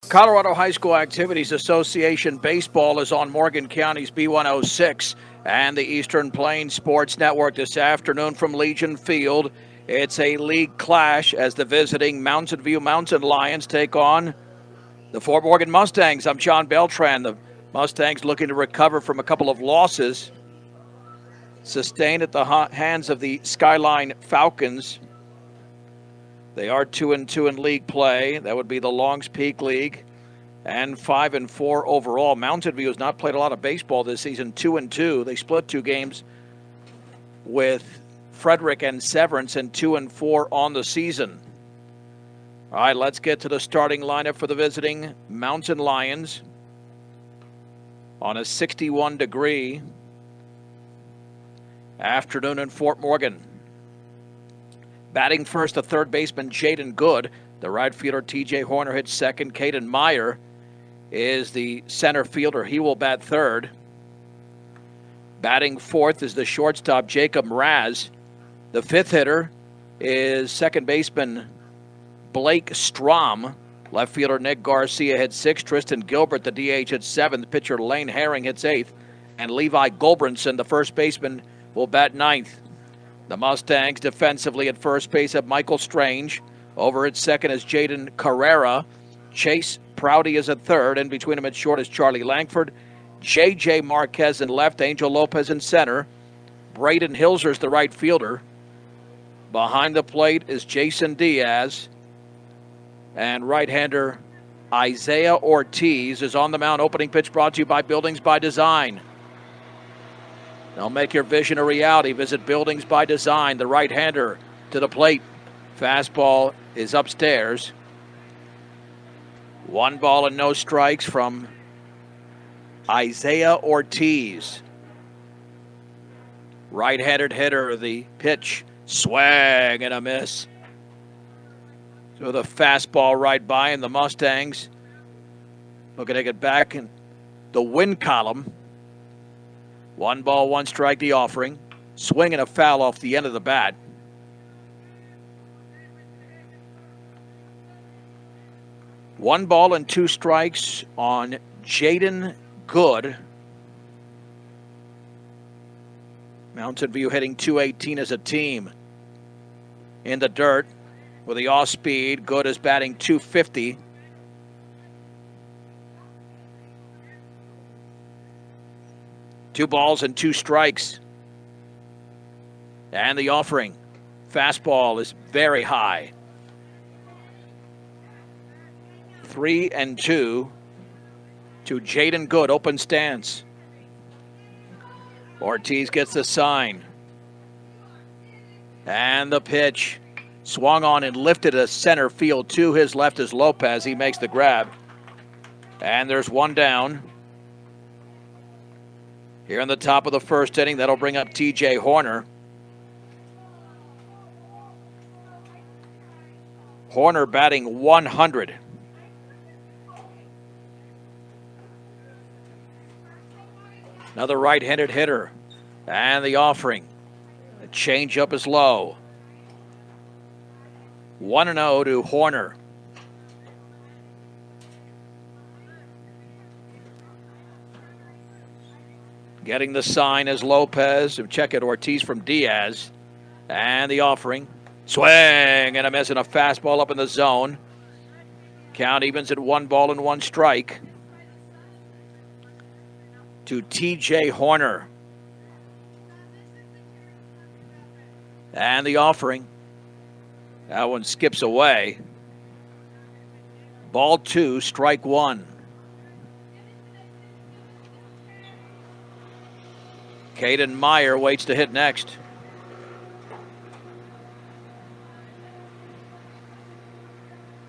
Colorado High School Activities Association Baseball is on Morgan County's B106 and the Eastern Plains Sports Network this afternoon from Legion Field. It's a league clash as the visiting Mountain View Mountain Lions take on the Fort Morgan Mustangs. I'm John Beltran. The Mustangs looking to recover from a couple of losses sustained at the hands of the Skyline Falcons. They are 2-2 in league play. That would be the Longs Peak League, and 5-4 overall. Mountain View has not played a lot of baseball this season. 2-2. They split 2 games with Frederick and Severance, and 2-4 on the season. All right, let's get to the starting lineup for the visiting Mountain Lions on a 61-degree afternoon in Fort Morgan. Batting first, the third baseman, Jaden Good. The right fielder, T.J. Horner, hits second. Caden Meyer is the center fielder. He will bat third. Batting fourth is the shortstop, Jacob Mraz. The fifth hitter is second baseman, Blake Strom. Left fielder, Nick Garcia, hits sixth. Tristan Gilbert, the DH, hits seventh. Pitcher, Lane Herring, hits eighth. And Levi Gulbranson, the first baseman, will bat ninth. The Mustangs defensively at first base have Michael Strange. Over at second is Jaden Carrera. Chase Prouty is at third. In between them at short is Charlie Langford. J.J. Marquez in left. Angel Lopez in center. Braden Hilser's the right fielder. Behind the plate is Jason Diaz. And right-hander Isaiah Ortiz is on the mound. Opening pitch brought to you by Buildings by Design. They'll make your vision a reality. Visit Buildings by Design. The right-hander to the plate. Fastball is upstairs. 1 ball and no strikes from Isaiah Ortiz. Right-handed hitter. The pitch. Swing and a miss. So the fastball right by, and the Mustangs looking to get back in the win column. 1 ball, 1 strike, the offering. Swing and a foul off the end of the bat. One ball and 2 strikes on Jaden Good. Mountain View hitting .218 as a team. In the dirt with the off speed. Good is batting .250. Two balls and 2 strikes. And the offering. Fastball is very high. 3-2 to Jaden Good. Open stance. Ortiz gets the sign. And the pitch. Swung on and lifted to center field. To his left is Lopez. He makes the grab. And there's 1 down. Here in the top of the first inning, that'll bring up T.J. Horner. Horner batting 100. Another right-handed hitter. And the offering. The changeup is low. 1-0 to Horner. Getting the sign is Lopez. Check it, Ortiz from Diaz. And the offering. Swing and a miss, and a fastball up in the zone. Count evens at 1 ball and 1 strike to T.J. Horner. And the offering. That one skips away. Ball 2, strike 1. Caden Meyer waits to hit next.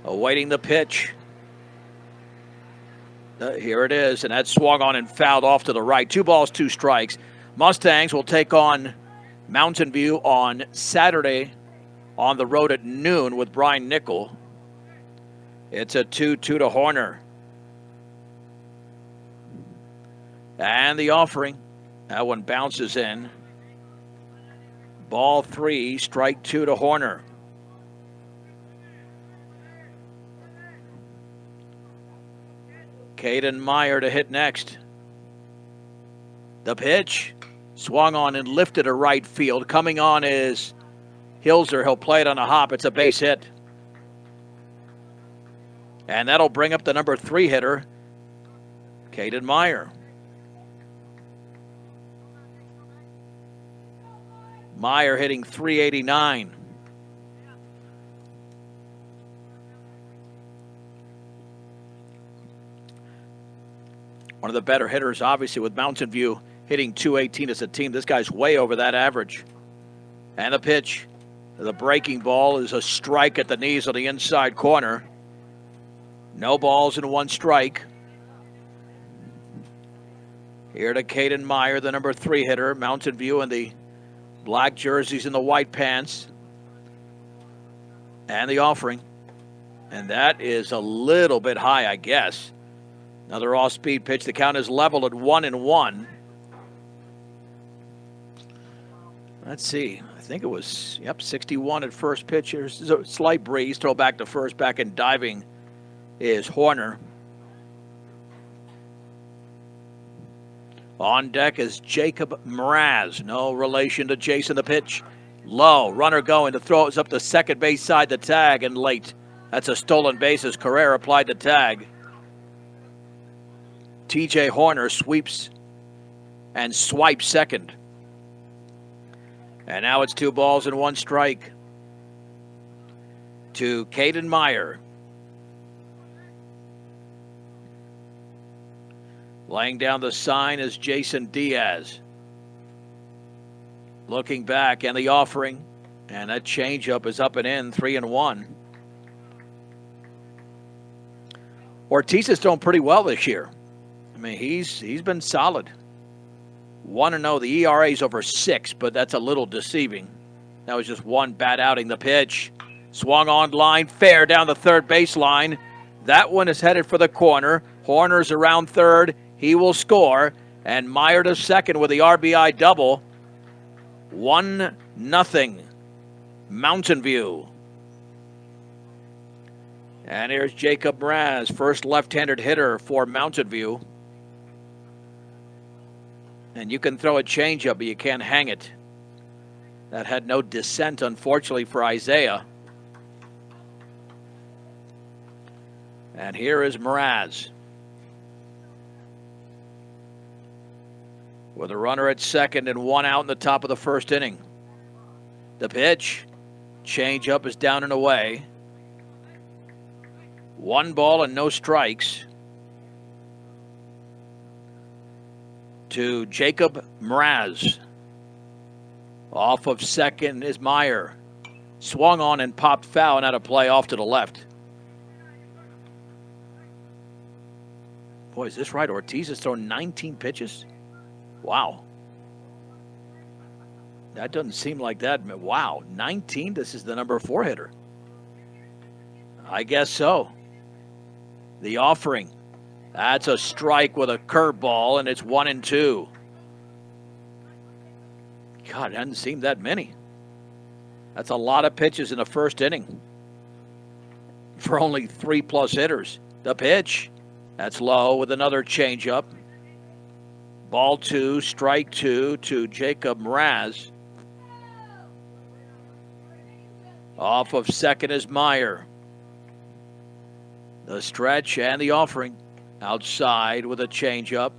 Awaiting the pitch. Here it is, and that swung on and fouled off to the right. 2 balls, 2 strikes. Mustangs will take on Mountain View on Saturday on the road at noon with Brian Nickel. It's a 2-2 to Horner. And the offering. That one bounces in. Ball 3, strike 2 to Horner. Caden Meyer to hit next. The pitch. Swung on and lifted to right field. Coming on is Hilzer. He'll play it on a hop. It's a base hit. And that'll bring up the number 3 hitter, Caden Meyer. Meyer hitting .389. One of the better hitters, obviously, with Mountain View hitting .218 as a team. This guy's way over that average. And the pitch. The breaking ball is a strike at the knees on the inside corner. No balls and 1 strike. Here to Caden Meyer, the number 3 hitter. Mountain View in the black jerseys and the white pants. And the offering. And that is a little bit high, I guess. Another off-speed pitch. The count is level at 1-1. Let's see. I think it was, 61 at first pitch. There's a slight breeze. Throw back to first. Back in diving is Horner. On deck is Jacob Mraz. No relation to Jason. The pitch. Low. Runner going. The throw is up the second base side. The tag and late. That's a stolen base as Carrera applied the tag. TJ Horner sweeps and swipes second. And now it's 2 balls and 1 strike to Caden Meyer. Laying down the sign is Jason Diaz. Looking back and the offering. And that changeup is up and in, 3-1. Ortiz is doing pretty well this year. I mean, he's been solid. 1-0. The ERA is over 6, but that's a little deceiving. That was just 1 bad outing. The pitch. Swung on line, fair down the third baseline. That one is headed for the corner. Horner's around third. He will score. And Meyer to second with the RBI double. 1-0. Mountain View. And here's Jacob Mraz, first left-handed hitter for Mountain View. And you can throw a changeup, but you can't hang it. That had no descent, unfortunately, for Isaiah. And here is Mraz. With a runner at second and 1 out in the top of the first inning. The pitch. Changeup is down and away. 1 ball and no strikes to Jacob Mraz. Off of second is Meyer. Swung on and popped foul and had a play off to the left. Boy, is this right? Ortiz has thrown 19 pitches? Wow. That doesn't seem like that. Wow, 19? This is the number 4 hitter. I guess so. The offering. That's a strike with a curveball, and it's 1-2. God, it hasn't seemed that many. That's a lot of pitches in the first inning for only 3+ hitters. The pitch. That's low with another changeup. Ball 2, strike 2 to Jacob Mraz. Off of second is Meyer. The stretch and the offering. Outside with a changeup.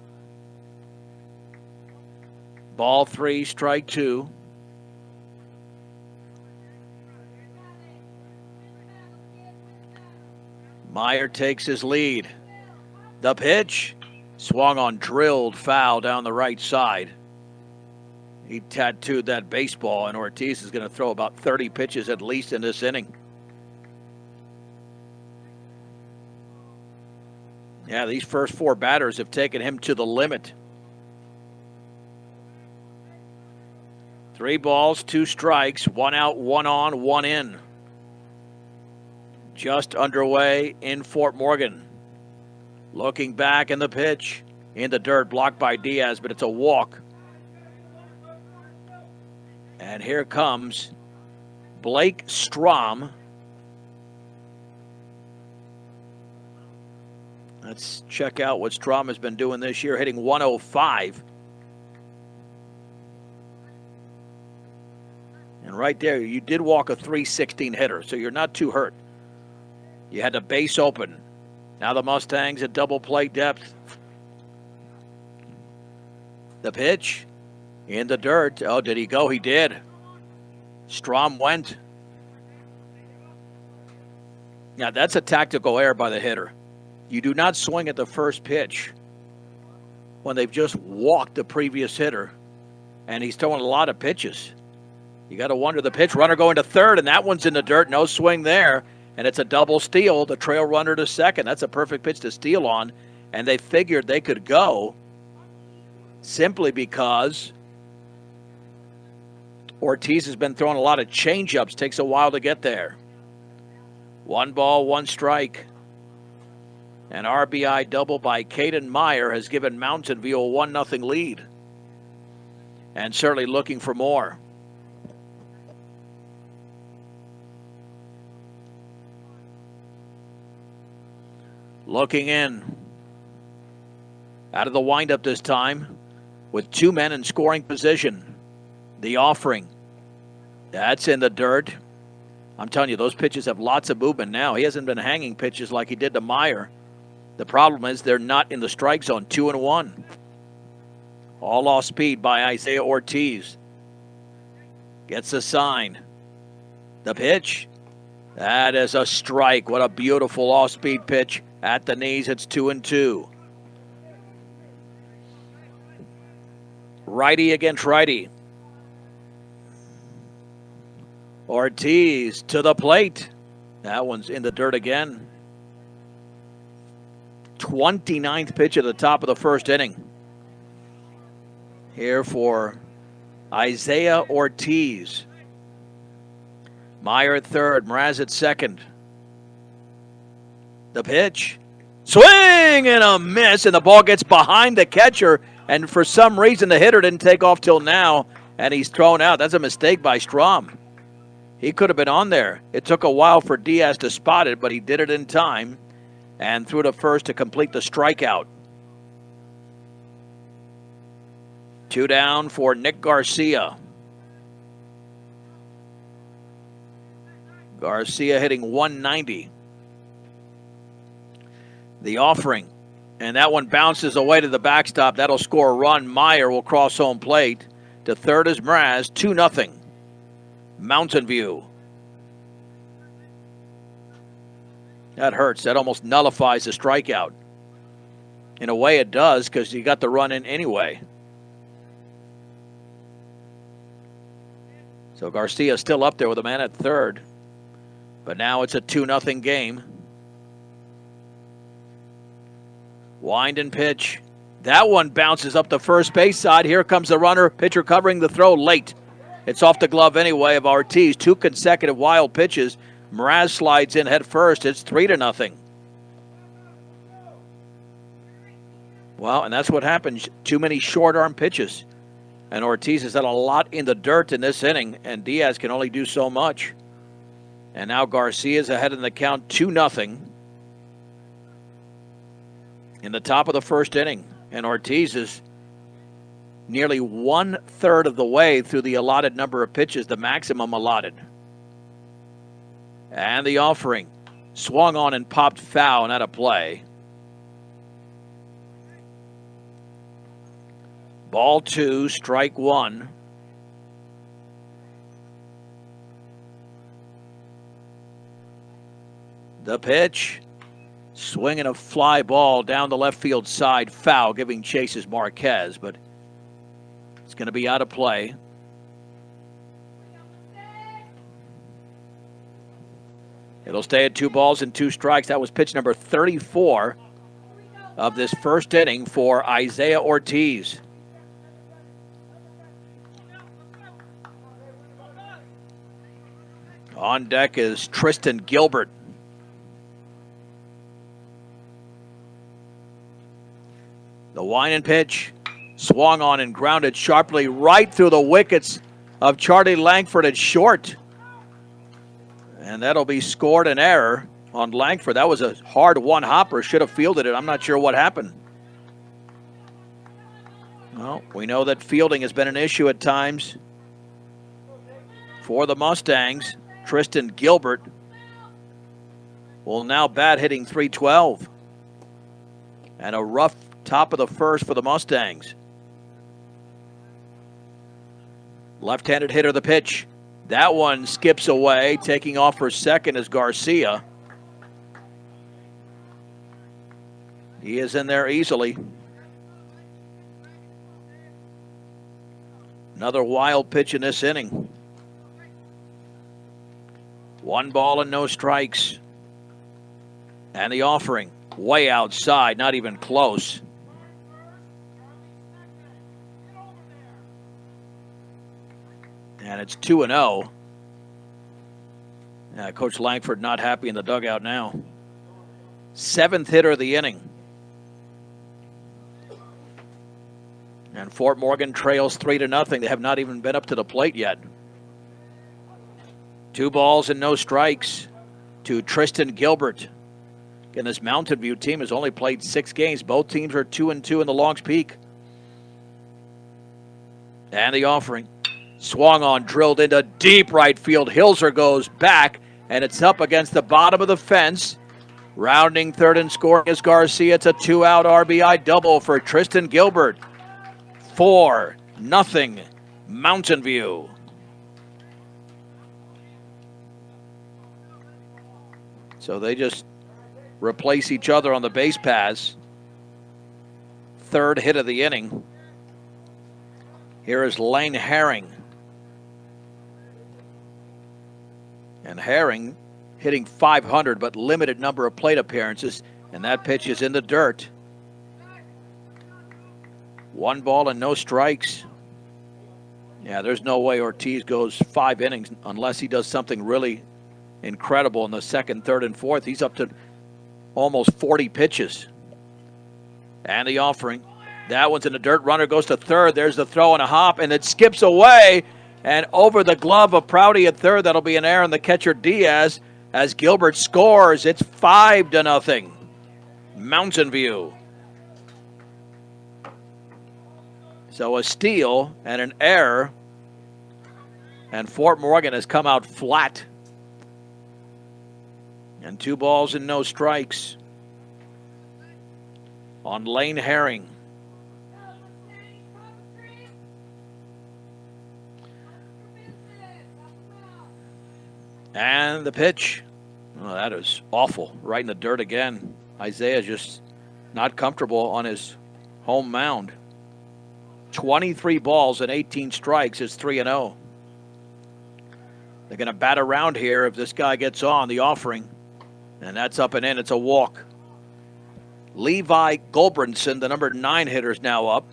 Ball 3, strike 2. Meyer takes his lead. The pitch. Swung on, drilled foul down the right side. He tattooed that baseball, and Ortiz is going to throw about 30 pitches at least in this inning. Yeah, these first 4 batters have taken him to the limit. 3 balls, 2 strikes, 1 out, 1 on, 1 in. Just underway in Fort Morgan. Looking back in the pitch. In the dirt, blocked by Diaz, but it's a walk. And here comes Blake Strom. Let's check out what Strom has been doing this year, hitting 105. And right there, you did walk a 316 hitter, so you're not too hurt. You had the base open. Now the Mustangs at double play depth. The pitch in the dirt. Oh, did he go? He did. Strom went. Now that's a tactical error by the hitter. You do not swing at the first pitch when they've just walked the previous hitter, and he's throwing a lot of pitches. You got to wonder, the pitch runner going to third, and that one's in the dirt. No swing there, and it's a double steal. The trail runner to second. That's a perfect pitch to steal on, and they figured they could go simply because Ortiz has been throwing a lot of changeups. Takes a while to get there. 1 ball, 1 strike. An RBI double by Caden Meyer has given Mountain View a 1-0 lead. And certainly looking for more. Looking in. Out of the windup this time with 2 men in scoring position. The offering. That's in the dirt. I'm telling you, those pitches have lots of movement now. He hasn't been hanging pitches like he did to Meyer. The problem is they're not in the strike zone. 2-1. All off speed by Isaiah Ortiz. Gets a sign. The pitch. That is a strike. What a beautiful off-speed pitch. At the knees, it's 2-2. Righty against righty. Ortiz to the plate. That one's in the dirt again. 29th pitch at the top of the first inning. Here for Isaiah Ortiz. Meyer at third, Mraz at second. The pitch. Swing and a miss, and the ball gets behind the catcher, and for some reason the hitter didn't take off till now, and he's thrown out. That's a mistake by Strom. He could have been on there. It took a while for Diaz to spot it, but he did it in time and threw to first to complete the strikeout. 2 down for Nick Garcia. Garcia hitting 190. The offering. And that one bounces away to the backstop. That'll score a run. Meyer will cross home plate. To third is Mraz. 2-0. Mountain View. That hurts. That almost nullifies the strikeout. In a way it does, because you got the run in anyway. So Garcia's still up there with a man at third. But now it's a 2-0 game. Wind and pitch. That one bounces up the first base side. Here comes the runner. Pitcher covering the throw late. It's off the glove anyway of Ortiz. 2 consecutive wild pitches. Mraz slides in head first. It's 3-0. Well, and that's what happens. Too many short arm pitches. And Ortiz has had a lot in the dirt in this inning, and Diaz can only do so much. And now Garcia's ahead in the count, 2-0. In the top of the first inning. And Ortiz is nearly 1/3 of the way through the allotted number of pitches, the maximum allotted. And the offering. Swung on and popped foul and out of play. Ball 2, strike 1. The pitch. Swinging a fly ball down the left field side. Foul, giving chases Marquez, but it's going to be out of play. It'll stay at 2 balls and 2 strikes. That was pitch number 34 of this first inning for Isaiah Ortiz. On deck is Tristan Gilbert. The wind and pitch, swung on and grounded sharply right through the wickets of Charlie Langford at short. And that'll be scored an error. on Langford. That was a hard one-hopper. Should have fielded it. I'm not sure what happened. Well, we know that fielding has been an issue at times for the Mustangs. Tristan Gilbert will now bat hitting .312. And a rough top of the first for the Mustangs. Left-handed hitter, the pitch. That one skips away. Taking off for second is Garcia. He is in there easily. Another wild pitch in this inning. 1 ball and no strikes. And the offering way outside, not even close. And it's 2-0. Coach Langford not happy in the dugout now. 7th hitter of the inning. And Fort Morgan trails 3-0. They have not even been up to the plate yet. 2 balls and no strikes to Tristan Gilbert. Again, this Mountain View team has only played 6 games. Both teams are 2-2 in the Longs Peak. And the offering. Swung on, drilled into deep right field. Hilser goes back, and it's up against the bottom of the fence. Rounding third and scoring is Garcia. It's a 2-out RBI double for Tristan Gilbert. 4-0 Mountain View. So they just replace each other on the base paths. 3rd hit of the inning. Here is Lane Herring. And Herring hitting .500, but limited number of plate appearances. And that pitch is in the dirt. 1 ball and no strikes. Yeah, there's no way Ortiz goes 5 innings unless he does something really incredible in the 2nd, 3rd, and 4th. He's up to almost 40 pitches. And the offering. That one's in the dirt. Runner goes to 3rd. There's the throw and a hop, and it skips away. And over the glove of Prouty at 3rd. That'll be an error on the catcher Diaz as Gilbert scores. It's 5-0 Mountain View. So a steal and an error. And Fort Morgan has come out flat. And 2 balls and no strikes on Lane Herring. And the pitch. Oh, that is awful. Right in the dirt again. Isaiah just not comfortable on his home mound. 23 balls and 18 strikes is 3-0. They're going to bat around here if this guy gets on the offering. And that's up and in. It's a walk. Levi Gulbranson, the number 9 hitter, is now up.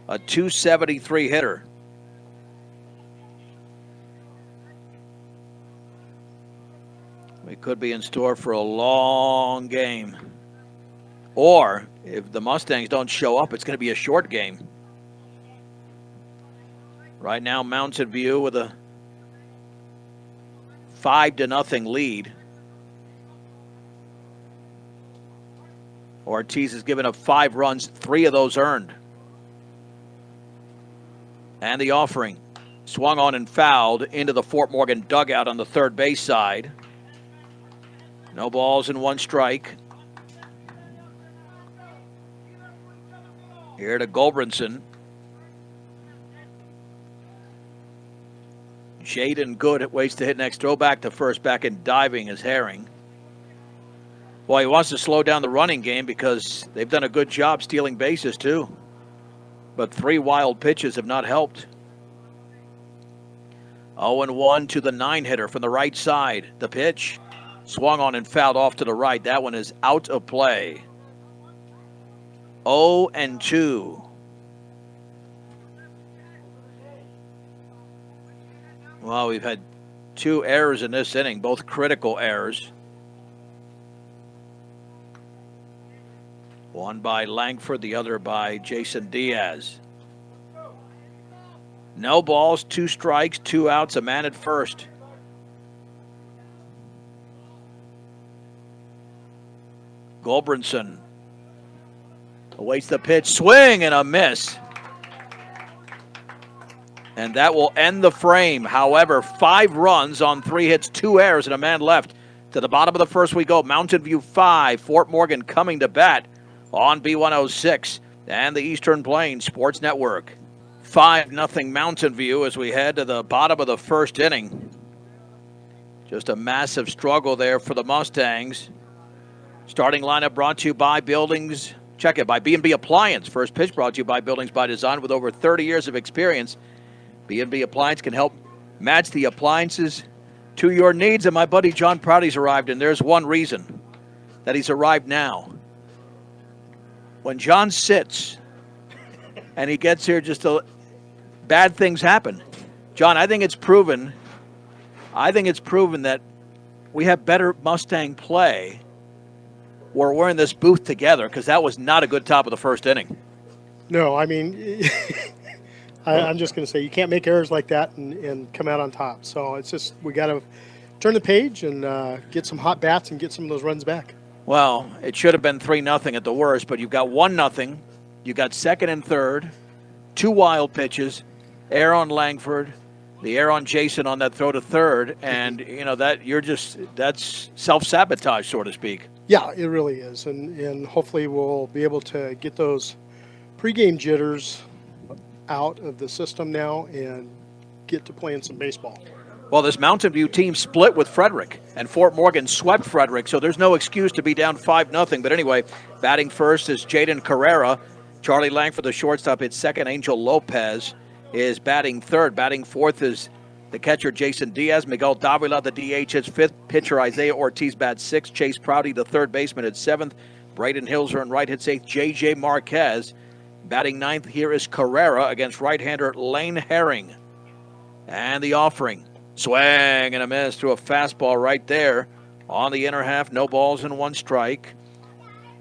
A .273 hitter. We could be in store for a long game. Or, if the Mustangs don't show up, it's going to be a short game. Right now, Mountain View with a 5-0 lead. Ortiz has given up 5 runs, 3 of those earned. And the offering. Swung on and fouled into the Fort Morgan dugout on the 3rd base side. No balls and 1 strike. Here to Gulbranson. Jaden Good waits to hit next. Throw back to first. Back in diving is Herring. Well, he wants to slow down the running game because they've done a good job stealing bases too. But 3 wild pitches have not helped. 0-1 to the 9 hitter from the right side. The pitch. Swung on and fouled off to the right. That one is out of play. 0-2. Well, we've had 2 errors in this inning, both critical errors. One by Langford, the other by Jason Diaz. No balls, 2 strikes, 2 outs, a man at first. Gulbranson awaits the pitch, swing and a miss. And that will end the frame. However, 5 runs on 3 hits, 2 errors, and a man left. To the bottom of the first we go. Mountain View 5, Fort Morgan coming to bat on B106 and the Eastern Plains Sports Network. 5-0 Mountain View as we head to the bottom of the first inning. Just a massive struggle there for the Mustangs. Starting lineup brought to you by Buildings. Check it, by B&B Appliance. First pitch brought to you by Buildings by Design. With over 30 years of experience, B&B Appliance can help match the appliances to your needs. And my buddy John Prouty's arrived, and there's one reason that he's arrived now. When John sits and he gets here, bad things happen. John, I think it's proven that we have better Mustang play where we're in this booth together, because that was not a good top of the first inning. No, I mean, I'm just going to say you can't make errors like that and come out on top. So it's just we got to turn the page and get some hot bats and get some of those runs back. Well, it should have been 3-0 at the worst, but you've got 1-0. You got second and third, 2 wild pitches, error on Langford, the error on Jason on that throw to third, and that's self-sabotage, so to speak. Yeah, it really is, and hopefully we'll be able to get those pregame jitters out of the system now and get to playing some baseball. Well, this Mountain View team split with Frederick, and Fort Morgan swept Frederick, so there's no excuse to be down 5-0. But anyway, batting first is Jaden Carrera. Charlie Langford, the shortstop, hits second. Angel Lopez is batting third. Batting fourth is the catcher, Jason Diaz. Miguel Davila, the DH, hits fifth. Pitcher Isaiah Ortiz bats sixth. Chase Prouty, the third baseman, hits seventh. Braden Hilser and right hits eighth. J.J. Marquez batting ninth. Here is Carrera against right-hander Lane Herring. And the offering. Swing and a miss through a fastball right there on the inner half. No balls and 1 strike.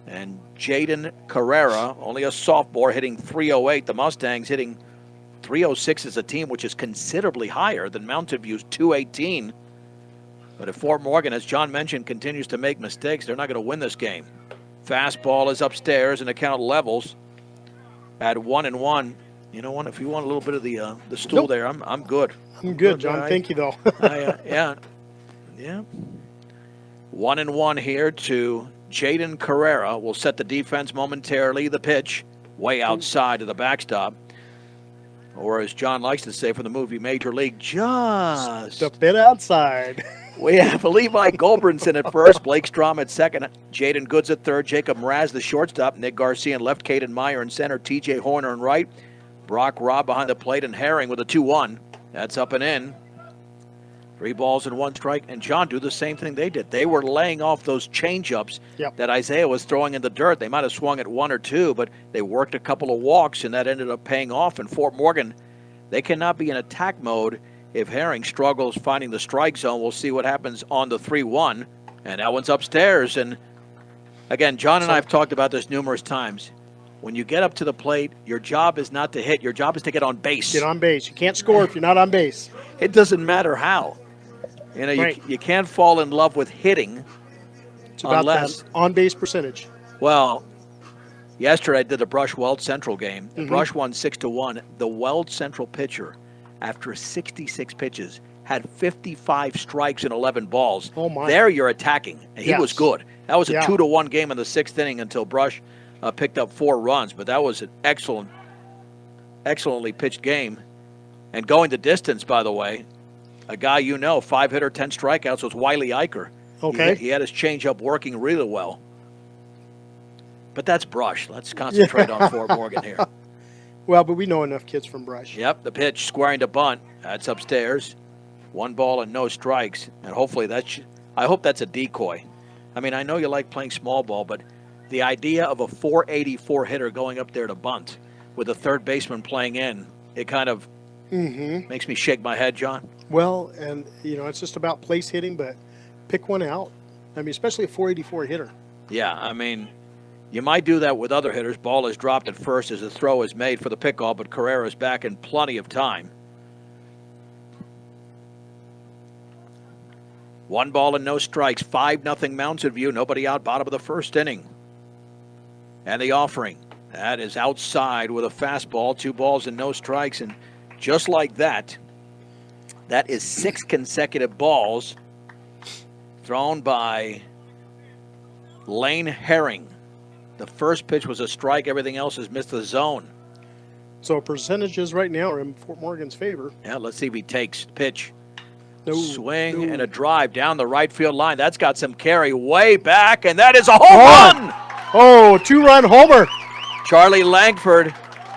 And Jaden Carrera, only a sophomore, hitting .308. The Mustangs hitting .306 as a team, which is considerably higher than Mountain View's .218. But if Fort Morgan, as John mentioned, continues to make mistakes, they're not going to win this game. Fastball is upstairs and the count levels at 1-1. You know what? If you want a little bit of the stool there, I'm good. I'm good, John. Thank you, though. Yeah. 1-1 here to Jaden Carrera. Will set the defense momentarily. The pitch way outside of the backstop. Or as John likes to say from the movie Major League, just a bit outside. We have Levi Gulbranson at first, Blake Strom at second, Jaden Goods at third, Jacob Mraz the shortstop, Nick Garcia in left, Caden Meyer in center, TJ Horner in right, Brock Robb behind the plate, and Herring with a 2-1. That's up and in. 3 balls and 1 strike. And John, do the same thing they did. They were laying off those changeups that Isaiah was throwing in the dirt. They might have swung at 1 or 2, but they worked a couple of walks, and that ended up paying off. And Fort Morgan, they cannot be in attack mode if Herring struggles finding the strike zone. We'll see what happens on the 3-1. And that one's upstairs. And again, John and I have talked about this numerous times. When you get up to the plate, your job is not to hit. Your job is to get on base. Get on base. You can't score if you're not on base. It doesn't matter how. You know, right. you can't fall in love with hitting. It's about that on-base percentage. Well, yesterday I did the Brush Weld Central game. The Brush won 6-1. The Weld Central pitcher, after 66 pitches, had 55 strikes and 11 balls. Oh, my. There you're attacking. And he was good. That was a 2-1 game in the 6th inning until Brush picked up 4 runs. But that was an excellently pitched game. And going the distance, by the way, a guy 5-hitter, 10 strikeouts was Wiley Eicher. Okay. He had his changeup working really well. But that's Brush. Let's concentrate on Fort Morgan here. Well, but we know enough kids from Brush. Yep, the pitch, squaring to bunt. That's upstairs. 1 ball and no strikes. And hopefully I hope that's a decoy. I mean, I know you like playing small ball, but the idea of a .484 hitter going up there to bunt with a third baseman playing in, it kind of makes me shake my head, John. Well, and, it's just about place hitting, but pick one out. I mean, especially a .484 hitter. Yeah, I mean, you might do that with other hitters. Ball is dropped at first as the throw is made for the pickoff, but Carrera is back in plenty of time. 1 ball and no strikes. 5-0 Mountain View. Nobody out, bottom of the first inning. And the offering. That is outside with a fastball. 2 balls and no strikes. And just like that, that is 6 consecutive balls thrown by Lane Herring. The first pitch was a strike. Everything else has missed the zone. So percentages right now are in Fort Morgan's favor. Yeah, let's see if he takes pitch. No, Swing no. and a drive down the right field line. That's got some carry way back, and that is a home run! Oh, 2-run homer. Charlie Langford,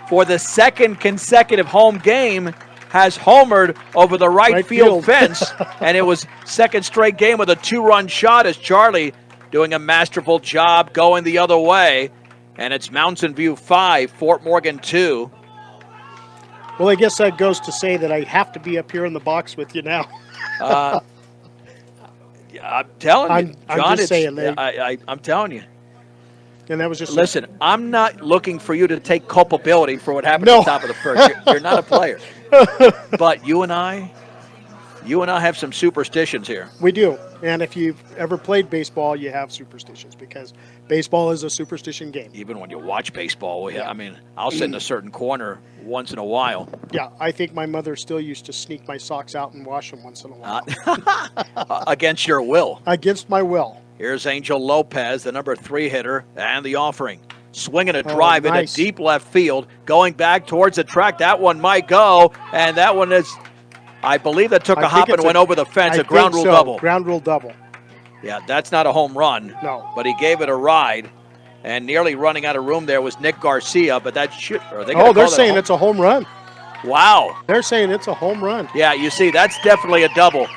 for the 2nd consecutive home game, has homered over the right field fence, and it was 2nd straight game with a 2-run shot as Charlie doing a masterful job going the other way. And it's Mountain View 5, Fort Morgan 2. Well, I guess that goes to say that I have to be up here in the box with you now. I'm telling you, I'm John, just saying, I'm telling you. And that was just Listen, I'm not looking for you to take culpability for what happened No. at the top of the first. You're not a player. But you and I have some superstitions here. We do. And if you've ever played baseball, you have superstitions because baseball is a superstition game. Even when you watch baseball, I mean, I'll sit in a certain corner once in a while. Yeah, I think my mother still used to sneak my socks out and wash them once in a while. Against your will. Against my will. Here's Angel Lopez, the number 3 hitter, and the offering. Swinging a drive into deep left field, going back towards the track. That one might go, and that one is, I believe that took a hop and went over the fence, a ground rule double. Ground rule double. Yeah, that's not a home run. No. But he gave it a ride, and nearly running out of room there was Nick Garcia, but that should, they're saying it's a home run. Wow. They're saying it's a home run. Yeah, you see, that's definitely a double.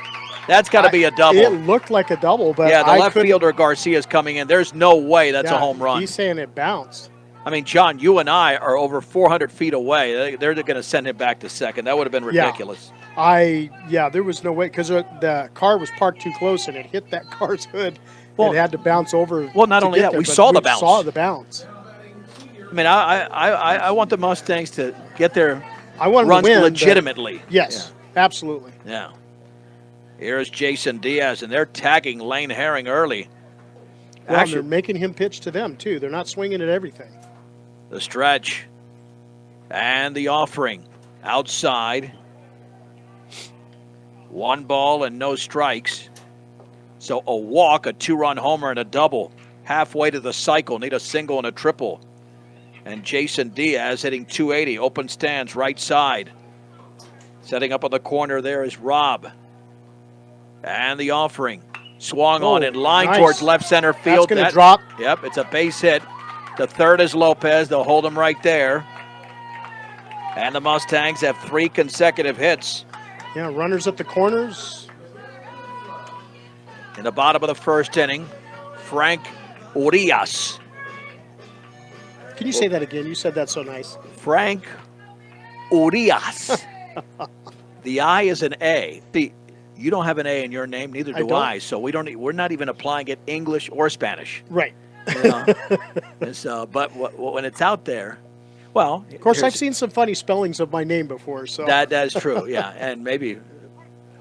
That's got to be a double. It looked like a double, but yeah, the left fielder Garcia's coming in. There's no way that's a home run. He's saying it bounced. I mean, John, you and I are over 400 feet away. They're going to send him back to second. That would have been ridiculous. There was no way because the car was parked too close and it hit that car's hood. It had to bounce over. Well, not only that, we saw the bounce. Saw the bounce. I mean, I want the Mustangs to get their runs to win, legitimately. Yes, absolutely. Yeah. Here's Jason Diaz, and they're tagging Lane Herring early. Well, they're making him pitch to them, too. They're not swinging at everything. The stretch and the offering outside. 1 ball and no strikes. So a walk, a 2-run homer, and a double. Halfway to the cycle, need a single and a triple. And Jason Diaz hitting 280, open stands, right side. Setting up on the corner there is Rob. And the offering. Swung on in line towards left center field. That's going to drop. Yep, it's a base hit. The third is Lopez. They'll hold him right there. And the Mustangs have 3 consecutive hits. Yeah, runners at the corners. In the bottom of the first inning, Frank Urias. Can you say that again? You said that so nice. Frank Urias. The I is an A. You don't have an A in your name, neither do I. So we're not even applying it English or Spanish. Right. You know? But when it's out there, well, of course, I've seen some funny spellings of my name before. So that is true, yeah, and maybe,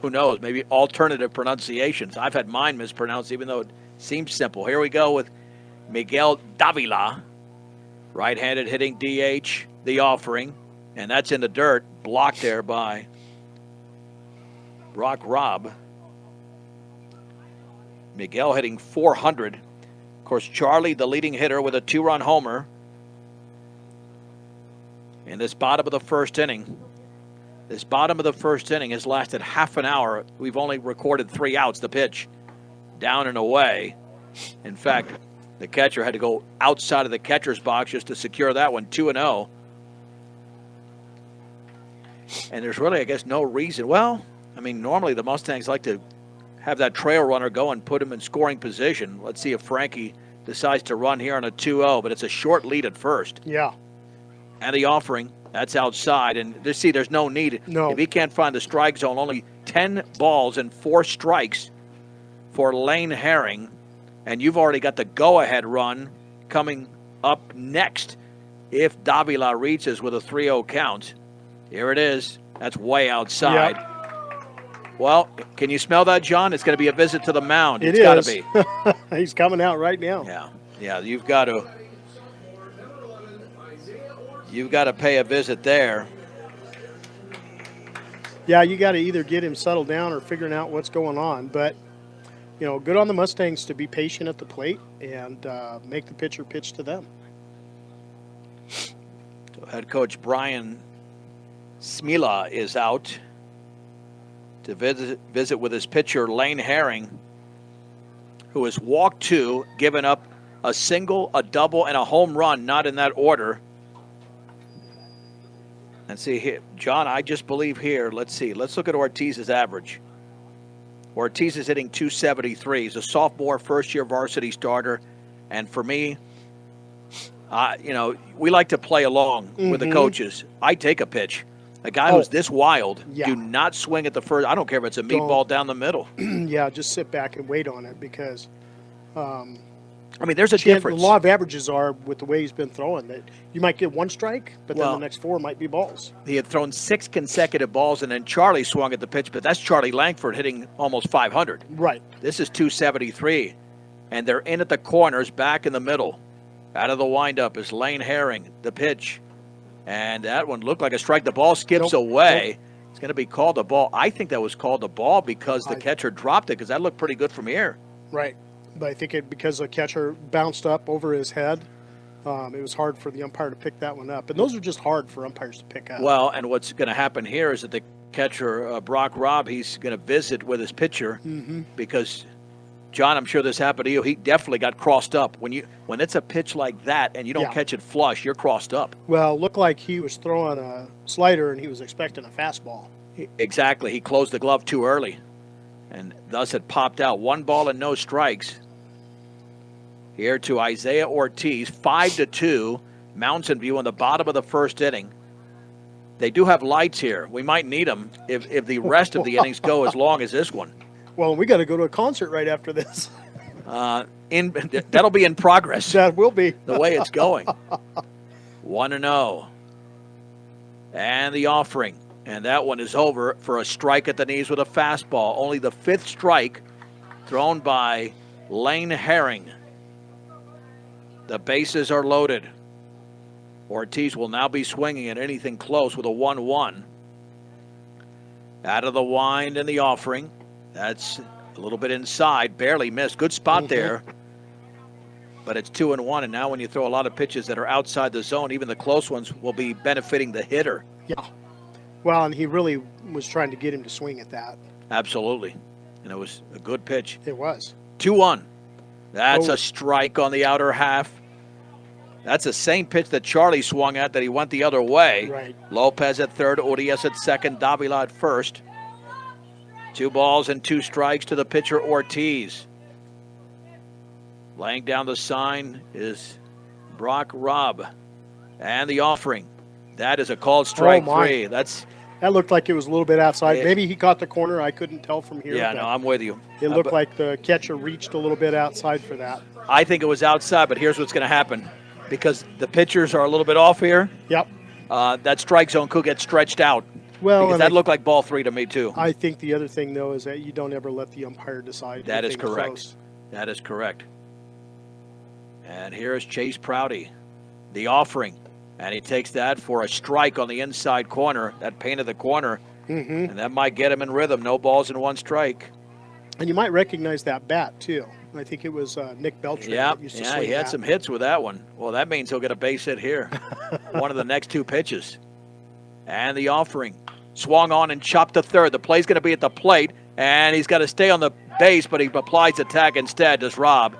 who knows, maybe alternative pronunciations. I've had mine mispronounced, even though it seems simple. Here we go with Miguel Davila, right-handed hitting DH, the offering, and that's in the dirt, blocked there by Brock Robb. Miguel hitting 400. Of course, Charlie, the leading hitter, with a 2-run homer in this bottom of the first inning. This bottom of the first inning has lasted half an hour. We've only recorded 3 outs. The pitch down and away. In fact, the catcher had to go outside of the catcher's box just to secure that one, 2-0. And there's really, I guess, no reason. Well, I mean, normally the Mustangs like to have that trail runner go and put him in scoring position. Let's see if Frankie decides to run here on a 2-0, but it's a short lead at first. Yeah. And the offering, that's outside. And there's no need. No. If he can't find the strike zone, only 10 balls and 4 strikes for Lane Herring. And you've already got the go-ahead run coming up next if Davila reaches with a 3-0 count. Here it is. That's way outside. Yep. Well, can you smell that, John? It's going to be a visit to the mound. It It's got to is. be. He's coming out right now. Yeah, yeah. You've got to. You've got to pay a visit there. Yeah, you got to either get him settled down or figuring out what's going on. But, good on the Mustangs to be patient at the plate and make the pitcher pitch to them. So head coach Brian Smila is out to visit with his pitcher Lane Herring, who has walked 2, given up a single, a double, and a home run, not in that order. And see here, John, I just believe here, let's see. Let's look at Ortiz's average. Ortiz is hitting 273. He's a sophomore, first-year varsity starter. And for me, we like to play along with the coaches. I take a pitch. A guy who's this wild, do not swing at the first. I don't care if it's a meatball down the middle. Yeah, just sit back and wait on it because there's a difference. The law of averages are with the way he's been throwing that you might get 1 strike, but then the next 4 might be balls. He had thrown 6 consecutive balls, and then Charlie swung at the pitch, but that's Charlie Langford hitting almost 500. Right. This is 273, and they're in at the corners, back in the middle. Out of the windup is Lane Herring, the pitch. And that one looked like a strike. The ball skips away. It's going to be called a ball. I think that was called a ball because the catcher dropped it, because that looked pretty good from here. Right. But I think because the catcher bounced up over his head, it was hard for the umpire to pick that one up. And those are just hard for umpires to pick up. Well, and what's going to happen here is that the catcher, Brock Robb, he's going to visit with his pitcher because, John, I'm sure this happened to you. He definitely got crossed up. When it's a pitch like that and you don't catch it flush, you're crossed up. Well, it looked like he was throwing a slider and he was expecting a fastball. Exactly. He closed the glove too early, and thus it popped out. 1 ball and no strikes. Here to Isaiah Ortiz, 5-2, Mountain View in the bottom of the first inning. They do have lights here. We might need them if the rest of the innings go as long as this one. Well, we got to go to a concert right after this. That'll be in progress. That will be. The way it's going. 1-0. And the offering. And that one is over for a strike at the knees with a fastball. Only the 5th strike thrown by Lane Herring. The bases are loaded. Ortiz will now be swinging at anything close with a 1-1. Out of the wind and the offering. That's a little bit inside. Barely missed. Good spot there. But it's 2-1. And now when you throw a lot of pitches that are outside the zone, even the close ones will be benefiting the hitter. Yeah. Well, and he really was trying to get him to swing at that. Absolutely. And it was a good pitch. It was. 2-1. That's a strike on the outer half. That's the same pitch that Charlie swung at that he went the other way. Right. Lopez at third, Urias at second, Davila at first. 2 balls and 2 strikes to the pitcher Ortiz. Laying down the sign is Brock Robb. And the offering. That is a called strike 3. That looked like it was a little bit outside. Maybe he caught the corner. I couldn't tell from here. Yeah, no, I'm with you. It looked like the catcher reached a little bit outside for that. I think it was outside, but here's what's going to happen. Because the pitchers are a little bit off here. Yep. That strike zone could get stretched out. Well, because that looked like ball 3 to me, too. I think the other thing, though, is that you don't ever let the umpire decide. That is correct. Close. That is correct. And here is Chase Prouty, the offering. And he takes that for a strike on the inside corner, that painted the corner. And that might get him in rhythm. No balls and 1 strike. And you might recognize that bat, too. I think it was Nick Beltran that used to swing he had that. some hits with that one. Well, that means he'll get a base hit here. One of the next 2 pitches. And the offering. Swung on and chopped to third. The play's going to be at the plate, and he's got to stay on the base, but he applies the tag instead, does Robb.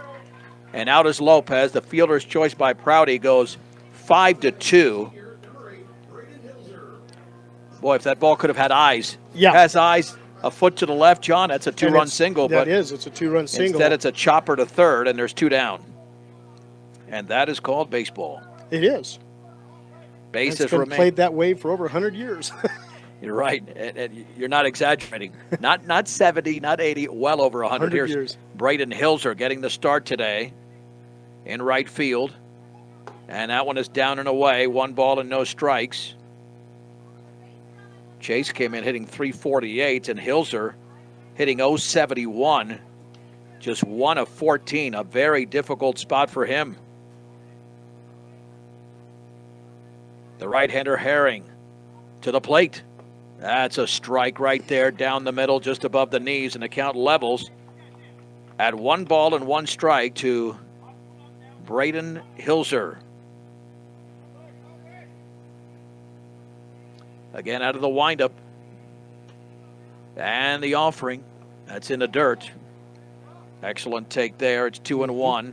And out is Lopez. The fielder's choice by Prouty goes 5-2. Boy, if that ball could have had eyes. Yeah. Has eyes. A foot to the left, John. That's a 2-run single. It's a 2-run single. Instead, it's a chopper to third, and there's 2 down. And that is called baseball. It is. Bases been remain. Played that way for over 100 years. You're right. And you're not exaggerating. Not 70, not 80, well over 100 years. Braden Hilser getting the start today in right field. And that one is down and away. 1 ball and no strikes. Chase came in hitting .348, and Hilser hitting .071. Just 1 of 14, a very difficult spot for him. The right-hander Herring to the plate. That's a strike right there down the middle, just above the knees, and the count levels at 1 ball and 1 strike to Braden Hilser. Again, out of the windup. And the offering. That's in the dirt. Excellent take there. It's 2-1.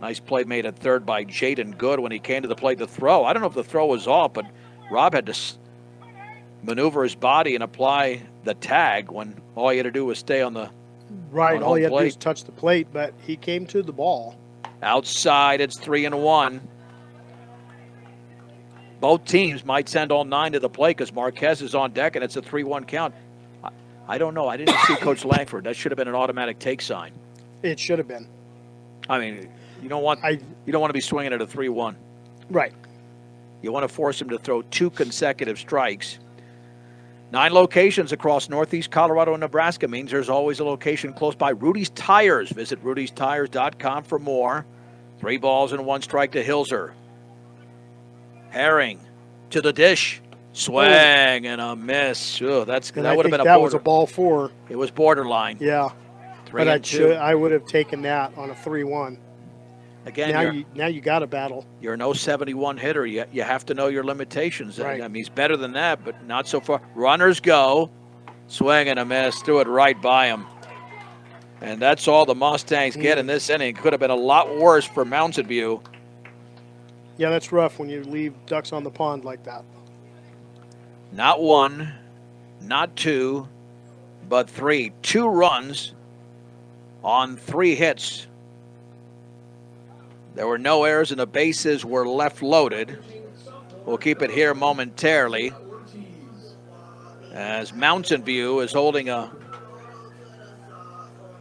Nice play made at third by Jaden Good when he came to the plate to throw. I don't know if the throw was off, but Rob had to maneuver his body and apply the tag when all he had to do was stay on the Right, on all he had home to do plate. is touch the plate, but he came to the ball. Outside, it's 3-1. Both teams might send all 9 to the plate because Marquez is on deck, and it's a 3-1 count. I don't know. I didn't see Coach Langford. That should have been an automatic take sign. It should have been. I mean, you don't want to be swinging at a 3-1. Right. You want to force him to throw 2 consecutive strikes. 9 locations across Northeast Colorado and Nebraska means there's always a location close by. Rudy's Tires. Visit rudystires.com for more. 3 balls and 1 strike to Hilser. Herring to the dish. Swing and a miss. Oh, that would have been that was a ball 4. It was borderline. Yeah. 3-2. I would have taken that on a 3-1. Again, now you got to battle. you're an 071 hitter. You have to know your limitations. Right. I mean, he's better than that, but not so far. Runners go. Swing and a miss. Threw it right by him. And that's all the Mustangs get in this inning. Could have been a lot worse for Mountain View. Yeah, that's rough when you leave ducks on the pond like that. Not 1, not 2, but 3. 2 runs on 3 hits. There were no errors and the bases were left loaded. We'll keep it here momentarily as Mountain View is holding a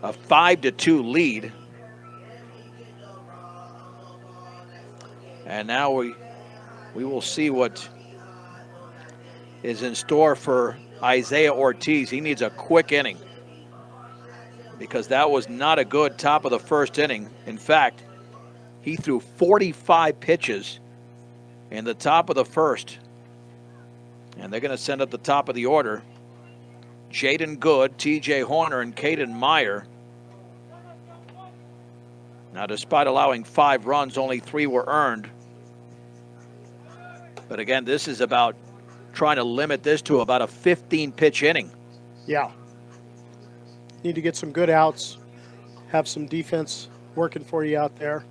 5-2 lead. And now we will see what is in store for Isaiah Ortiz. He needs a quick inning because that was not a good top of the first inning. In fact, he threw 45 pitches in the top of the first. And they're going to send up the top of the order Jaden Good, TJ Horner, and Caden Meyer. Now, despite allowing 5 runs, only 3 were earned. But again, this is about trying to limit this to about a 15-pitch inning. Yeah. Need to get some good outs, have some defense working for you out there.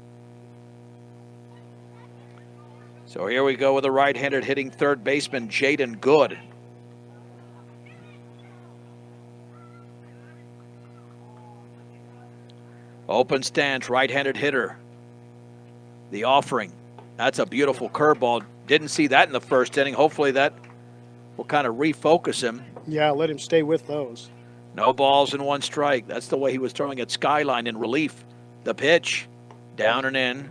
So here we go with a right-handed hitting third baseman, Jaden Good. Open stance, right-handed hitter. The offering. That's a beautiful curveball. Didn't see that in the first inning. Hopefully that will kind of refocus him. Yeah, let him stay with those. No balls and 1 strike. That's the way he was throwing at Skyline in relief. The pitch, down and in.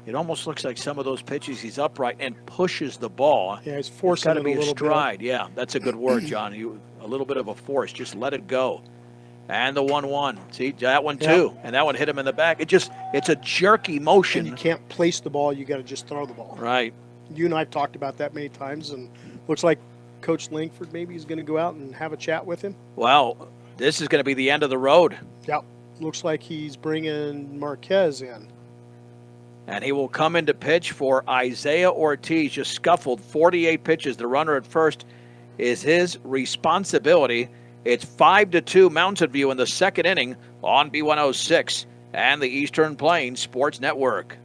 It almost looks like some of those pitches he's upright and pushes the ball. Yeah, he's forcing it it a little stride. Yeah, that's a good word, John. A little bit of a force. Just let it go. And the 1-1. See, that one too. And that one hit him in the back. It's a jerky motion. And you can't place the ball. You got to just throw the ball. Right. You and I have talked about that many times, and looks like Coach Langford maybe is going to go out and have a chat with him. Well, this is going to be the end of the road. Yep. Looks like he's bringing Marquez in. And he will come in to pitch for Isaiah Ortiz. Just scuffled 48 pitches. The runner at first is his responsibility. It's 5-2 Mountain View in the second inning on B106 and the Eastern Plains Sports Network.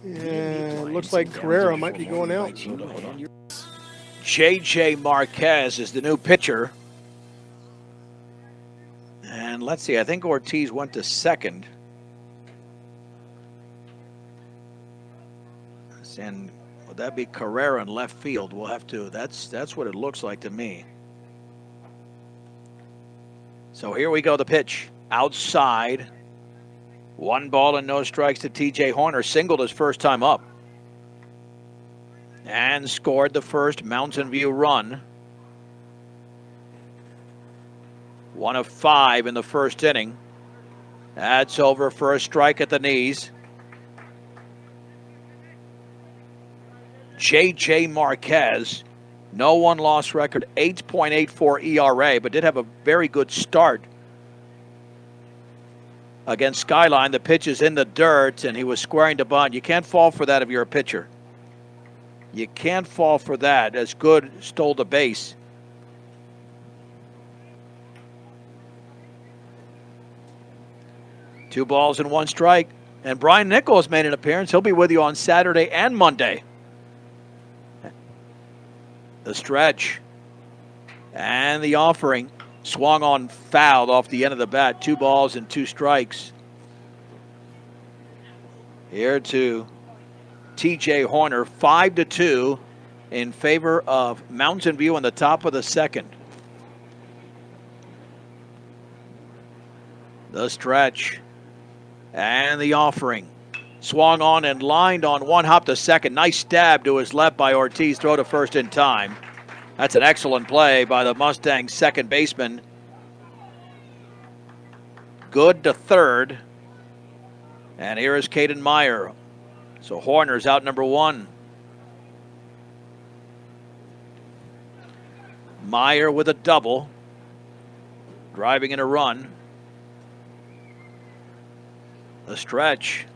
And looks like Carrera might be going out. J.J. Marquez is the new pitcher. And let's see, I think Ortiz went to second. And would that be Carrera in left field? We'll have to, that's what it looks like to me. So here we go, the pitch. Outside. 1 ball and no strikes to TJ Horner. Singled his first time up. And scored the first Mountain View run. 1 of 5 in the first inning. That's over for a strike at the knees. J.J. Marquez, no one-loss record, 8.84 ERA, but did have a very good start against Skyline. The pitch is in the dirt, and he was squaring to bunt. You can't fall for that if you're a pitcher. You can't fall for that, as Good stole the base. Two balls and one strike. And Brian Nichols made an appearance. He'll be with you on Saturday and Monday. The stretch. And the offering. Swung on, fouled off the end of the bat. 2 balls and 2 strikes. Here to TJ Horner. 5-2 in favor of Mountain View in the top of the second. The stretch. And the offering. Swung on and lined on one hop to second. Nice stab to his left by Ortiz. Throw to first in time. That's an excellent play by the Mustangs' second baseman. Good to third. And here is Caden Meyer. So Horner's out number 1. Meyer with a double. Driving in a run. The stretch.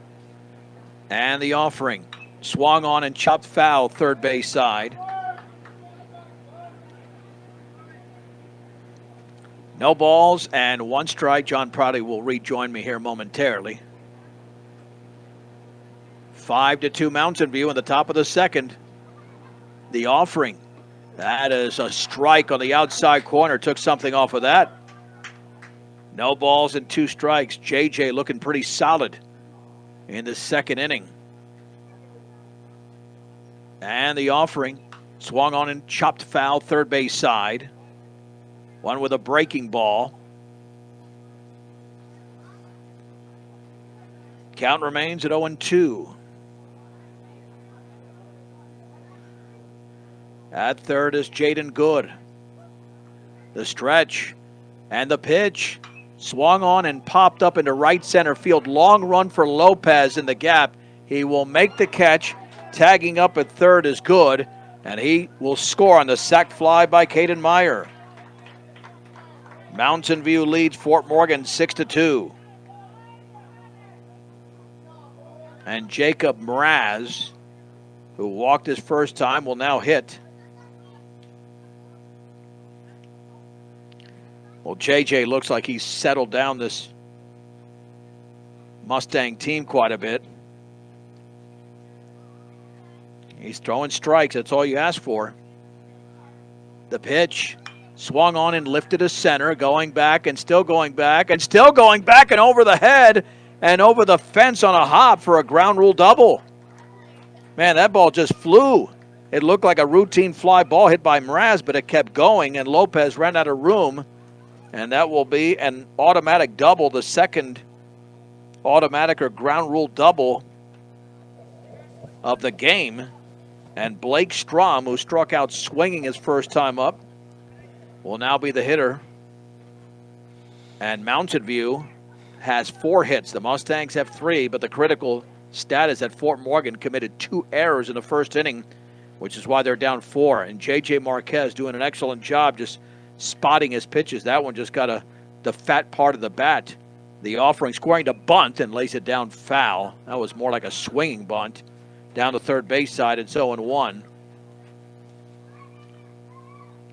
And the offering. Swung on and chopped foul third base side. No balls and 1 strike. John Prouty will rejoin me here momentarily. 5-2 Mountain View in the top of the second. The offering. That is a strike on the outside corner. Took something off of that. No balls and 2 strikes. JJ looking pretty solid in the second inning. And the offering. Swung on and chopped foul third base side. One with a breaking ball. Count remains at 0-2. At third is Jaden Good. The stretch and the pitch. Swung on and popped up into right center field. Long run for Lopez in the gap. He will make the catch. Tagging up at third is Good. And he will score on the sac fly by Caden Meyer. Mountain View leads Fort Morgan 6-2. And Jacob Mraz, who walked his first time, will now hit. Well, JJ looks like he's settled down this Mustang team quite a bit. He's throwing strikes. That's all you ask for. The pitch. Swung on and lifted to center. Going back and still going back and still going back and over the head and over the fence on a hop for a ground rule double. Man, that ball just flew. It looked like a routine fly ball hit by Mraz, but it kept going, and Lopez ran out of room. And that will be an automatic double, the second automatic or ground rule double of the game. And Blake Strom, who struck out swinging his first time up, will now be the hitter. And Mountain View has 4 hits. The Mustangs have 3, but the critical stat is that Fort Morgan committed 2 errors in the first inning, which is why they're down 4. And J.J. Marquez doing an excellent job just spotting his pitches. That one just got the fat part of the bat. The offering, scoring to bunt and lays it down foul. That was more like a swinging bunt down the third base side. It's 0-1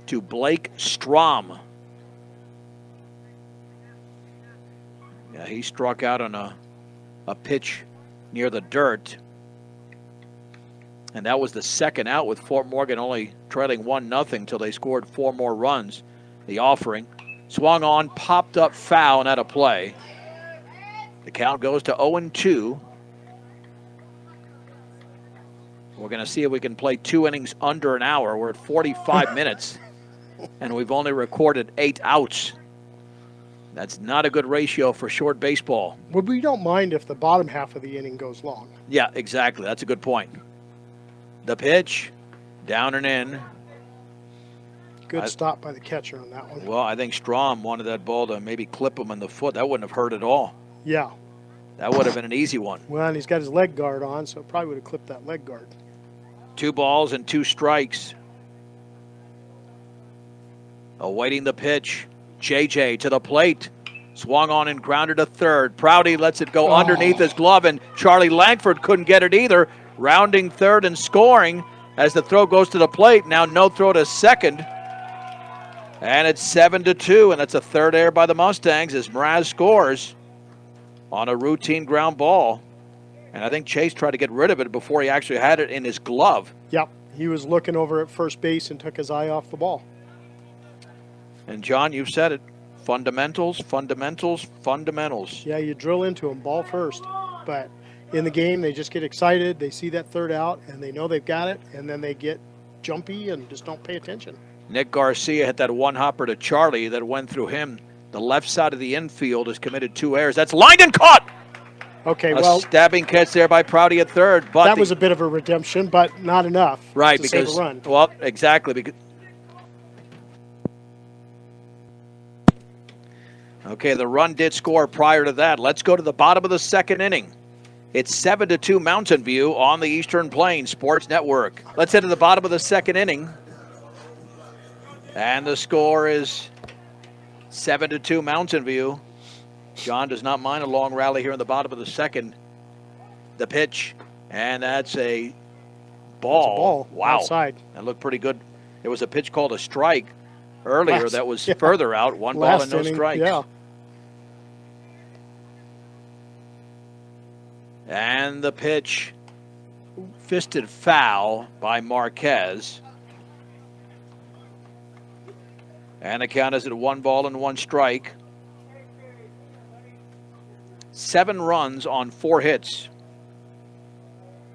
to Blake Strom. Yeah, he struck out on a pitch near the dirt. And that was the second out, with Fort Morgan only trailing 1-0 until they scored 4 more runs. The offering. Swung on, popped up foul and out of play. The count goes to 0-2. We're going to see if we can play 2 innings under an hour. We're at 45 minutes, and we've only recorded 8 outs. That's not a good ratio for short baseball. Well, we don't mind if the bottom half of the inning goes long. Yeah, exactly. That's a good point. The pitch, down and in. Good stop by the catcher on that one. Well, I think Strom wanted that ball to maybe clip him in the foot. That wouldn't have hurt at all. Yeah. That would have been an easy one. Well, and he's got his leg guard on, so it probably would have clipped that leg guard. 2 balls and 2 strikes. Awaiting the pitch. JJ to the plate. Swung on and grounded to third. Prouty lets it go underneath his glove, and Charlie Langford couldn't get it either. Rounding third and scoring as the throw goes to the plate. Now no throw to second. And it's 7-2, and that's a third error by the Mustangs as Mraz scores on a routine ground ball. And I think Chase tried to get rid of it before he actually had it in his glove. Yep, he was looking over at first base and took his eye off the ball. And John, you've said it. Fundamentals, fundamentals, fundamentals. Yeah, you drill into them ball first. But in the game, they just get excited. They see that third out, and they know they've got it, and then they get jumpy and just don't pay attention. Nick Garcia hit that one hopper to Charlie that went through him. The left side of the infield has committed 2 errors. That's lined and caught. Okay, A stabbing catch there by Prouty at third. But that was a bit of a redemption, but not enough right, to because, save a run. Well, exactly. Because, okay, the run did score prior to that. Let's go to the bottom of the second inning. It's 7-2 Mountain View on the Eastern Plains Sports Network. Let's head to the bottom of the second inning. And the score is 7-2 Mountain View. John does not mind a long rally here in the bottom of the second. The pitch, and that's a ball. It's a ball. Wow. Outside. That looked pretty good. There was a pitch called a strike earlier that was further out. 1 ball Last and no inning, strikes. Yeah. And the pitch, fisted foul by Marquez. And the count is at 1 ball and 1 strike. 7 runs on 4 hits.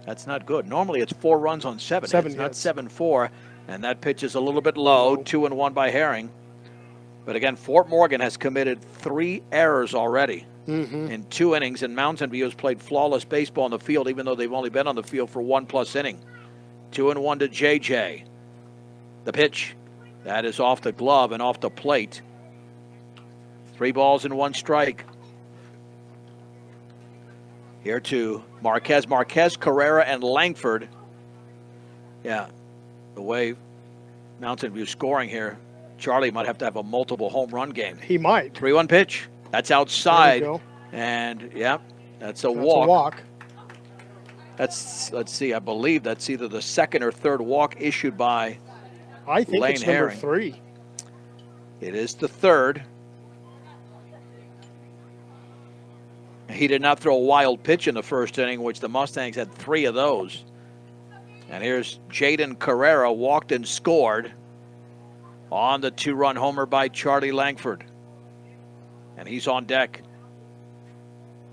That's not good. Normally it's 4 runs on 7 hits, not 7-4. And that pitch is a little bit low, 2-1 by Herring. But again, Fort Morgan has committed 3 errors already in 2 innings, and Mountain View has played flawless baseball on the field, even though they've only been on the field for 1+ inning. 2-1 to JJ. The pitch. That is off the glove and off the plate. 3 balls and 1 strike. Here to Marquez, Carrera, and Langford. Yeah, the way Mountain View scoring here, Charlie might have to have a multiple home run game. He might. 3-1 pitch. That's outside. There you go. And, yeah, that's a That's walk. a walk. That's, let's see, I believe that's either the second or third walk issued by I think Lane it's number Herring. 3. It is the third. He did not throw a wild pitch in the first inning, which the Mustangs had 3 of those. And here's Jaden Carrera, walked and scored on the 2-run homer by Charlie Langford. And he's on deck.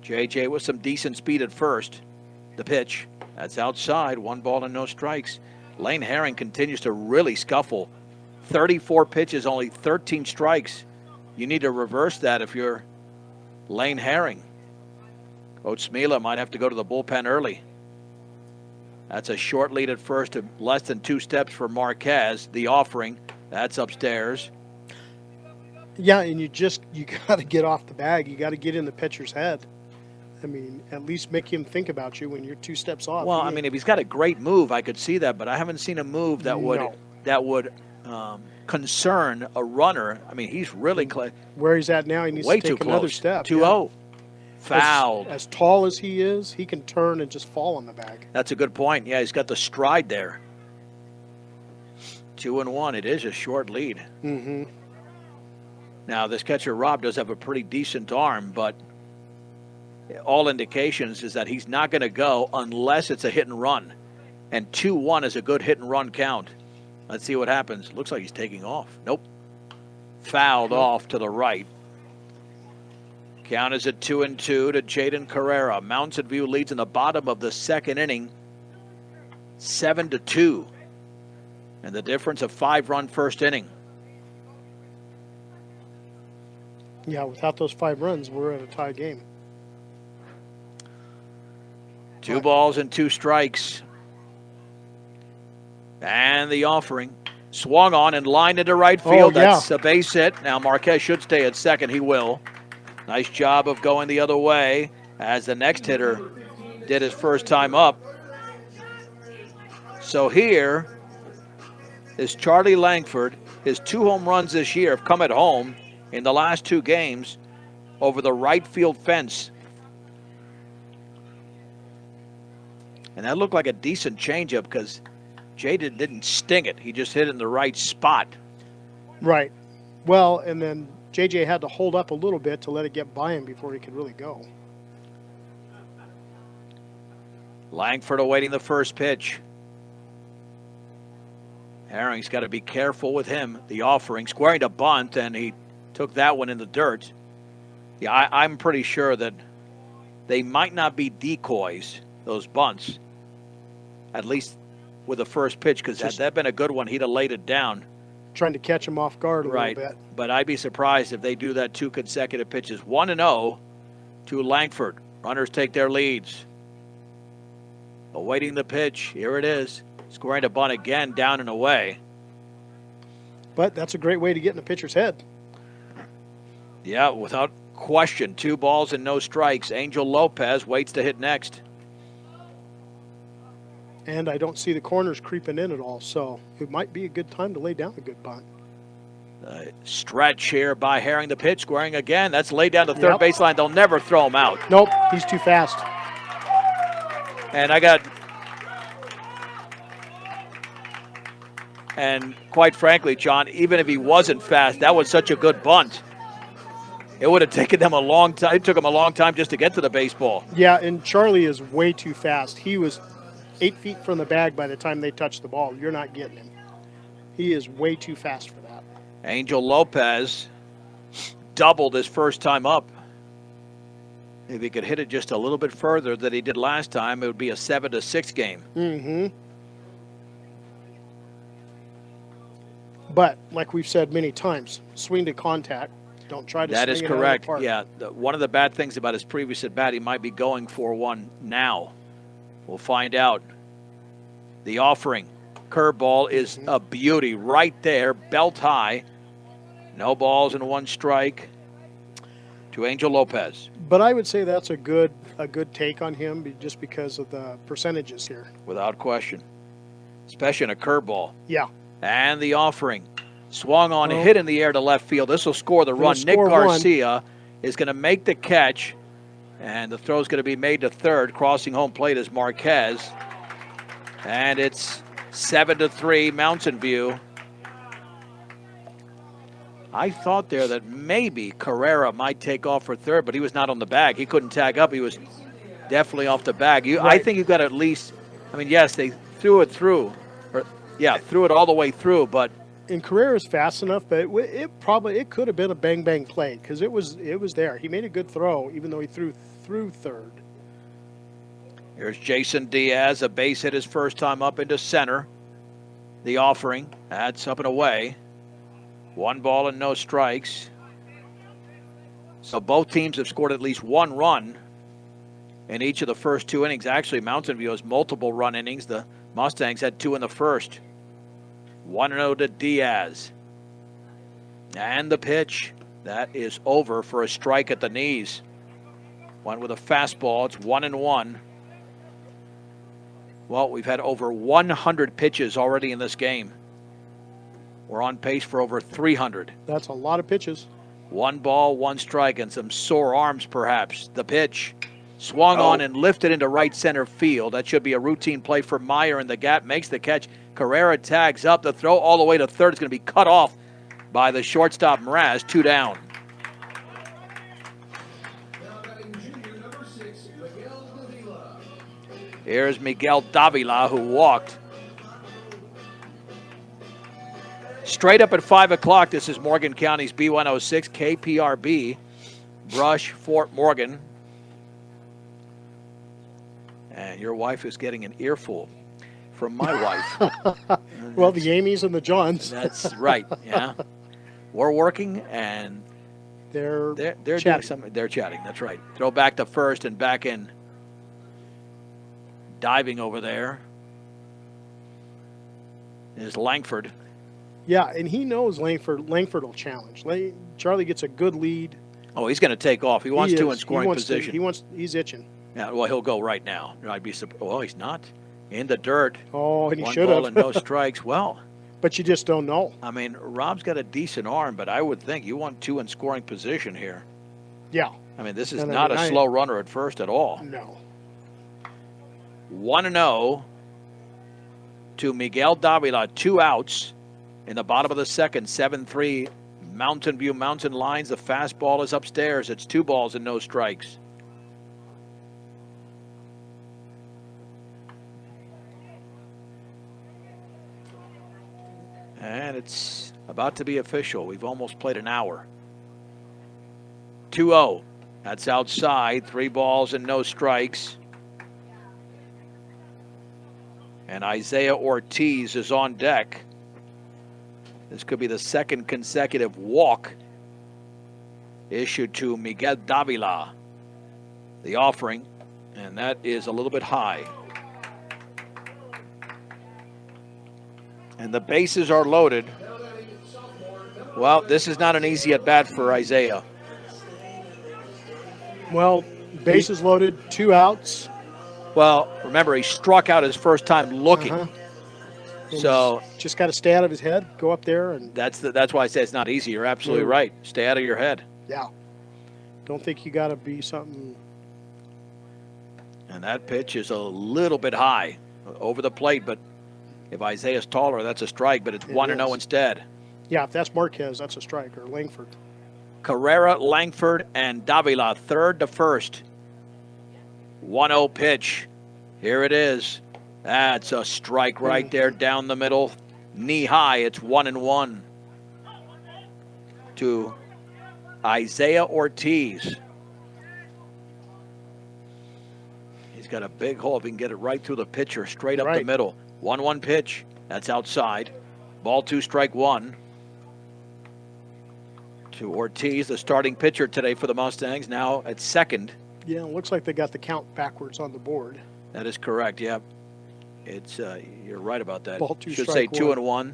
JJ with some decent speed at first. The pitch, that's outside, 1 ball and no strikes. Lane Herring continues to really scuffle. 34 pitches, only 13 strikes. You need to reverse that if you're Lane Herring. Coach Smila might have to go to the bullpen early. That's a short lead at first to less than 2 steps for Marquez. The offering, that's upstairs. Yeah, and you got to get off the bag. You got to get in the pitcher's head. I mean, at least make him think about you when you're 2 steps off. Well, I mean, if he's got a great move, I could see that, but I haven't seen a move that would concern a runner. I mean, he's really where he's at now. He needs way to take too another close. step. 2-0. Fouled. As tall as he is, he can turn and just fall on the bag. That's a good point. Yeah, he's got the stride there. 2-1. It is a short lead. Mm-hmm. Now, this catcher, Rob, does have a pretty decent arm, but all indications is that he's not going to go unless it's a hit and run. And 2-1 is a good hit and run count. Let's see what happens. Looks like he's taking off. Nope. Fouled off to the right. Count is at 2-2 to Jaden Carrera. Mountain View leads in the bottom of the second inning, 7-2. And the difference of 5-run first inning. Yeah, without those 5 runs, we're at a tie game. 2 balls and 2 strikes. And the offering. Swung on and lined into right field. Oh, yeah. That's a base hit. Now Marquez should stay at second. He will. Nice job of going the other way as the next hitter did his first time up. So here is Charlie Langford. His 2 home runs this year have come at home in the last 2 games over the right field fence. And that looked like a decent changeup because Jaden didn't sting it. He just hit it in the right spot. Right. Well, and then JJ had to hold up a little bit to let it get by him before he could really go. Langford awaiting the first pitch. Herring's got to be careful with him. The offering, squaring to bunt, and he took that one in the dirt. Yeah, I'm pretty sure that they might not be decoys, those bunts, at least with the first pitch, because had that been a good one, he'd have laid it down. Trying to catch him off guard a little bit. But I'd be surprised if they do that 2 consecutive pitches. 1-0 to Langford. Runners take their leads. Awaiting the pitch. Here it is. Squaring to bunt again, down and away. But that's a great way to get in the pitcher's head. Yeah, without question. 2 balls and no strikes. Angel Lopez waits to hit next. And I don't see the corners creeping in at all, so it might be a good time to lay down a good bunt. Stretch here by Herring. The pitch, squaring again. That's laid down to third baseline. They'll never throw him out. Nope, he's too fast. And quite frankly, John, even if he wasn't fast, that was such a good bunt. It would have taken them a long time. It took him a long time just to get to the baseball. Yeah, and Charlie is way too fast. He was 8 feet from the bag by the time they touched the ball. You're not getting him. He is way too fast for that. Angel Lopez doubled his first time up. If he could hit it just a little bit further than he did last time, it would be a 7-6 game. Mm-hmm. But like we've said many times, swing to contact. Don't try to That swing is it out of the correct. park. Yeah, one of the bad things about his previous at bat, he might be going for one now. We'll find out. The offering. Curveball is a beauty right there, belt high. No balls and 1 strike to Angel Lopez. But I would say that's a good take on him just because of the percentages here. Without question. Especially in a curveball. Yeah. And the offering. Swung on, hit in the air to left field. This will score the run. Nick Score Garcia is going to make the catch. And the throw is going to be made to third. Crossing home plate is Marquez. And it's 7-3 Mountain View. I thought there that maybe Carrera might take off for third, but he was not on the bag. He couldn't tag up. He was definitely off the bag. I think you've got to at least, I mean, yes, they threw it through. Threw it all the way through, but. And Carrera's fast enough, but it could have been a bang play because it was there. He made a good throw, even though he threw through third. Here's Jason Diaz, a base hit his first time up into center. The offering, that's up and away. 1 ball and no strikes. So both teams have scored at least 1 run in each of the first 2 innings. Actually, Mountain View has multiple run innings. The Mustangs had 2 in the first. 1-0 to Diaz. And the pitch. That is over for a strike at the knees. Went with a fastball. It's 1-1. Well, we've had over 100 pitches already in this game. We're on pace for over 300. That's a lot of pitches. 1 ball, 1 strike, and some sore arms perhaps. The pitch. Swung on and lifted into right center field. That should be a routine play for Meyer in the gap. Makes the catch. Carrera tags up. The throw all the way to third is going to be cut off by the shortstop Mraz. 2 down. Here's Miguel Davila, who walked. Straight up at 5 o'clock, this is Morgan County's B106 KPRB, Brush, Fort Morgan. And your wife is getting an earful from my wife. Well, the Amy's and the Johns. That's right, yeah. We're working, and they're doing something. They're chatting, that's right. Throw back to first and back in. Diving over there is Langford. Yeah, and he knows Langford will challenge. Charlie gets a good lead. Oh, he's going to take off. He wants He two is. in scoring position. He's itching. Yeah, well, he'll go right now. I'd be surprised. Well, he's not in the dirt. Oh, and he One should ball have. and no strikes. Well, But you just don't know. I mean, Rob's got a decent arm, but I would think you want two in scoring position here. Yeah. I mean, this is And not a slow runner at first at all. No. 1-0 to Miguel Davila, 2 outs in the bottom of the second. 7-3 Mountain View Mountain Lines. The fastball is upstairs. It's 2 balls and no strikes. And it's about to be official. We've almost played an hour. 2-0. That's outside. 3 balls and no strikes. And Isaiah Ortiz is on deck. This could be the second consecutive walk issued to Miguel Davila. The offering, and that is a little bit high. And the bases are loaded. Well, this is not an easy at-bat for Isaiah. Well, bases loaded, 2 outs. Well, remember, he struck out his first time looking. So just got to stay out of his head, go up there, and that's why I say it's not easy. You're absolutely right. Stay out of your head. Yeah. Don't think you got to be something. And that pitch is a little bit high over the plate, but if Isaiah's taller, that's a strike, but it's 1-0 instead. Yeah, if that's Marquez, that's a strike, or Langford. Carrera, Langford, and Davila, third to first. 1-0 pitch. Here it is. That's a strike right there down the middle. Knee high. It's 1-1 to Isaiah Ortiz. He's got a big hole. If he can get it right through the pitcher, straight up the middle. 1-1 pitch. That's outside. Ball 2, strike 1. To Ortiz, the starting pitcher today for the Mustangs, now at second. Yeah, it looks like they got the count backwards on the board. That is correct, yep. It's you're right about that. Ball 2, should strike say 1. 2-1.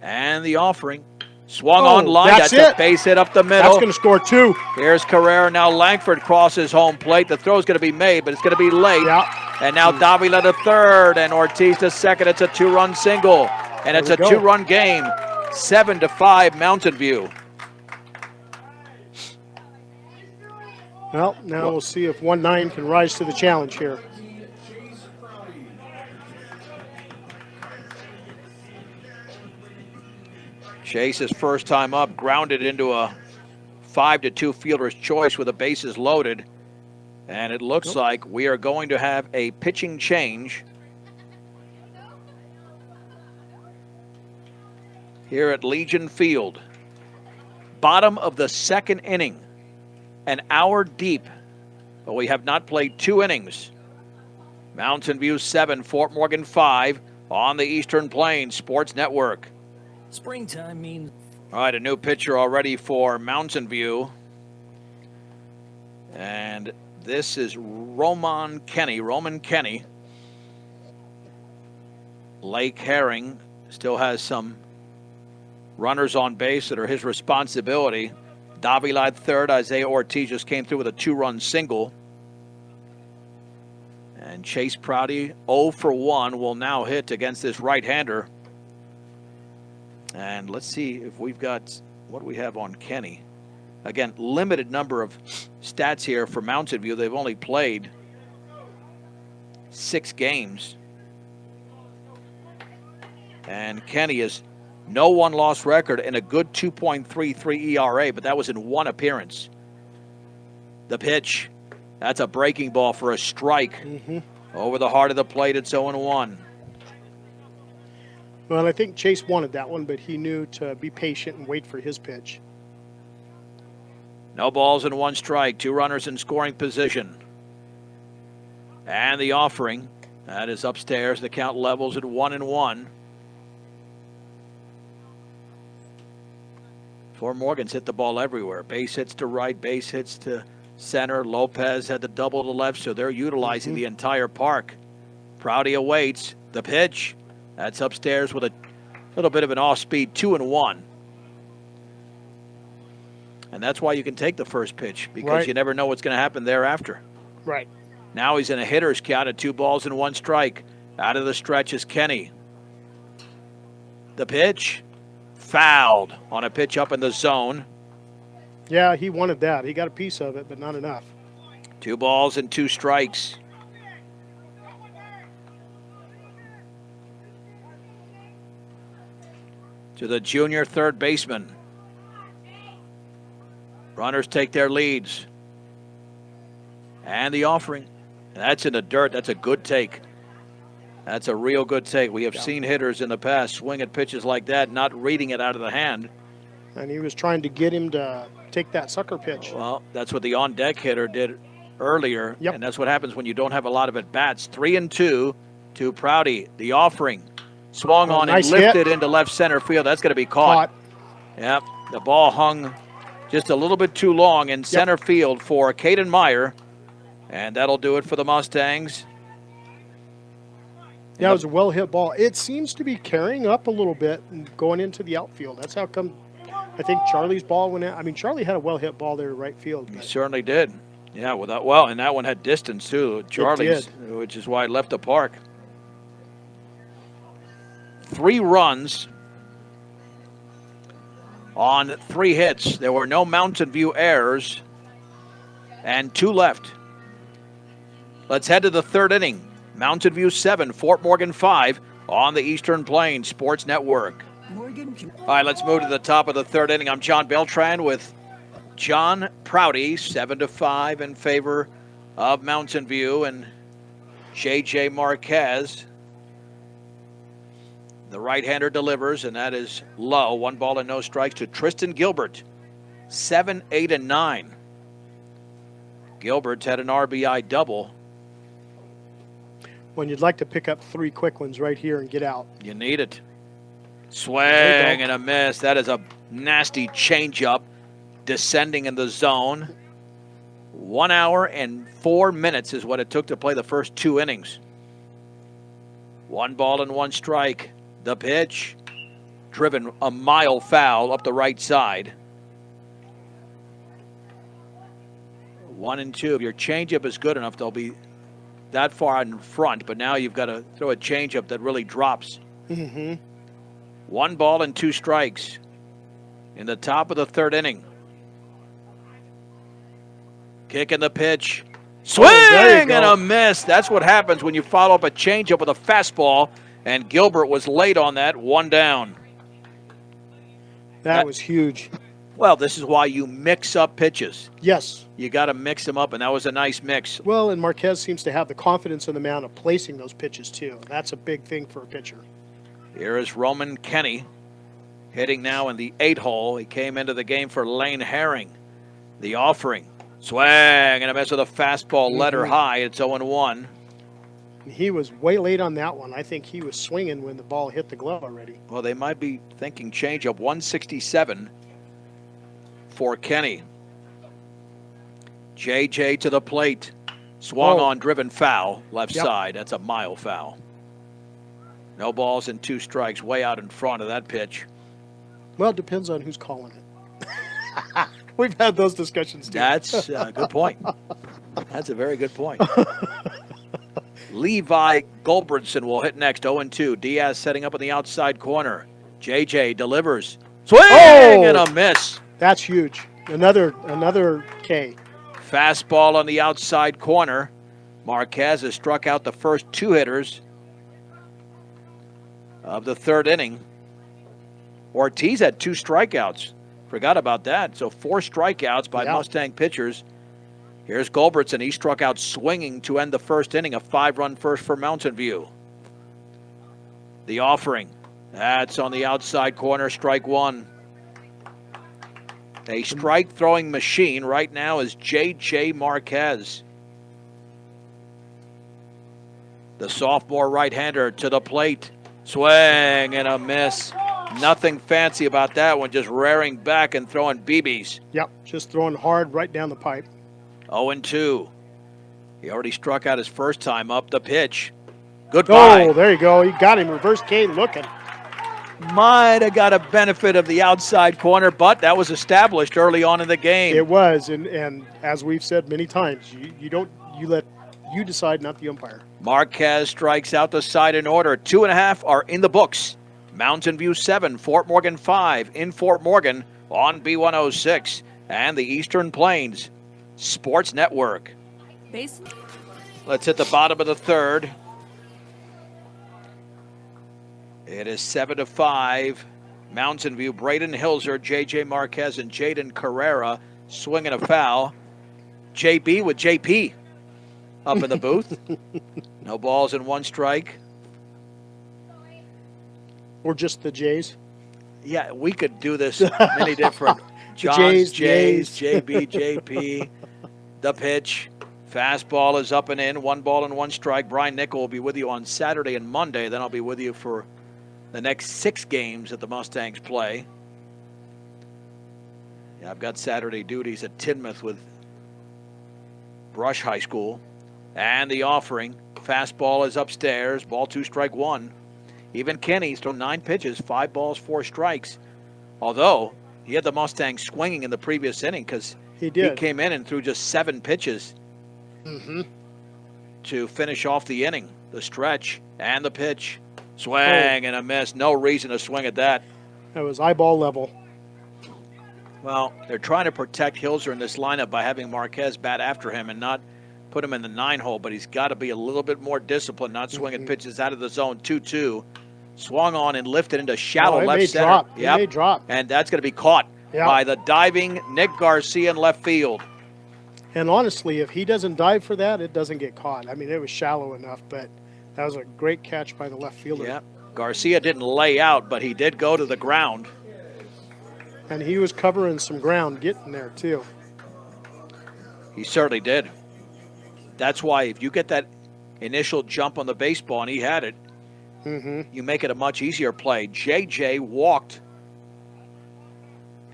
And the offering. Swung on line. That's a base hit up the middle. That's going to score 2. Here's Carrera. Now Langford crosses home plate. The throw's going to be made, but it's going to be late. Yeah. And now Davila to third and Ortiz to second. It's a 2-run single. And it's a 2-run game. 7-5 Mountain View. Well, now we'll see if 1-9 can rise to the challenge here. Chase's first time up, grounded into a 5-2 fielder's choice with the bases loaded. And it looks like we are going to have a pitching change here at Legion Field. Bottom of the second inning. An hour deep, but we have not played 2 innings. Mountain View 7, Fort Morgan 5 on the Eastern Plains Sports Network. Springtime means... All right, a new pitcher already for Mountain View. And this is Roman Kenny. Lake Herring still has some runners on base that are his responsibility. Davila at third. Isaiah Ortiz just came through with a 2-run single. And Chase Prouty, 0 for 1, will now hit against this right-hander. And let's see if we've got what we have on Kenny. Again, limited number of stats here for Mountain View. They've only played 6 games. And Kenny is no one-loss record and a good 2.33 ERA, but that was in 1 appearance. The pitch, that's a breaking ball for a strike. Over the heart of the plate, it's 0-1. Well, I think Chase wanted that one, but he knew to be patient and wait for his pitch. No balls and 1 strike, 2 runners in scoring position. And the offering, that is upstairs. The count levels at 1-1. Fort Morgan's hit the ball everywhere. Base hits to right, base hits to center. Lopez had the double to left, so they're utilizing the entire park. Prouty awaits the pitch. That's upstairs with a little bit of an off-speed 2-1. And that's why you can take the first pitch, because Right. you never know what's going to happen thereafter. Right. Now he's in a hitter's count at 2 balls and 1 strike. Out of the stretch is Kenny. The pitch, fouled on a pitch up in the zone. Yeah, he wanted that. He got a piece of it, but not enough. 2 balls and 2 strikes. To the junior third baseman. Runners take their leads. And the offering. That's in the dirt. That's a good take. That's a real good take. We have seen hitters in the past swing at pitches like that, not reading it out of the hand. And he was trying to get him to take that sucker pitch. Well, that's what the on-deck hitter did earlier. Yep. And that's what happens when you don't have a lot of at-bats. 3-2 to Prouty. The offering. Swung on nice and lifted hit. into left center field. That's going to be caught. Yep. The ball hung just a little bit too long in center field for Caden Meyer. And that'll do it for the Mustangs. Yeah, it was a well-hit ball. It seems to be carrying up a little bit and going into the outfield. That's how come I think Charlie's ball went out. I mean, Charlie had a well-hit ball there to right field. He But certainly did. Yeah, well, and that one had distance too. Charlie's, which is why it left the park. 3 runs on 3 hits. There were no Mountain View errors and 2 left. Let's head to the 3rd inning. Mountain View 7, Fort Morgan 5 on the Eastern Plains Sports Network. Morgan. All right, let's move to the top of the 3rd inning. I'm John Beltran with John Prouty, 7-5 in favor of Mountain View, and J.J. Marquez. The right-hander delivers, and that is low. 1 ball and no strikes to Tristan Gilbert. 7, 8, and 9. Gilbert's had an RBI double. when you'd like to pick up 3 quick ones right here and get out. You need it. Swing and a miss. That is a nasty changeup descending in the zone. 1 hour and 4 minutes is what it took to play the first 2 innings. 1 ball and 1 strike. The pitch, driven a mile foul up the right side. 1 and 2. If your changeup is good enough, they'll be that far in front. But now you've got to throw a changeup that really drops. Mm-hmm. 1 ball and 2 strikes in the top of the 3rd inning. Kicking the pitch. Swing and a miss. That's what happens when you follow up a changeup with a fastball. And Gilbert was late on that. 1 down. That was huge. Well, this is why you mix up pitches. Yes. You got to mix them up, and that was a nice mix. Well, and Marquez seems to have the confidence in the mound of placing those pitches, too. That's a big thing for a pitcher. Here is Roman Kenny hitting now in the 8 hole. He came into the game for Lane Herring. The offering. Swing and a miss with a fastball. Let her high. It's 0-1. He was way late on that one. I think he was swinging when the ball hit the glove already. Well, they might be thinking changeup. 167 for Kenny. JJ to the plate. Swung on, driven foul. Left side. That's a mile foul. No balls and 2 strikes. Way out in front of that pitch. Well, it depends on who's calling it. We've had those discussions, too. That's a good point. That's a very good point. Levi Goldbranson will hit next, 0-2. Diaz setting up in the outside corner. JJ delivers. Swing and a miss. That's huge. Another K. Fastball on the outside corner. Marquez has struck out the first 2 hitters of the 3rd inning. Ortiz had 2 strikeouts. Forgot about that. So 4 strikeouts by Mustang pitchers. Here's Goldbertson. He struck out swinging to end the 1st inning. A 5-run first for Mountain View. The offering. That's on the outside corner. Strike 1. A strike-throwing machine right now is J.J. Marquez. The sophomore right-hander to the plate. Swing and a miss. Nothing fancy about that one. Just rearing back and throwing BBs. Yep, just throwing hard right down the pipe. 0-2. He already struck out his first time up. The pitch. Goodbye. Oh, there you go. You got him. Reverse K looking. might have got a benefit of the outside corner, but that was established early on in the game. It was, and as we've said many times, you decide, not the umpire. Marquez strikes out the side in order. 2.5 are in the books. Mountain View 7, Fort Morgan 5 in Fort Morgan on B106 and the Eastern Plains Sports Network. Base. Let's hit the bottom of the third. It is 7-5. Mountain View, Braden Hilzer, J.J. Marquez, and Jaden Carrera swinging a foul. JB with JP up in the booth. No balls and one strike. Or just the Jays. Yeah, we could do this many different. Johns, Jays, Jays, JB, JP. The pitch. Fastball is up and in. 1 ball and 1 strike. Brian Nickel will be with you on Saturday and Monday. Then I'll be with you for the next 6 games that the Mustangs play. Yeah, I've got Saturday duties at Tinmouth with Brush High School. And the offering. Fastball is upstairs. Ball 2, strike 1. Even Kenny's thrown 9 pitches, 5 balls, 4 strikes. Although he had the Mustangs swinging in the previous inning because He did. he came in and threw just 7 pitches to finish off the inning. The stretch and the pitch. Swing and a miss. No reason to swing at that. That was eyeball level. Well, they're trying to protect Hilzer in this lineup by having Marquez bat after him and not put him in the 9 hole, but he's got to be a little bit more disciplined, not swinging pitches out of the zone. 2-2. Swung on and lifted into shallow it left may center. drop. It may drop. And that's going to be caught Yep. by the diving Nick Garcia in left field. And honestly, if he doesn't dive for that, it doesn't get caught. I mean, it was shallow enough, but that was a great catch by the left fielder. Yeah. Garcia didn't lay out, but he did go to the ground. And he was covering some ground getting there, too. He certainly did. That's why if you get that initial jump on the baseball, and he had it, you make it a much easier play. JJ walked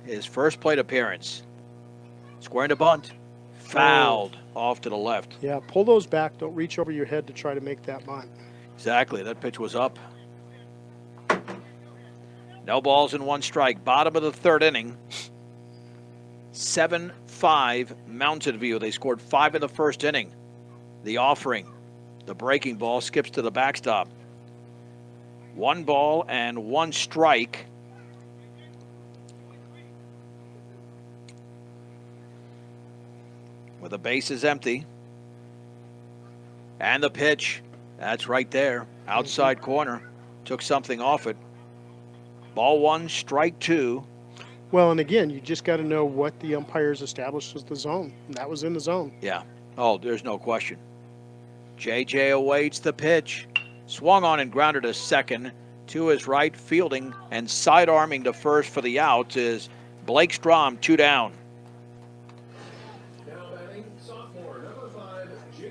his first plate appearance. Squaring to bunt. Fouled off to the left. Yeah, pull those back. Don't reach over your head to try to make that bunt. Exactly. That pitch was up. No balls and 1 strike. Bottom of the third inning. 7-5 Mountain View. They scored 5 in the first inning. The offering. The breaking ball skips to the backstop. 1 ball and 1 strike. With the bases empty. And the pitch. That's right there. Outside corner. Took something off it. Ball 1, strike 2. Well, and again, you just got to know what the umpires established as the zone. And that was in the zone. Yeah. Oh, there's no question. JJ awaits the pitch. Swung on and grounded to second. To his right, fielding and sidearming to first for the out is Blake Strom, 2 down.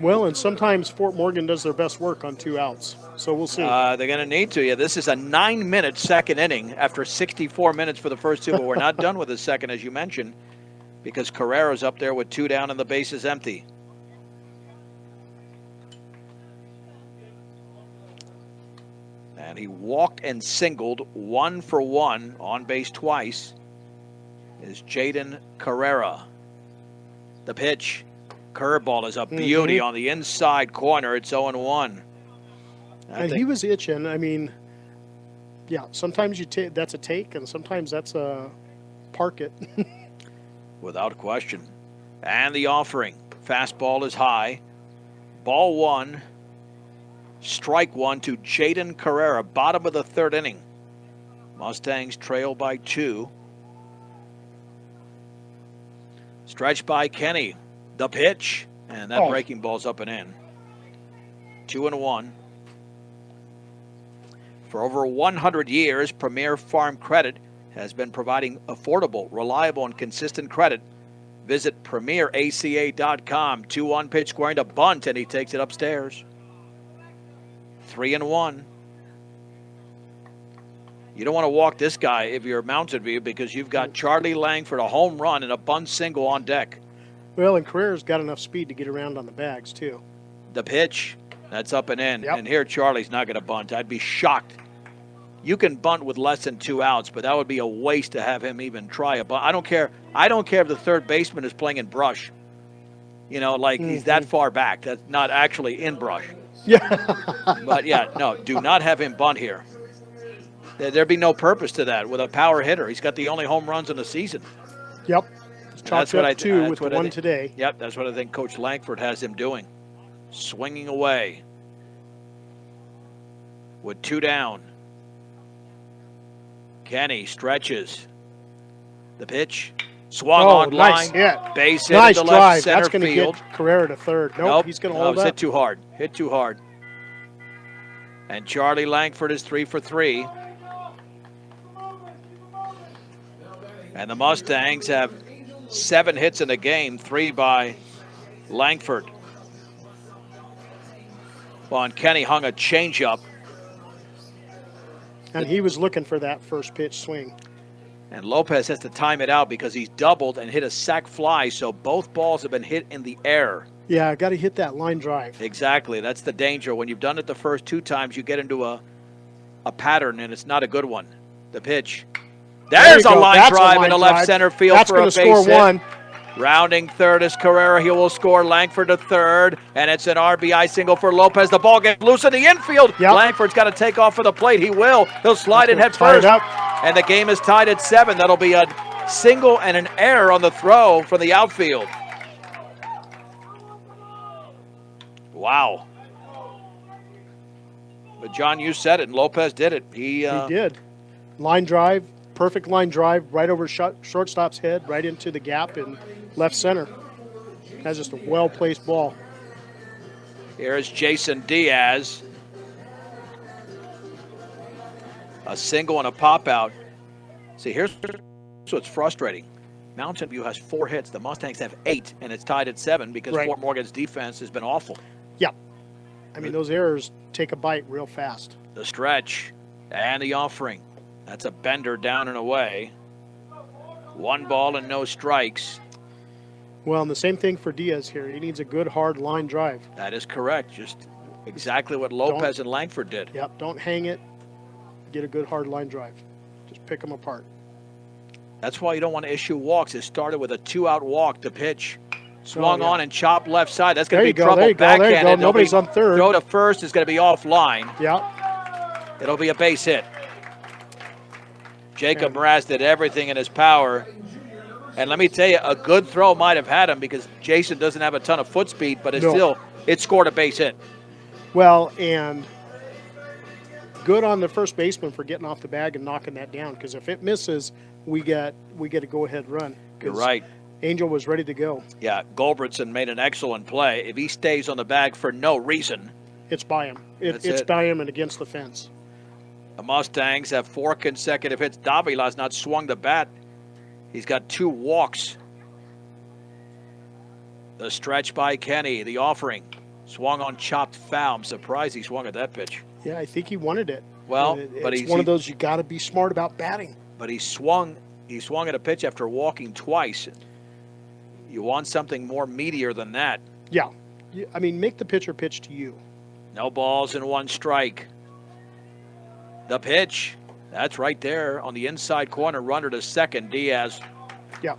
Well, and sometimes Fort Morgan does their best work on 2 outs. So we'll see. They're going to need to. Yeah, this is a 9-minute second inning after 64 minutes for the first 2, but we're not done with the second, as you mentioned, because Carrera's up there with 2 down and the base is empty. And he walked and singled 1 for 1 on base twice is Jaden Carrera. The pitch. Curveball is a beauty on the inside corner. It's 0-1. And he was itching. I mean, yeah, sometimes that's a take, and sometimes that's a park it. Without question. And the offering. Fastball is high. Ball 1. Strike 1 to Jaden Carrera. Bottom of the third inning. Mustangs trail by 2. Stretch by Kenny. The pitch. And that breaking ball's up and in. 2-1. For over 100 years, Premier Farm Credit has been providing affordable, reliable, and consistent credit. Visit PremierACA.com. 2-1 pitch squaring to bunt, and he takes it upstairs. 3-1. You don't want to walk this guy if you're Mountain View because you've got Charlie Langford, a home run, and a bunt single on deck. Well, and Carrera's got enough speed to get around on the bags, too. The pitch, that's up and in. Yep. And here Charlie's not going to bunt. I'd be shocked you can bunt with less than 2 outs, but that would be a waste to have him even try a bunt. I don't care if the third baseman is playing in brush. He's that far back. That's not actually in brush. Yeah. But, yeah, no, do not have him bunt here. There'd be no purpose to that with a power hitter. He's got the only home runs in the season. Yep. That's what I two with the one today. Yep, that's what I think Coach Langford has him doing. Swinging away with 2 down. Kenny stretches. The pitch. Swung on nice line. Hit. Base hit Nice into drive. left center That's going to field. get Carrera to third. Nope. He's going to hold it was up. hit too hard. Hit too hard. And Charlie Langford is 3 for 3. And the Mustangs have 7 hits in the game, 3 by Langford. Well, and Kenny hung a changeup. And he was looking for that first pitch swing. And Lopez has to time it out because he's doubled and hit a sac fly, so both balls have been hit in the air. Yeah, got to hit that line drive. Exactly. That's the danger. When you've done it the first 2 times, you get into a pattern, and it's not a good one. The pitch. There's a line drive into left center field That's for a base hit. That's going to score one. Rounding third is Carrera. He will score. Langford to third, and it's an RBI single for Lopez. The ball gets loose in the infield. Yep. Langford's got to take off for the plate. He will. He'll slide it head first. And the game is tied at 7. That'll be a single and an error on the throw from the outfield. Wow. But, John, you said it, and Lopez did it. He did. Line drive, perfect line drive, right over shortstop's head, right into the gap in left center. That's just a well-placed ball. Here's Jason Diaz. A single and a pop-out. See, here's what's frustrating. Mountain View has 4 hits. The Mustangs have 8, and it's tied at 7 because Fort Morgan's defense has been awful. Yeah. I mean, those errors take a bite real fast. The stretch and the offering. That's a bender down and away. 1 ball and no strikes. Well, and the same thing for Diaz here. He needs a good, hard line drive. That is correct. Just exactly what Lopez and Langford did. Yep, don't hang it. Get a good, hard line drive. Just pick them apart. That's why you don't want to issue walks. It started with a 2-out walk. The pitch swung on and chopped left side. That's going to be trouble. Backhanded. Nobody's on third. Throw to first is going to be offline. Yeah. It'll be a base hit. Jacob Mraz did everything in his power. And let me tell you, a good throw might have had him because Jason doesn't have a ton of foot speed, but it scored a base hit. Well, and good on the first baseman for getting off the bag and knocking that down, because if it misses, we get a go-ahead run. You're right. Angel was ready to go. Yeah, Goldbertson made an excellent play. If he stays on the bag for no reason, it's by him. It's by him and against the fence. The Mustangs have 4 consecutive hits. Davila's not swung the bat. He's got 2 walks. The stretch by Kenny, the offering. Swung on chopped foul. I'm surprised he swung at that pitch. Yeah, I think he wanted it. Well, but it's one of those you got to be smart about batting. But he swung at a pitch after walking twice. You want something more meatier than that. Yeah. I mean, make the pitcher pitch to you. No balls and 1 strike. The pitch. That's right there on the inside corner. Runner to second. Diaz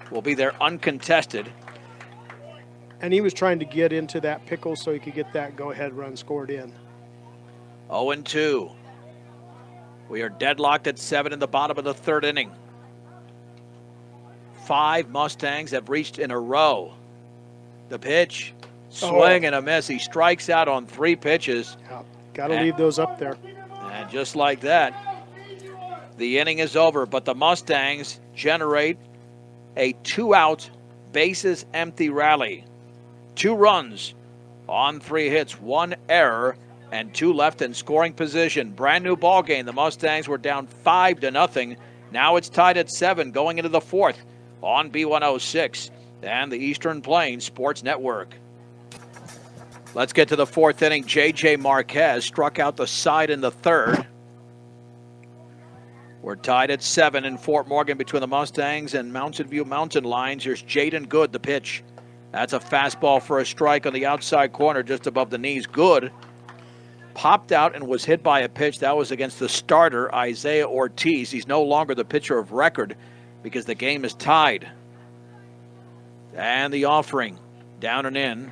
will be there uncontested. And he was trying to get into that pickle so he could get that go-ahead run scored in. 0-2. We are deadlocked at 7 in the bottom of the 3rd inning. 5 Mustangs have reached in a row. The pitch. Swing and a miss. He strikes out on 3 pitches. Yeah, got to leave those up there. And just like that, the inning is over. But the Mustangs generate a 2-out, bases empty rally. 2 runs on 3 hits, 1 error, and 2 left in scoring position. Brand new ball game. The Mustangs were down 5-0. Now it's tied at 7 going into the 4th on B106 and the Eastern Plains Sports Network. Let's get to the 4th inning. J.J. Marquez struck out the side in the 3rd. We're tied at 7 in Fort Morgan between the Mustangs and Mountain View Mountain Lions. Here's Jaden Good, the pitch. That's a fastball for a strike on the outside corner just above the knees. Good popped out and was hit by a pitch. That was against the starter, Isaiah Ortiz. He's no longer the pitcher of record because the game is tied. And the offering, down and in.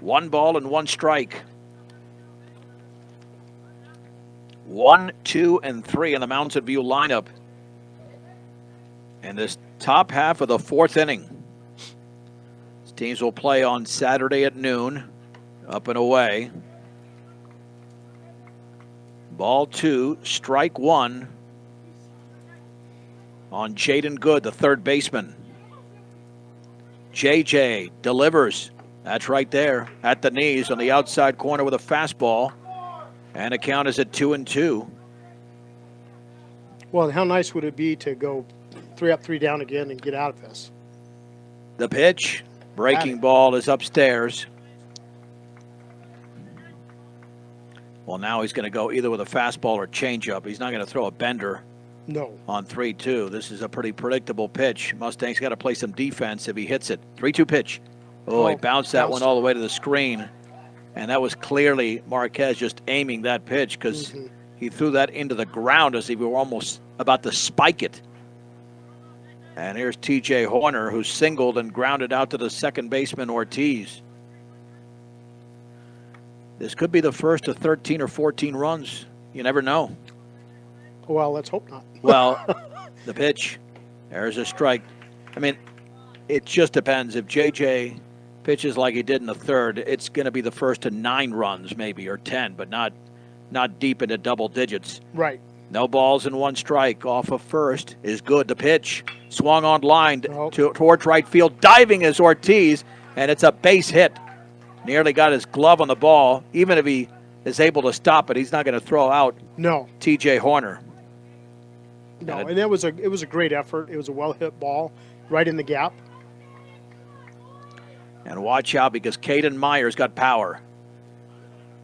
1 ball and 1 strike. 1, 2, and 3 in the Mountain View lineup. And this top half of the 4th inning. These teams will play on Saturday at noon, up and away. Ball 2, strike 1 on Jaden Good, the third baseman. JJ delivers. That's right there at the knees on the outside corner with a fastball. And the count is at 2-2. Well, how nice would it be to go 3 up, 3 down again and get out of this? The pitch, breaking ball is upstairs. Well, now he's going to go either with a fastball or changeup. He's not going to throw a bender No. on 3-2. This is a pretty predictable pitch. Mustang's got to play some defense if he hits it. 3-2 pitch. Oh, he bounced that one all the way to the screen. And that was clearly Marquez just aiming that pitch because he threw that into the ground as if he were almost about to spike it. And here's T.J. Horner, who singled and grounded out to the second baseman, Ortiz. This could be the first of 13 or 14 runs. You never know. Well, let's hope not. Well, the pitch, there's a strike. I mean, it just depends. If J.J. pitches like he did in the third, it's going to be the first of 9 runs maybe, or 10, but not deep into double digits. Right. No balls and 1 strike. Off of first is good. The pitch swung on line towards right field. Diving is Ortiz, and it's a base hit. Nearly got his glove on the ball. Even if he is able to stop it, he's not going to throw out T.J. Horner. No, and it was a great effort. It was a well-hit ball right in the gap. And watch out because Caden Myers got power.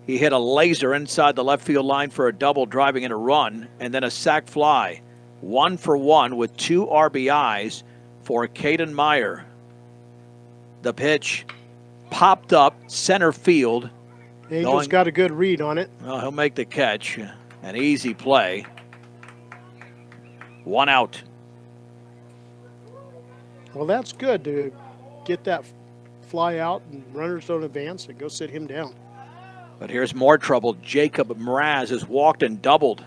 He hit a laser inside the left field line for a double, driving in a run, and then a sac fly. 1 for 1 with 2 RBIs for Caden Meyer. The pitch popped up center field. Angel's got a good read on it. Well, he'll make the catch. An easy play. 1 out. Well, that's good to get that fly out and runners don't advance and go sit him down. But here's more trouble. Jacob Mraz has walked and doubled.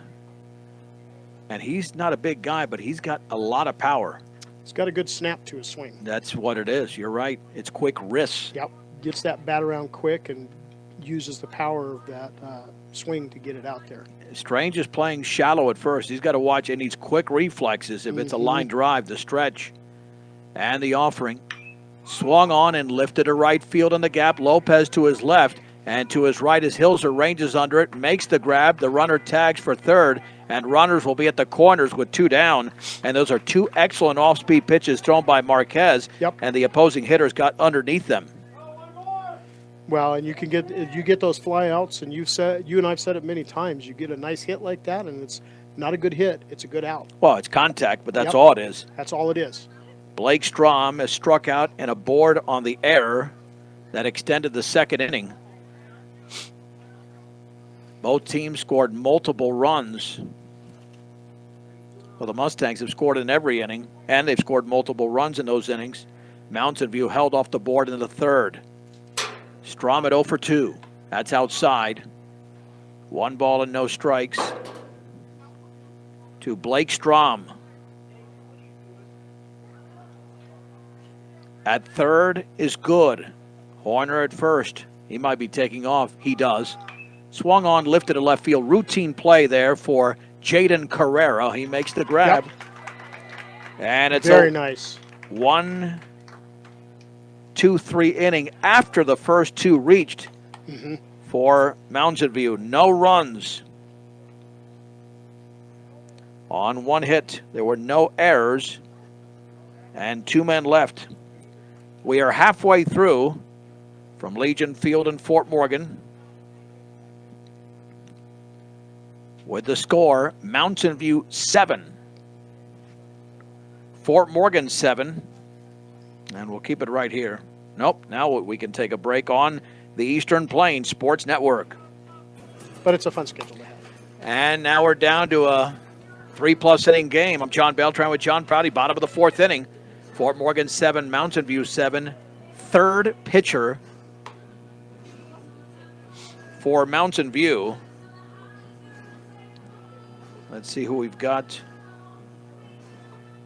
And he's not a big guy, but he's got a lot of power. He's got a good snap to his swing. That's what it is. You're right. It's quick wrists. Yep. Gets that bat around quick and uses the power of that swing to get it out there. Strange is playing shallow at first. He's got to watch. It needs quick reflexes if it's a line drive, the stretch. And the offering. Swung on and lifted to right field in the gap. Lopez to his left. And to his right as Hilser ranges under it, makes the grab. The runner tags for third, and runners will be at the corners with 2 down. And those are 2 excellent off-speed pitches thrown by Marquez. Yep. And the opposing hitters got underneath them. Well, and you get those flyouts, and you and I've said it many times. You get a nice hit like that, and it's not a good hit; it's a good out. Well, it's contact, but that's all it is. That's all it is. Blake Strom has struck out and a board on the error that extended the second inning. Both teams scored multiple runs. Well, the Mustangs have scored in every inning, and they've scored multiple runs in those innings. Mountain View held off the board in the third. Strom at 0 for 2. That's outside. 1 ball and no strikes to Blake Strom. At third is good. Horner at first. He might be taking off. He does. Swung on, lifted to left field. Routine play there for Jaden Carrera. He makes the grab. Yep. And it's very nice. 1, 2, 3 inning after the first 2 reached for Mountain View. No runs on 1 hit. There were no errors and 2 men left. We are halfway through from Legion Field in Fort Morgan. With the score, Mountain View 7, Fort Morgan 7, and we'll keep it right here. Nope, now we can take a break on the Eastern Plains Sports Network. But it's a fun schedule to have. And now we're down to a 3+ inning game. I'm John Beltran with John Prouty, bottom of the 4th inning. Fort Morgan 7, Mountain View 7. Third pitcher for Mountain View. Let's see who we've got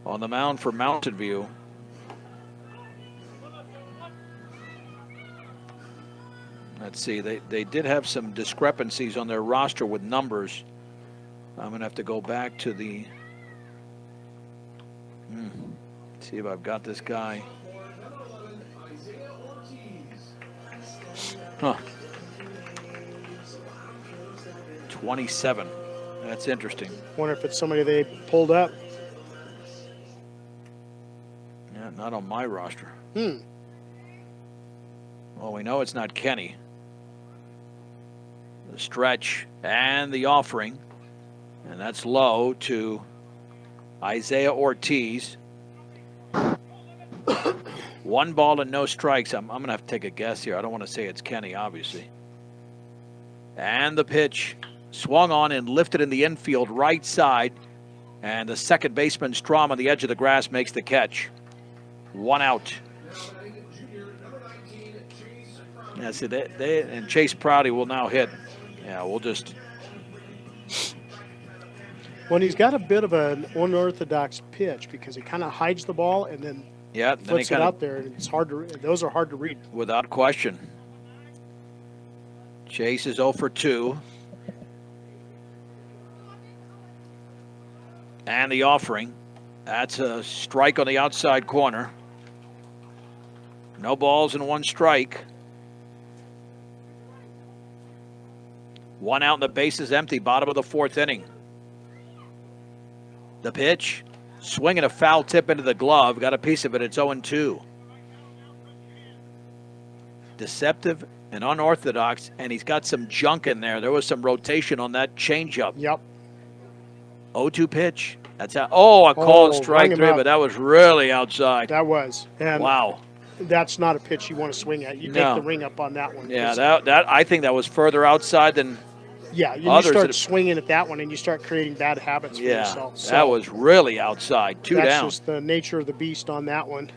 on the mound for Mountain View. Let's see, they did have some discrepancies on their roster with numbers. I'm going to have to go back to the... see if I've got this guy. Huh. 27. That's interesting. Wonder if it's somebody they pulled up. Yeah, not on my roster. Hmm. Well, we know it's not Kenny. The stretch and the offering. And that's low to Isaiah Ortiz. 1 ball and no strikes. I'm going to have to take a guess here. I don't want to say it's Kenny, obviously. And the pitch swung on and lifted in the infield right side. And the second baseman, Strom, on the edge of the grass makes the catch. 1 out. Yeah, see, they and Chase Prouty will now hit. Yeah, we'll just... When he's got a bit of an unorthodox pitch because he kind of hides the ball and then puts it out there, and it's hard to. Those are hard to read. Without question. Chase is 0 for 2. And the offering. That's a strike on the outside corner. No balls and 1 strike. 1 out and the base is empty. Bottom of the 4th inning. The pitch. Swinging a foul tip into the glove. Got a piece of it. It's 0-2. Deceptive and unorthodox, and he's got some junk in there. There was some rotation on that changeup. Yep. 0-2 pitch. That's how. Oh, a called strike 3, but that was really outside. That was. And wow. That's not a pitch you want to swing at. You take the ring up on that one. Yeah, that I think that was further outside than. Yeah, you start swinging at that one, and you start creating bad habits for yourself. So that was really outside. 2 down. That's just the nature of the beast on that one.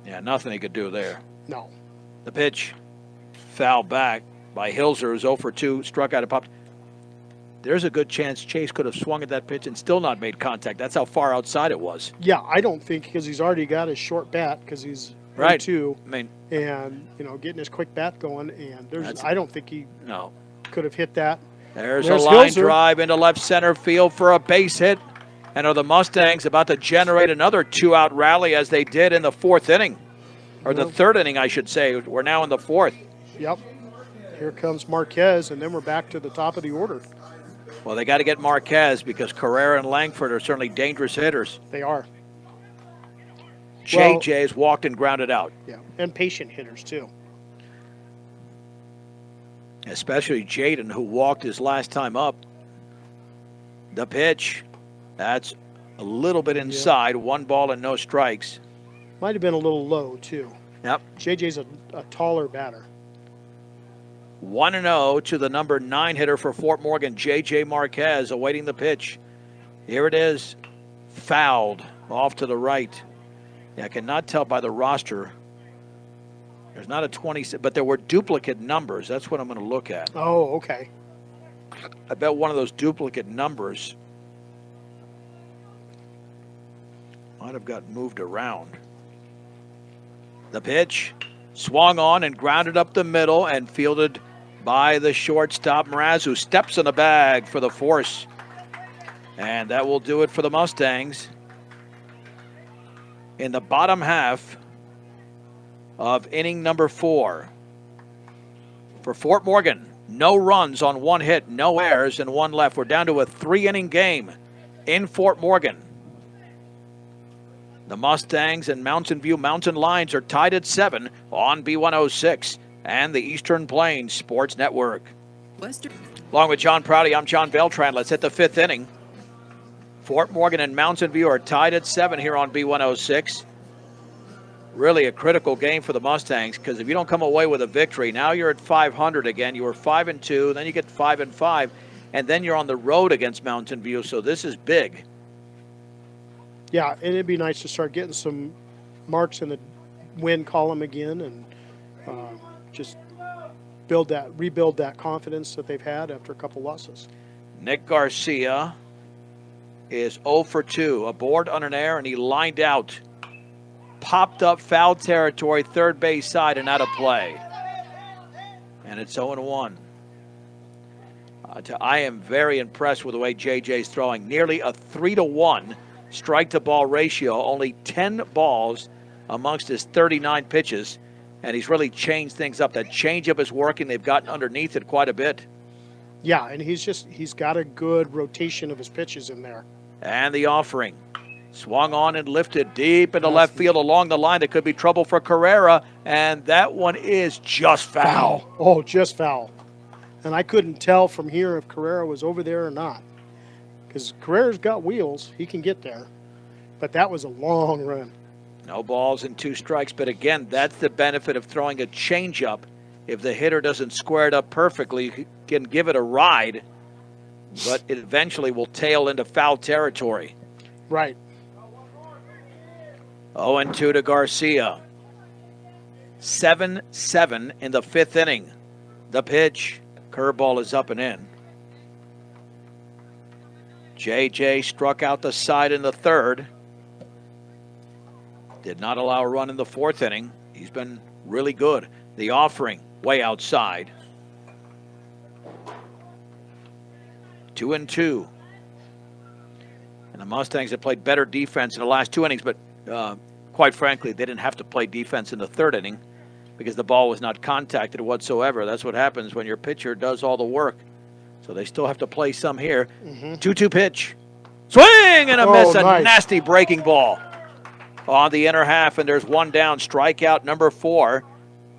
Yeah, nothing he could do there. No. The pitch, foul back by Hilser, who's 0 for 2, struck out and popped. There's a good chance Chase could have swung at that pitch and still not made contact. That's how far outside it was. Yeah, I don't think, because he's already got his short bat, because he's right. 2. I mean, and getting his quick bat going, and I don't think he could have hit that. There's a line drive into left center field for a base hit. And are the Mustangs about to generate another 2-out rally as they did in the 4th inning? Or the 3rd inning, I should say. We're now in the 4th. Yep. Here comes Marquez, and then we're back to the top of the order. Well, they got to get Marquez because Carrera and Langford are certainly dangerous hitters. They are. JJ has walked and grounded out. Yeah, and patient hitters, too. Especially Jaden, who walked his last time up. The pitch. That's a little bit inside. 1 ball and no strikes. Might have been a little low, too. Yep. JJ's a taller batter. 1-0 to the number 9 hitter for Fort Morgan, J.J. Marquez, awaiting the pitch. Here it is. Fouled off to the right. Yeah, I cannot tell by the roster. There's not a 20, but there were duplicate numbers. That's what I'm going to look at. Oh, okay. I bet one of those duplicate numbers might have got moved around. The pitch swung on and grounded up the middle and fielded by the shortstop Mraz, who steps in the bag for the force. And that will do it for the Mustangs. In the bottom half of inning number 4. For Fort Morgan, no runs on 1 hit, no errors, and 1 left. We're down to a 3-inning game in Fort Morgan. The Mustangs and Mountain View Mountain Lions are tied at 7 on B106 and the Eastern Plains Sports Network. Along with John Prouty, I'm John Beltran. Let's hit the 5th inning. Fort Morgan and Mountain View are tied at 7 here on B106. really a critical game for the Mustangs, because if you don't come away with a victory, now you're at 500 again. You were 5-2, then you get 5-5, and then you're on the road against Mountain View. So this is big. Yeah, and it'd be nice to start getting some marks in the win column again, and just rebuild that confidence that they've had after a couple losses. Nick Garcia is 0 for 2, aboard on an air, and he lined out. Popped up foul territory, third base side, and out of play. And it's 0-1. I am very impressed with the way JJ's throwing. Nearly a 3-to-1 strike-to-ball ratio. Only 10 balls amongst his 39 pitches. And he's really changed things up. That changeup is working. They've gotten underneath it quite a bit. Yeah, and he's got a good rotation of his pitches in there. And the offering. Swung on and lifted deep into left field along the line. It could be trouble for Carrera, and that one is just foul. Oh, just foul. And I couldn't tell from here if Carrera was over there or not, because Carrera's got wheels. He can get there. But that was a long run. No balls and 2 strikes, but again, that's the benefit of throwing a changeup. If the hitter doesn't square it up perfectly, you can give it a ride, but it eventually will tail into foul territory. Right. 0-2 to Garcia. 7-7 in the 5th inning. The pitch. Curveball is up and in. JJ struck out the side in the 3rd. Did not allow a run in the 4th inning. He's been really good. The offering way outside. 2-2. And the Mustangs have played better defense in the last 2 innings, but quite frankly, they didn't have to play defense in the 3rd inning because the ball was not contacted whatsoever. That's what happens when your pitcher does all the work. So they still have to play some here. 2-2 pitch. Swing and a miss. Nice. A nasty breaking ball on the inner half, and there's one down. Strikeout number 4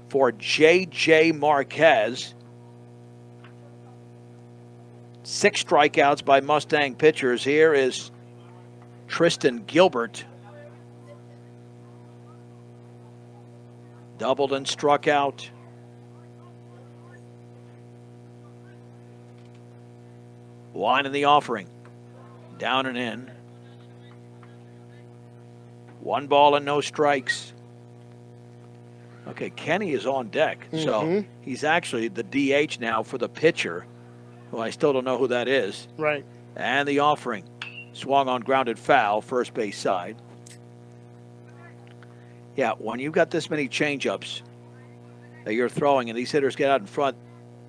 for J.J. Marquez. 6 strikeouts by Mustang pitchers. Here is Tristan Gilbert. Doubled and struck out. Line in the offering. Down and in. 1 ball and no strikes. Okay, Kenny is on deck. So he's actually the DH now for the pitcher, who I still don't know who that is. Right. And the offering. Swung on, grounded foul, first base side. Yeah, when you've got this many changeups that you're throwing and these hitters get out in front,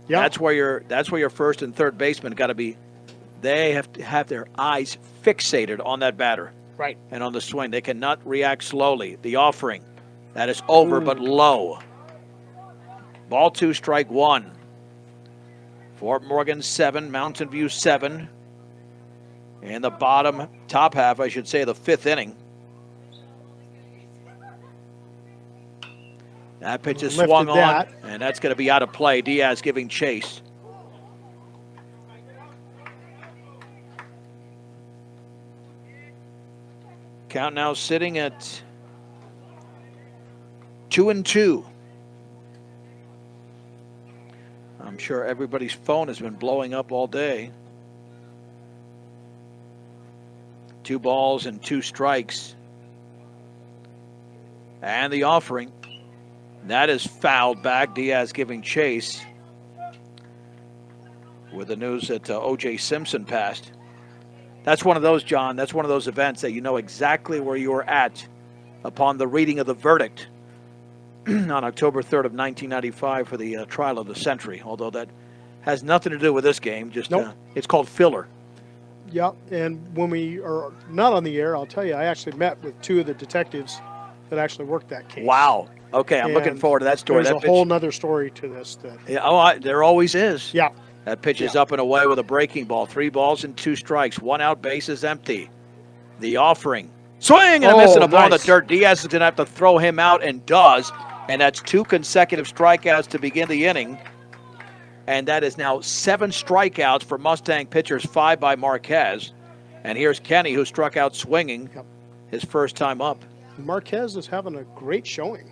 that's where your first and third baseman got to be. They have to have their eyes fixated on that batter. Right. And on the swing. They cannot react slowly. The offering. That is over but low. Ball 2, strike 1. Fort Morgan 7, Mountain View 7. In the top half, I should say, the 5th inning. That pitch is swung on, and that's going to be out of play. Diaz giving chase. Count now sitting at 2-2. I'm sure everybody's phone has been blowing up all day. 2 balls and 2 strikes. And the offering. That is fouled back. Diaz giving chase with the news that O.J. Simpson passed. That's one of those, John. That's one of those events that you know exactly where you were at upon the reading of the verdict on October 3rd of 1995 for the trial of the century, although that has nothing to do with this game. Just it's called filler. Yeah, and when we are not on the air, I'll tell you, I actually met with 2 of the detectives that actually worked that case. Wow. Okay, I'm looking forward to that story. There's a whole nother story to this. There always is. Yeah. That pitch is up and away with a breaking ball. 3 balls and 2 strikes. 1 out, base is empty. The offering. Swing and a miss and a ball in the dirt. Diaz is going to have to throw him out and does. And that's 2 consecutive strikeouts to begin the inning. And that is now 7 strikeouts for Mustang pitchers, 5 by Marquez. And here's Kenny, who struck out swinging his first time up. Marquez is having a great showing.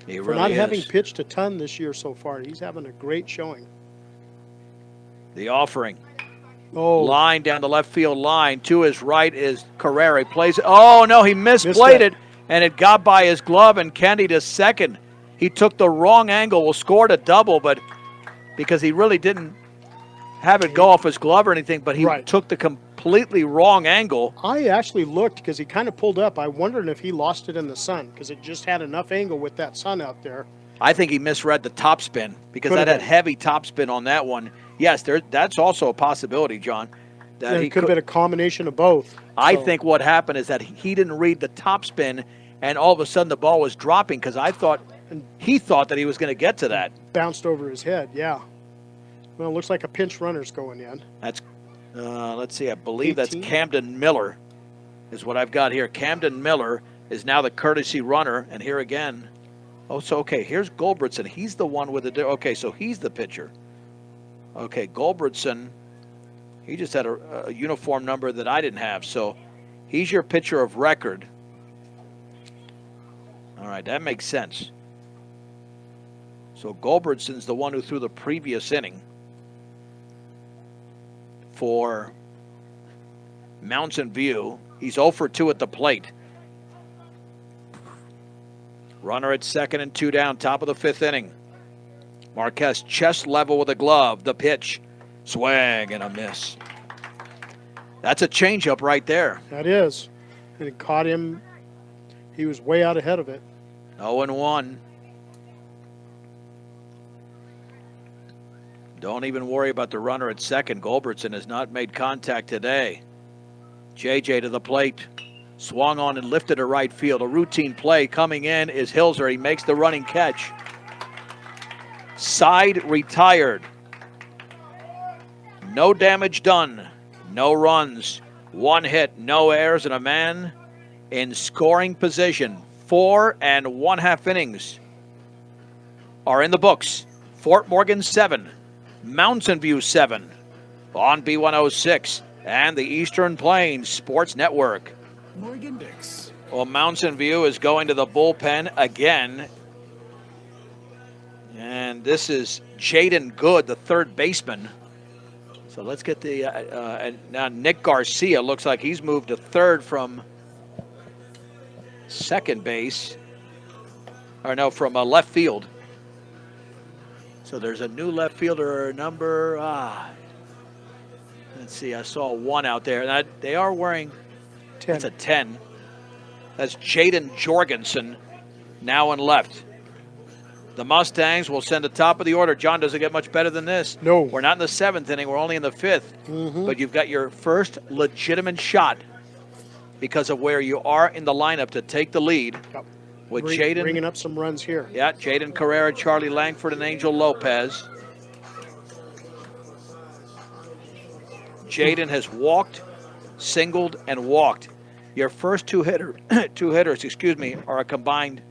He For really not is. having pitched a ton this year so far, he's having a great showing. The offering. Oh, Line down the left field line. To his right is Carrera. He plays it. Oh, no, he misplayed Missed it, and it got by his glove, and Kennedy to second. He took the wrong angle. Well, scored a double, but because he really didn't have it go off his glove or anything, but he Right. took the completely wrong angle. I actually looked because he kind of pulled up. I wondered if he lost it in the sun because it just had enough angle with that sun out there. I think he misread the topspin because Could that have had been. heavy topspin on that one. Yes, that's also a possibility, John. That And he it could have been a combination of both. I So, think what happened is that he didn't read the topspin, and all of a sudden the ball was dropping because he thought that he was going to get to that. bounced over his head. Yeah. Well, it looks like a pinch runner's going in. That's let's see, I believe 18. that's Camden Miller is what I've got here. Camden Miller is now the courtesy runner, and here again. Oh, so okay, here's Goldbertson. He's the one with the okay, so he's the pitcher. Okay, Goldbertson, he just had a uniform number that I didn't have, so he's your pitcher of record. All right, that makes sense. So Goldbertson's the one who threw the previous inning for Mountain View. He's 0 for 2 at the plate. Runner at second and 2 down, top of the 5th inning. Marquez chest level with a glove. The pitch. Swing and a miss. That's a changeup right there. That is. And it caught him. He was way out ahead of it. 0-1. Don't even worry about the runner at second. Goldbertson has not made contact today. JJ to the plate. Swung on and lifted to right field. A routine play coming in is Hilser. He makes the running catch. Side retired. No damage done. No runs. 1 hit, no errors, and a man in scoring position. 4 1/2 innings are in the books. Fort Morgan 7. Mountain View 7 on B106 and the Eastern Plains Sports Network. Morgan Dix. Well, Mountain View is going to the bullpen again. And this is Jaden Good, the third baseman. So let's get the and now Nick Garcia looks like he's moved to third from second base. Or no, from left field. So there's a new left fielder number. Let's see. I saw 1 out there. They are wearing. 10. That's a 10. That's Jaden Jorgensen now in left. The Mustangs will send the top of the order. John, doesn't get much better than this. No. We're not in the 7th inning. We're only in the 5th. Mm-hmm. But you've got your first legitimate shot because of where you are in the lineup to take the lead. Yep. With Jaden. Bringing up some runs here. Yeah, Jaden Carrera, Charlie Langford, and Angel Lopez. Jaden has walked, singled, and walked. Your first two hitters, are a combined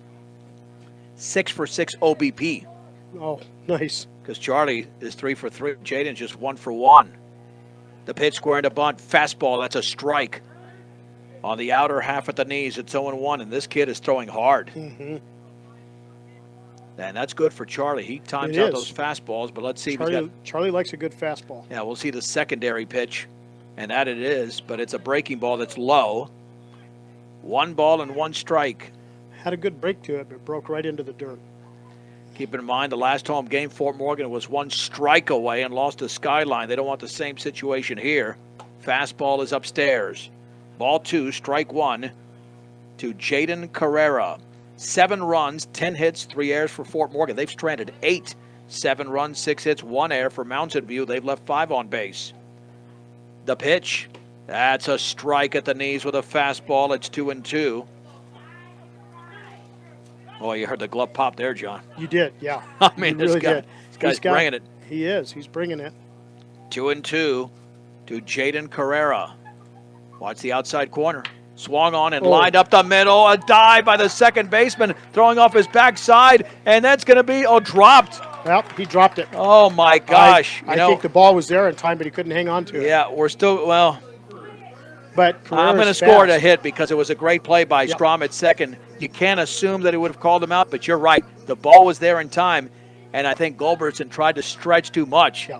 6 for 6 OBP. Oh, nice. Because Charlie is 3 for 3. Jaden's just 1 for 1. The pitch square into bunt. Fastball, that's a strike. On the outer half at the knees, it's 0-1, and this kid is throwing hard. Mm-hmm. And that's good for Charlie. He times It out is. those fastballs, but let's see if he's got... Charlie likes a good fastball. Yeah, we'll see the secondary pitch, and that it is, but it's a breaking ball that's low. 1 ball and 1 strike. Had a good break to it, but broke right into the dirt. Keep in mind, the last home game, Fort Morgan was 1 strike away and lost to Skyline. They don't want the same situation here. Fastball is upstairs. Ball 2, strike 1 to Jaden Carrera. 7 runs, 10 hits, 3 errors for Fort Morgan. They've stranded 8. 7 runs, 6 hits, 1 error for Mountain View. They've left 5 on base. The pitch, that's a strike at the knees with a fastball. It's 2-2. Oh, you heard the glove pop there, John. You did, yeah. I mean, You really did. this guy's bringing it. He is. He's bringing it. 2-2 to Jaden Carrera. Watch the outside corner. Swung on and lined up the middle. A dive by the second baseman, throwing off his backside, and that's going to be dropped. Well, he dropped it. Oh my gosh! I think the ball was there in time, but he couldn't hang on to it. Yeah, we're still But I'm going to Carrera's score it a fast. hit because it was a great play by Yep. Strom at second. You can't assume that he would have called him out, but you're right. The ball was there in time, and I think Gulbertson tried to stretch too much. Yeah.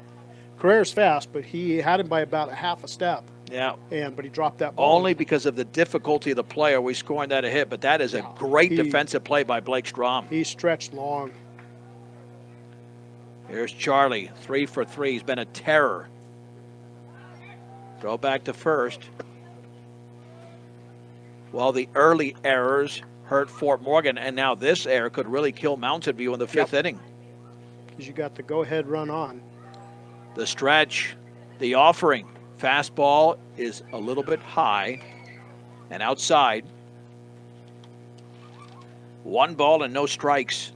Carrera's fast, but he had him by about a half a step. Yeah. But he dropped that ball. Only because of the difficulty of the play are we scoring that a hit, but that is a great defensive play by Blake Strom. He stretched long. Here's Charlie, 3 for 3. He's been a terror. Throw back to first. Well, the early errors hurt Fort Morgan, and now this error could really kill Mountain View in the fifth inning. Because you got the go-ahead run on. The stretch, the offering. Fastball is a little bit high and outside. 1 ball and no strikes.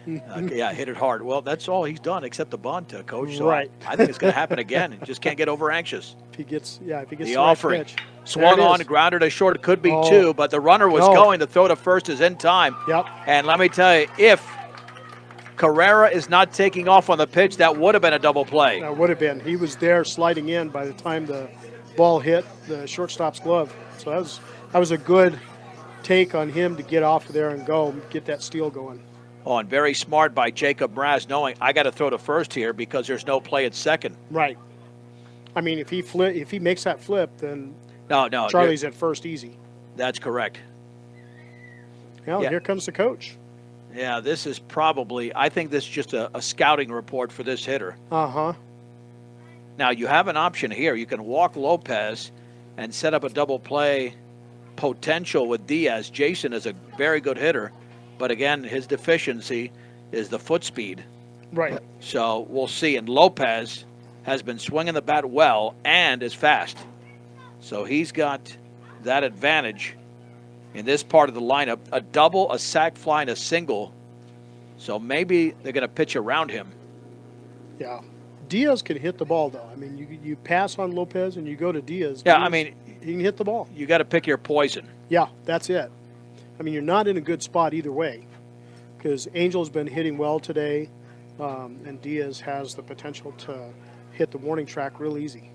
Yeah, hit it hard. Well, that's all he's done except the bunt, Coach. So Right. I think it's going to happen again. He just can't get over anxious. If he gets the The right offering. pitch. Swung There it on, is. grounded to short. It could be Oh. 2, but the runner was No. going. The throw to first is in time. Yep. And let me tell you, if Carrera is not taking off on the pitch, that would have been a double play. That would have been. He was there sliding in by the time the ball hit the shortstop's glove. So that was a good take on him to get off of there and go and get that steal going. Oh, and very smart by Jacob Mraz, knowing I got to throw to first here because there's no play at second. Right. I mean, if he makes that flip, then No, Charlie's at first easy. that's correct. Well, Yeah. here comes the coach. Yeah, this is probably, I think this is just a scouting report for this hitter. Uh-huh. Now, you have an option here. You can walk Lopez and set up a double play potential with Diaz. Jason is a very good hitter, but again, his deficiency is the foot speed. Right. So we'll see. And Lopez has been swinging the bat well and is fast. So he's got that advantage in this part of the lineup. A double, a sac fly, and a single. So maybe they're going to pitch around him. Yeah. Diaz can hit the ball, though. I mean, you pass on Lopez and you go to Diaz. Yeah, Diaz, I mean, he can hit the ball. you got to pick your poison. Yeah, that's it. I mean, you're not in a good spot either way because Angel's been hitting well today, and Diaz has the potential to hit the warning track real easy.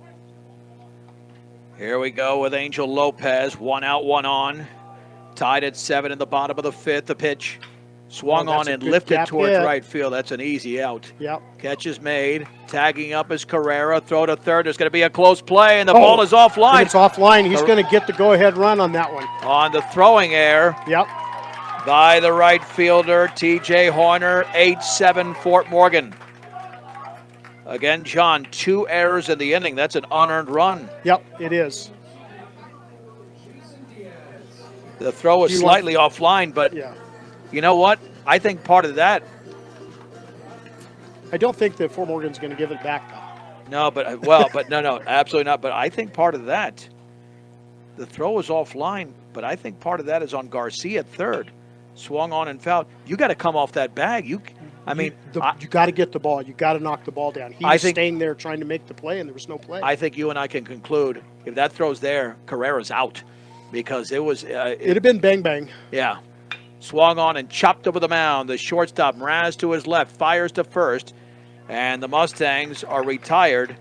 Here we go with Angel Lopez. 1 out, 1 on. Tied at 7 in the bottom of the 5th. The pitch swung Oh, that's on a and good lifted gap towards hit. right field. That's an easy out. Yep. Catch is made. Tagging up is Carrera. Throw to third. There's going to be a close play, and the Oh, ball is And offline. it's offline. He's going to get the go-ahead run on that one. On the throwing error Yep. by the right fielder, TJ Horner. 8-7 Fort Morgan. Again, John, 2 errors in the inning. That's an unearned run. Yep, it is. The throw was Do you want- slightly offline, but Yeah. you know what? I think part of that, I don't think that Fort Morgan's going to give it back, though. no, absolutely not. But I think part of that, the throw was offline, but I think part of that is on Garcia at third. Swung on and fouled. You got to come off that bag. You got to get the ball. You got to knock the ball down. He I was think- staying there trying to make the play, and there was no play. I think you and I can conclude if that throw's there, Carrera's out because it was. It'd have been bang bang. Yeah. Swung on and chopped over the mound. The shortstop, Mraz to his left, fires to first. And the Mustangs are retired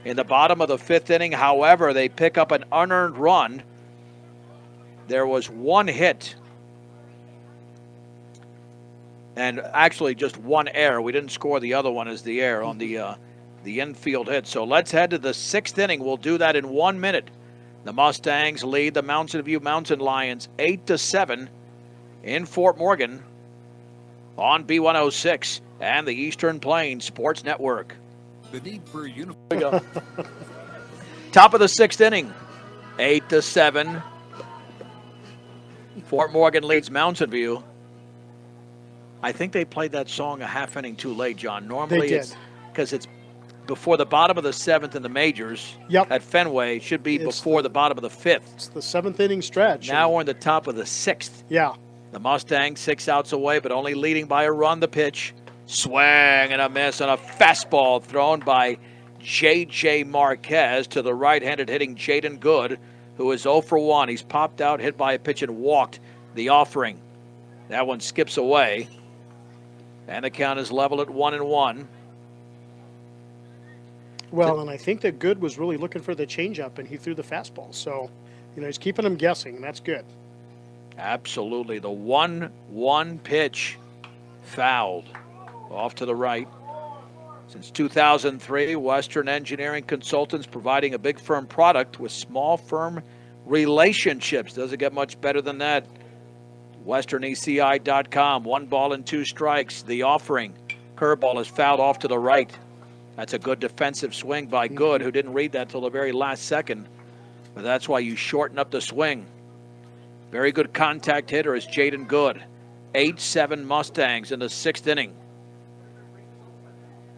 in the bottom of the 5th inning. However, they pick up an unearned run. There was 1 hit. And actually just 1 error. We didn't score the other one as the error on the infield hit. So let's head to the 6th inning. We'll do that in 1 minute. The Mustangs lead the Mountain View Mountain Lions 8-7 in Fort Morgan on B106 and the Eastern Plains Sports Network. The need for a uniform. Top of the 6th inning, 8-7. Fort Morgan leads Mountain View. I think they played that song a half inning too late, John. Normally did. it's because it's before the bottom of the 7th in the majors. Yep. At Fenway. It should be It's before the bottom of the 5th. It's the 7th inning stretch. Now we're in the top of the 6th. Yeah. The Mustangs 6 outs away, but only leading by a run. The pitch, swing and a miss on a fastball thrown by J.J. Marquez to the right-handed hitting Jaden Good, who is 0 for 1. He's popped out, hit by a pitch, and walked the offering. That one skips away, and the count is level at 1-1. Well, and I think that Good was really looking for the changeup, and he threw the fastball. So, he's keeping him guessing, and that's good. Absolutely. The 1-1 pitch fouled off to the right. Since 2003, Western Engineering Consultants providing a big firm product with small firm relationships. Doesn't get much better than that. WesternECI.com. 1 ball and 2 strikes. The offering. Curveball is fouled off to the right. That's a good defensive swing by Good, who didn't read that till the very last second. But that's why you shorten up the swing. Very good contact hitter is Jaden Good. 8-7 Mustangs in the 6th inning.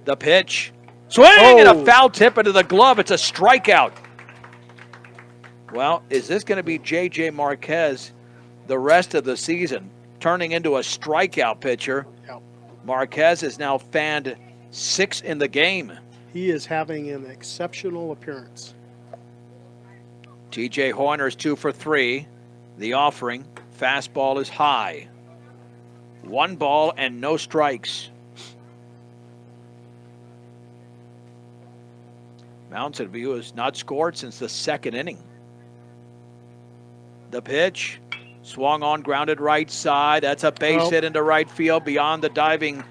The pitch. Swing and a foul tip into the glove. It's a strikeout. Well, is this going to be J.J. Marquez the rest of the season, turning into a strikeout pitcher? Yep. Marquez has now fanned 6 in the game. He is having an exceptional appearance. T.J. Horner is 2 for 3. The offering. Fastball is high. 1 ball and no strikes. Mountain View has not scored since the 2nd inning. The pitch. Swung on, grounded right side. That's a base hit into right field beyond the diving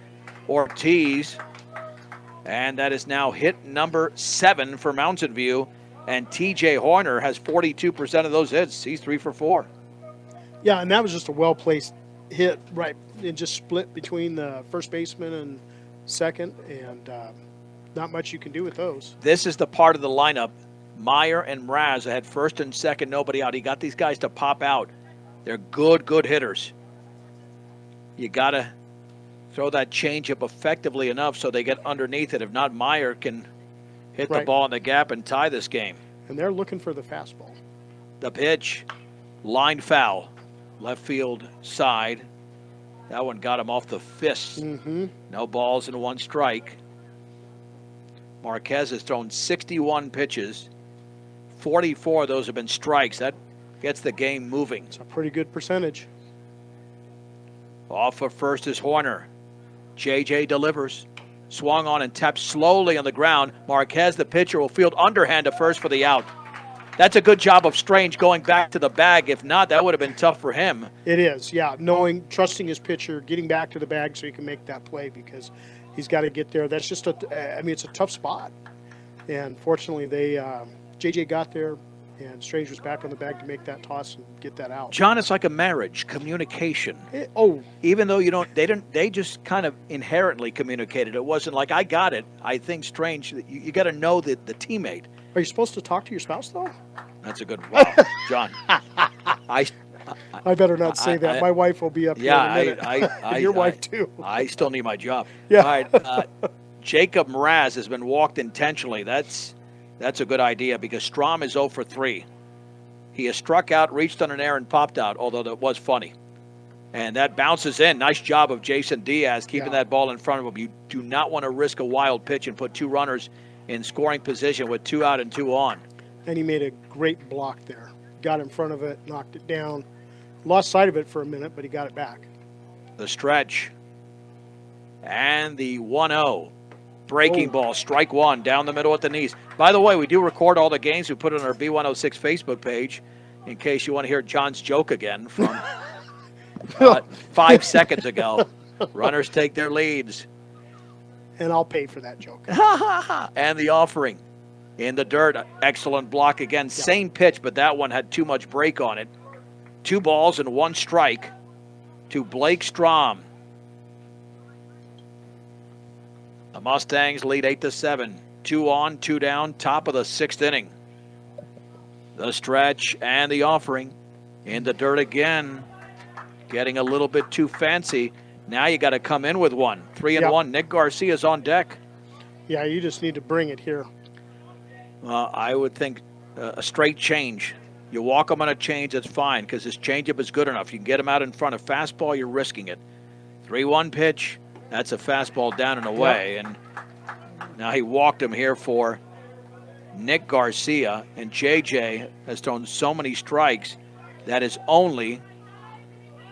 Ortiz. And that is now hit number 7 for Mountain View. And T.J. Horner has 42% of those hits. He's 3 for 4. Yeah, and that was just a well-placed hit, right? It just split between the first baseman and second, and not much you can do with those. This is the part of the lineup. Meyer and Mraz had first and second, nobody out. He got these guys to pop out. They're good hitters. You got to throw that changeup effectively enough so they get underneath it. If not, Meyer can hit the ball in the gap and tie this game. And they're looking for the fastball. The pitch, line foul, left field side. That one got him off the fist. No balls and 1 strike. Marquez has thrown 61 pitches. 44 of those have been strikes. That gets the game moving. It's a pretty good percentage. Off of first is Horner. J.J. delivers. Swung on and tapped slowly on the ground. Marquez, the pitcher, will field underhand to first for the out. That's a good job of Strange going back to the bag. If not, that would have been tough for him. It is, yeah. Trusting his pitcher, getting back to the bag so he can make that play because he's got to get there. That's just it's a tough spot. And fortunately, JJ got there, and Strange was back on the bag to make that toss and get that out. John, it's like a marriage, communication. Even though they just kind of inherently communicated. It wasn't like, I got it. I think Strange, you got to know the teammate. Are you supposed to talk to your spouse, though? That's a good, wow, John. I better not say that. My wife will be up here in a minute. Your wife, too. I still need my job. Yeah. All right, Jacob Mraz has been walked intentionally. That's a good idea because Strom is 0 for 3. He has struck out, reached on an air, and popped out, although that was funny. And that bounces in. Nice job of Jason Diaz keeping that ball in front of him. You do not want to risk a wild pitch and put 2 runners in scoring position with 2 out and 2 on. And he made a great block there. Got in front of it, knocked it down. Lost sight of it for a minute, but he got it back. The stretch. And the 1-0. Breaking ball, strike 1, down the middle at the knees. By the way, we do record all the games. We put it on our B106 Facebook page in case you want to hear John's joke again from 5 seconds ago. Runners take their leads. And I'll pay for that joke. And the offering. In the dirt, excellent block again. Same pitch, but that one had too much break on it. 2 balls and 1 strike to Blake Strom. The Mustangs lead 8-7. 2 on, 2 down, top of the 6th inning. The stretch and the offering. In the dirt again. Getting a little bit too fancy. Now you got to come in with 1. 3-1. Nick Garcia's on deck. Yeah, you just need to bring it here. I would think a straight change. You walk him on a change, that's fine, because his changeup is good enough. You can get him out in front of fastball, you're risking it. 3-1 pitch, that's a fastball down and away. And now he walked him here for Nick Garcia, and JJ has thrown so many strikes that is only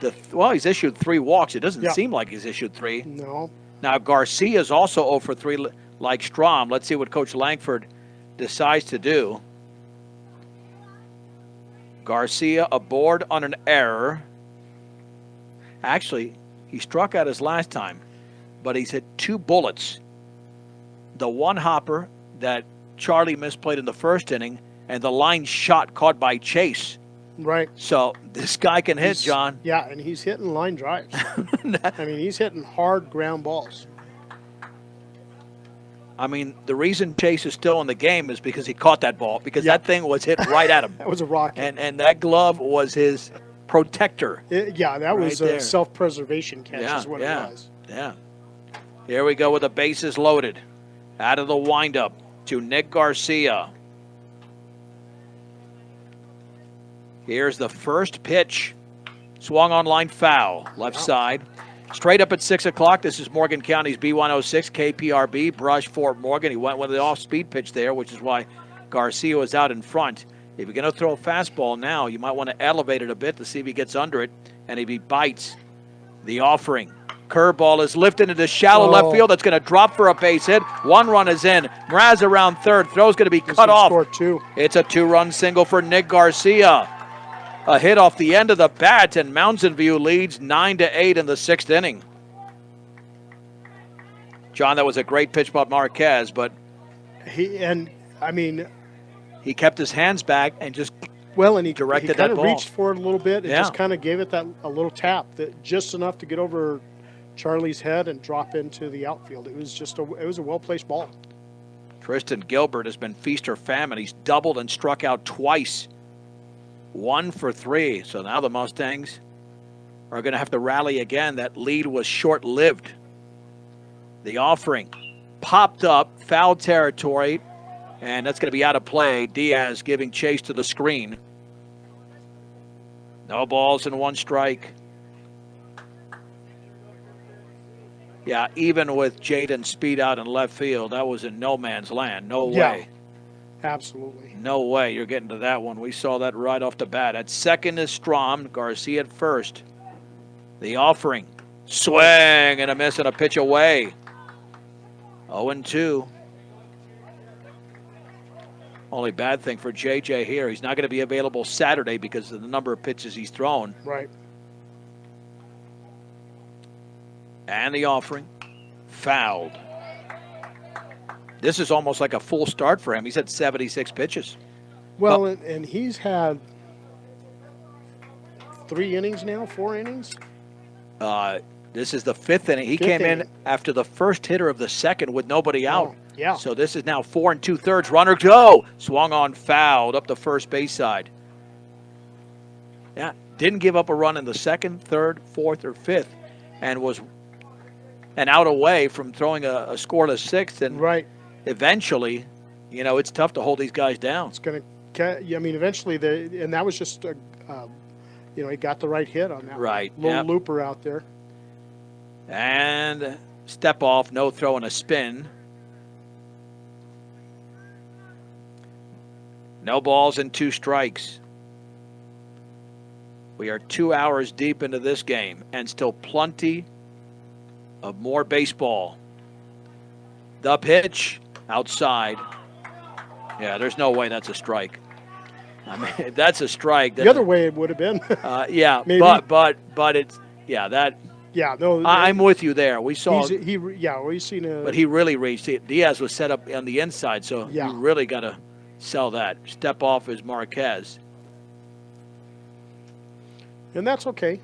he's issued 3 walks. It doesn't seem like he's issued 3. No. Now Garcia's also 0 for 3. like Strom. Let's see what Coach Langford decides to do. Garcia aboard on an error. Actually, he struck out his last time, but he's hit 2 bullets. The one hopper that Charlie misplayed in the first inning, and the line shot caught by Chase. Right. So this guy can hit, John. Yeah, and he's hitting line drives. I mean, he's hitting hard ground balls. I mean, the reason Chase is still in the game is because he caught that ball, because that thing was hit right at him. That was a rocket. And that glove was his protector. That was right a self-preservation catch is what it was. Yeah. Here we go with the bases loaded. Out of the windup to Nick Garcia. Here's the first pitch. Swung on line foul. Left side. Straight up at 6 o'clock. This is Morgan County's B106 KPRB. Brush Fort Morgan. He went with the off-speed pitch there, which is why Garcia was out in front. If you're going to throw a fastball now, you might want to elevate it a bit to see if he gets under it. And if he bites, the offering. Curveball is lifted into shallow left field. That's going to drop for a base hit. 1 run is in. Mraz around third. Throw's going to be cut off. Score 2. It's a 2-run single for Nick Garcia. A hit off the end of the bat, and Mountain View leads 9-8 in the 6th inning. John, that was a great pitch by Marquez, but he kept his hands back and just he directed he kind of that ball. reached for it a little bit and just kind of gave it a little tap, that just enough to get over Charlie's head and drop into the outfield. It was a well-placed ball. Tristan Gilbert has been feast or famine. He's doubled and struck out twice. 1 for 3. So now the Mustangs are going to have to rally again. That lead was short-lived. The offering popped up, foul territory, and that's going to be out of play. Diaz giving chase to the screen. No balls and 1 strike. Yeah, even with Jaden Speed out in left field, that was in no man's land. No way. Absolutely. No way you're getting to that one. We saw that right off the bat. At second is Strom. Garcia at first. The offering. Swing and a miss and a pitch away. 0-2. Only bad thing for JJ here, he's not going to be available Saturday because of the number of pitches he's thrown. Right. And the offering. Fouled. This is almost like a full start for him. He's had 76 pitches. Well, and he's had 3 innings now, 4 innings. This is the 5th inning. He came in after the first hitter of the 2nd with nobody out. Yeah. So this is now 4 2/3. Runner go. Swung on, fouled up the first base side. Yeah, didn't give up a run in the 2nd, 3rd, 4th, or 5th, and was an out away from throwing a scoreless 6th. And eventually, it's tough to hold these guys down. It's going to, eventually, and that was just, he got the right hit on that. Right. Little looper out there. And step off, no throw and a spin. No balls and 2 strikes. We are 2 hours deep into this game and still plenty of more baseball. The pitch outside. Yeah, there's no way that's a strike. I mean, if that's a strike. The other way it would have been. Yeah, maybe. but it's that. Yeah, no. I'm with you there. We saw. We've seen a. But he really reached it. Diaz was set up on the inside, so you really got to sell that. Step off is Marquez. And that's okay.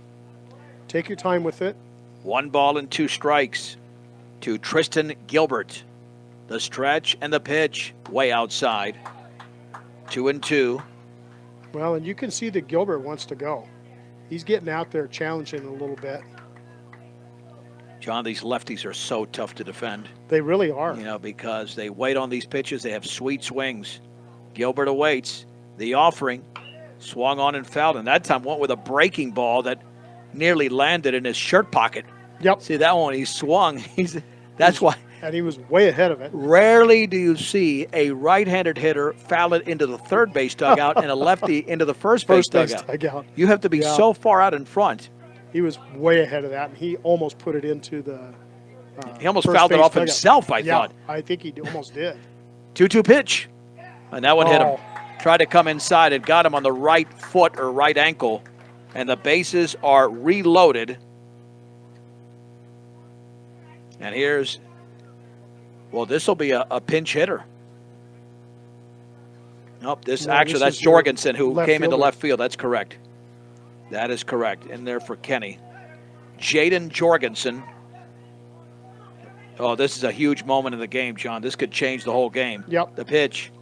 Take your time with it. 1 ball and 2 strikes to Tristan Gilbert. The stretch and the pitch way outside. 2-2. Well, and you can see that Gilbert wants to go. He's getting out there challenging a little bit. John, these lefties are so tough to defend. They really are. Because they wait on these pitches. They have sweet swings. Gilbert awaits. The offering. Swung on and fouled. And that time went with a breaking ball that nearly landed in his shirt pocket. Yep. See that one? He swung. That's why. And he was way ahead of it. Rarely do you see a right-handed hitter foul it into the third base dugout and a lefty into the first base dugout. You have to be so far out in front. He was way ahead of that, and he almost put it into the He almost first fouled it base off dugout. himself, I Yeah, thought. I think he almost did. 2-2 pitch. And that one hit him. Oh. Tried to come inside. It got him on the right foot or right ankle. And the bases are reloaded. And here's, well, this will be a pinch hitter. Nope, No, actually, this that's is your Jorgensen who left came into fielder. left field. That's correct. That is correct. In there for Kenny. Jaden Jorgensen. Oh, this is a huge moment in the game, John. This could change the whole game. Yep. The pitch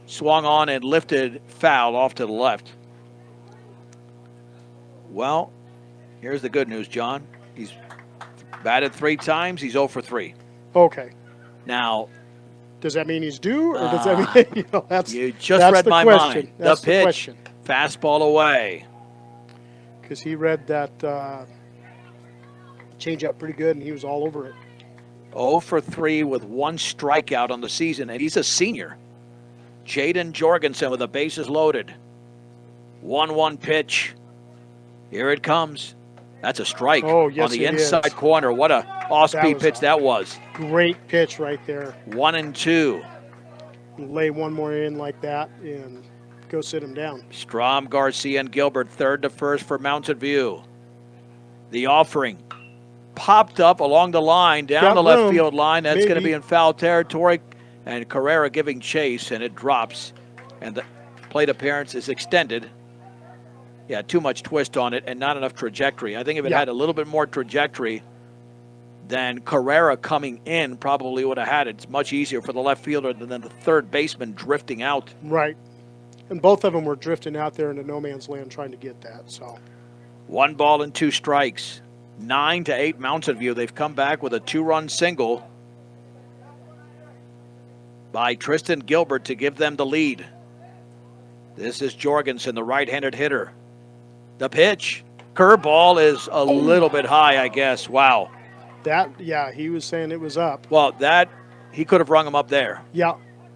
swung on and lifted foul off to the left. Well, here's the good news, John. He's batted 3 times. He's 0 for 3. Okay. Now, Does that mean he's due, or does that mean that's you just that's read the my question. mind. That's the pitch, question. fastball away. Because he read that change up pretty good, and he was all over it. 0 for 3 with 1 strikeout on the season, and he's a senior. Jaden Jorgensen with the bases loaded. 1-1 pitch. Here it comes. That's a strike Oh, yes, on the it inside is. corner. What a off-speed was pitch that was. Great pitch right there. 1-2. Lay one more in like that and go sit him down. Strom, Garcia, and Gilbert, third to first for Mountain View. The offering popped up along the line, down Got the left room. field line. That's going to Maybe. be in foul territory. And Carrera giving chase, and it drops. And the plate appearance is extended. Yeah, too much twist on it and not enough trajectory. I think if it Yeah. had a little bit more trajectory, then Carrera coming in probably would have had it. It's much easier for the left fielder than the third baseman drifting out. Right. And both of them were drifting out there into no man's land trying to get that. So 1 ball and 2 strikes. 9-8 Mountain View. They've come back with a 2-run single by Tristan Gilbert to give them the lead. This is Jorgensen, the right-handed hitter. The pitch. Curveball is a little bit high, I guess. Wow. that, yeah, he was saying it was up. Well, he could have rung him up there. Yeah.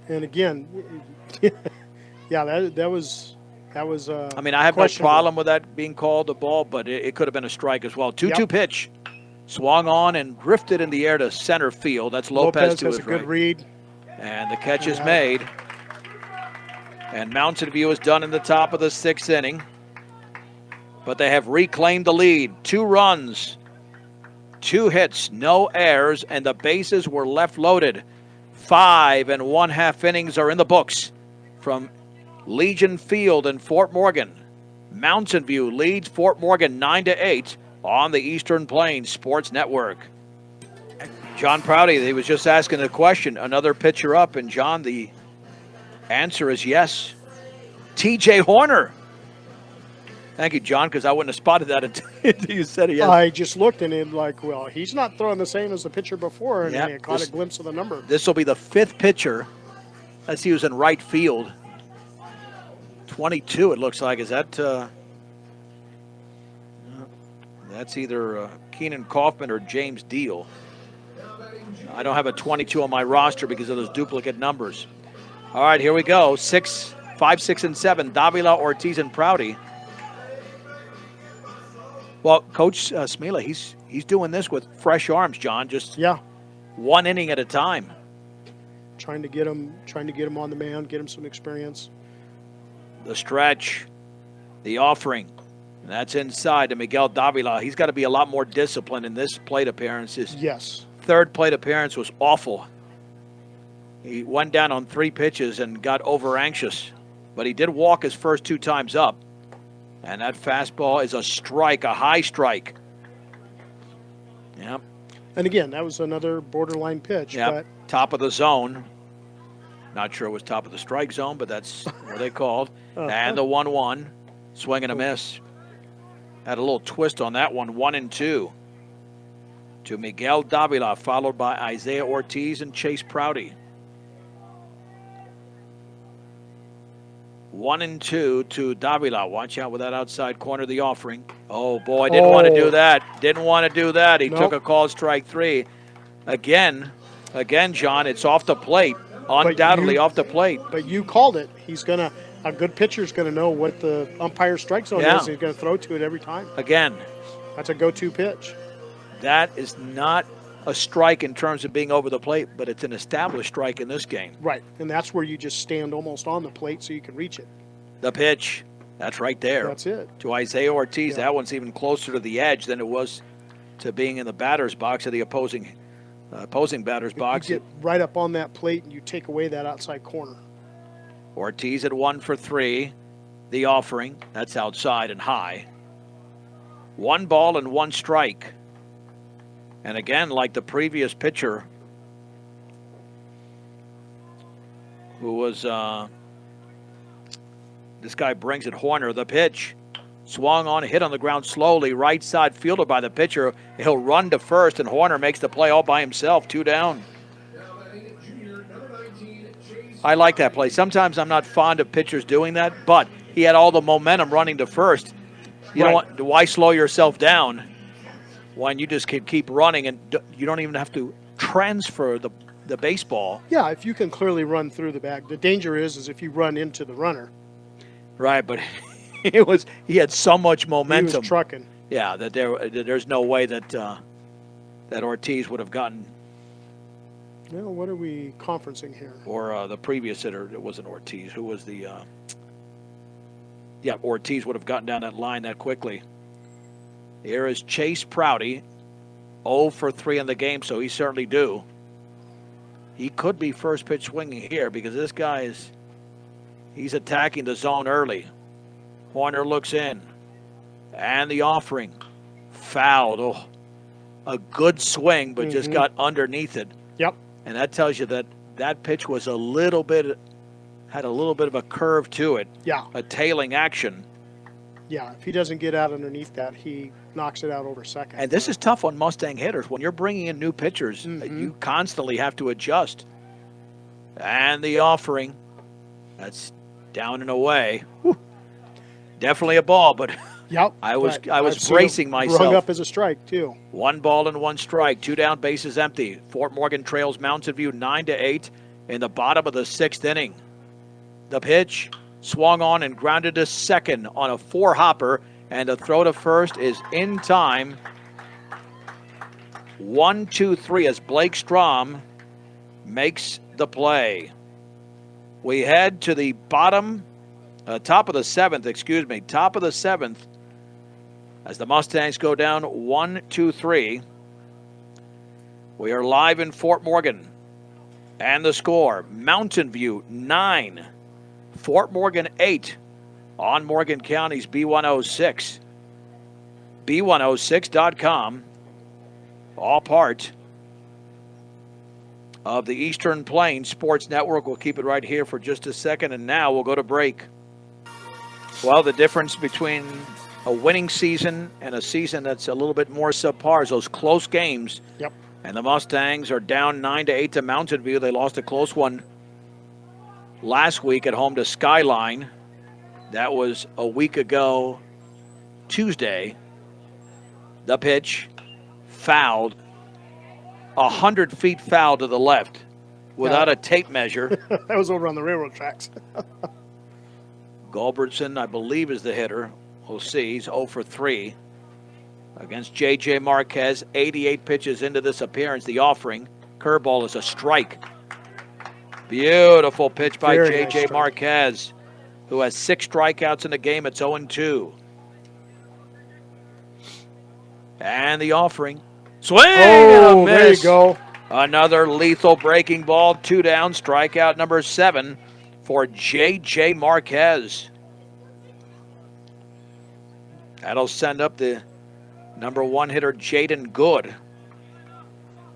And again, yeah, that was. I mean, I have no questionable. problem with that being called a ball, but it could have been a strike as well. 2-2 Yep. pitch. Swung on and drifted in the air to center field. That's Lopez to has his a good right. read. And the catch is Yeah. made. And Mountain View is done in the top of the 6th inning. But they have reclaimed the lead. 2 runs, 2 hits, no errors, and the bases were left loaded. 5 1/2 innings are in the books from Legion Field in Fort Morgan. Mountain View leads Fort Morgan 9-8 on the Eastern Plains Sports Network. John Prouty, he was just asking a question. Another pitcher up, and John, the answer is yes. TJ Horner. Thank you, John, because I wouldn't have spotted that until you said it. Yes. I just looked and it like, well, he's not throwing the same as the pitcher before, and Yep, I caught this- a glimpse of the number. This will be the 5th pitcher. Let's see who's in right field. 22, it looks like. Is that? That's either Keenan Kaufman or James Deal. I don't have a 22 on my roster because of those duplicate numbers. All right, here we go. 5, 6, and 7. Davila, Ortiz, and Prouty. Well, Coach Smila, he's doing this with fresh arms, John. Just Yeah, 1 inning at a time. trying to get him on the mound, get him some experience. The stretch, the offering. And that's inside to Miguel Davila. He's got to be a lot more disciplined in this plate appearance. His Yes. 3rd plate appearance was awful. He went down on 3 pitches and got over anxious. But he did walk his first 2 times up. And that fastball is a strike, a high strike. Yep. And again, that was another borderline pitch. Yep. But Top of the zone. Not sure it was top of the strike zone, but that's what they called. And the 1-1. Swing and a miss. Had a little twist on that one. 1-2 to Miguel Davila, followed by Isaiah Ortiz and Chase Prouty. 1-2 to Davila. Watch out with that outside corner of the offering. Oh, boy, didn't want to do that. Didn't want to do that. He took a called strike 3. Again, John, it's off the plate. Undoubtedly off the plate. But you called it. A good pitcher's going to know what the umpire strike zone Yeah. is. He's going to throw to it every time. Again, That's a go-to pitch. that is not a strike in terms of being over the plate, but it's an established strike in this game. Right, and that's where you just stand almost on the plate so you can reach it. The pitch, that's right there. That's it. To Isaiah Ortiz. Yeah. That one's even closer to the edge than it was to being in the batter's box of the opposing batter's box. You get right up on that plate and you take away that outside corner. Ortiz at 1 for 3. The offering, that's outside and high. 1 ball and 1 strike. And again, like the previous pitcher, who was, this guy brings it, Horner, the pitch. Swung on, hit on the ground slowly, right side fielder by the pitcher. He'll run to first, and Horner makes the play all by himself, 2 down. I like that play. Sometimes I'm not fond of pitchers doing that, but he had all the momentum running to first. You Right. don't want, why slow yourself down when you just can keep running and you don't even have to transfer the baseball. Yeah, if you can clearly run through the bag. The danger is if you run into the runner. Right, but he had so much He momentum. was trucking. Yeah, that there's no way that that Ortiz would have gotten, Well, what are we conferencing here? or the previous hitter. It wasn't Ortiz. Who was the? Yeah, Ortiz would have gotten down that line that quickly. Here is Chase Prouty, 0 for 3 in the game, so he's certainly due. He could be first pitch swinging here because this guy he's attacking the zone early. Horner looks in, and the offering fouled. Oh, a good swing, but just got underneath it. Yep. And that tells you that that pitch was had a little bit of a curve to it, Yeah. a tailing action. Yeah. If he doesn't get out underneath that, he knocks it out over second. And this is tough on Mustang hitters. When you're bringing in new pitchers, you constantly have to adjust. And the offering, that's down and away. Whew. Definitely a ball, but Yep. I was but I was I've seen bracing it myself. Rung up as a strike too. 1 ball and 1 strike. 2 down, bases empty. Fort Morgan trails Mountain View 9-8 in the bottom of the 6th inning. The pitch swung on and grounded to second on a 4-hopper, and the throw to first is in time. 1-2-3 as Blake Strom makes the play. We head to the top of the 7th, as the Mustangs go down 1-2-3. We are live in Fort Morgan. And the score, Mountain View 9, Fort Morgan 8 on Morgan County's B106. B106.com, all part of the Eastern Plains Sports Network. We'll keep it right here for just a second, and now we'll go to break. Well, the difference between a winning season and a season that's a little bit more subpar is those close games. Yep. And the Mustangs are down 9-8 to Mountain View. They lost a close one last week at home to Skyline. That was a week ago Tuesday. The pitch fouled, 100 feet foul to the left without a tape measure. That was over on the railroad tracks. Gulbertson, I believe, is the hitter. We'll see. He's 0 for 3 against J.J. Marquez. 88 pitches into this appearance. The offering. Curveball is a strike. Beautiful pitch by Very J.J. nice strike. Marquez, who has 6 strikeouts in the game. It's 0-2. And the offering. Swing and a Oh, there you miss. go. Another lethal breaking ball. 2 down. Strikeout number 7 for J.J. Marquez. That'll send up the number 1 hitter, Jaden Good.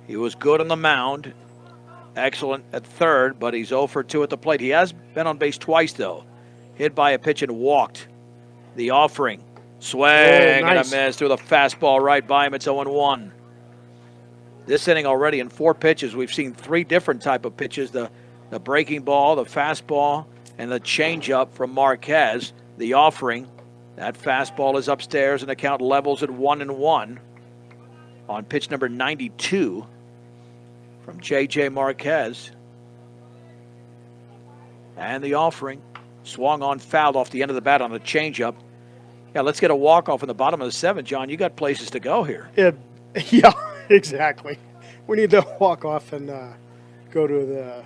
He was good on the mound. Excellent at third, but he's 0 for 2 at the plate. He has been on base twice, though. Hit by a pitch and walked. The offering. Swing and a nice. miss through the fastball right by him. It's 0-1. This inning already in 4 pitches, we've seen 3 different type of pitches. The breaking ball, the fastball, and the changeup from Marquez. The offering. That fastball is upstairs, and the count levels at 1-1 on pitch number 92 from J.J. Marquez. And the offering. Swung on, fouled off the end of the bat on the changeup. Yeah, let's get a walk-off in the bottom of the 7th, John. You got places to go here. Yeah, exactly. we need to walk off and go to the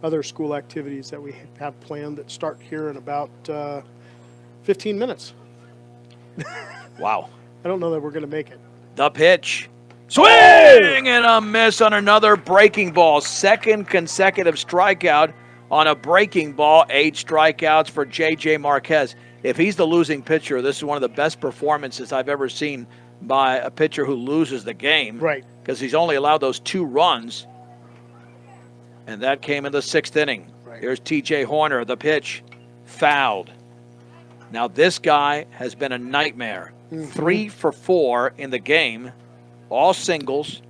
other school activities that we have planned that start here in about 15 minutes. Wow. I don't know that we're going to make it. The pitch. Swing and a miss on another breaking ball. Second consecutive strikeout on a breaking ball. 8 strikeouts for J.J. Marquez. If he's the losing pitcher, this is one of the best performances I've ever seen by a pitcher who loses the game. Right. Because he's only allowed those 2 runs. And that came in the 6th inning. Right. Here's T.J. Horner, the pitch. Fouled. Now this guy has been a nightmare. 3 for 4 in the game. All singles.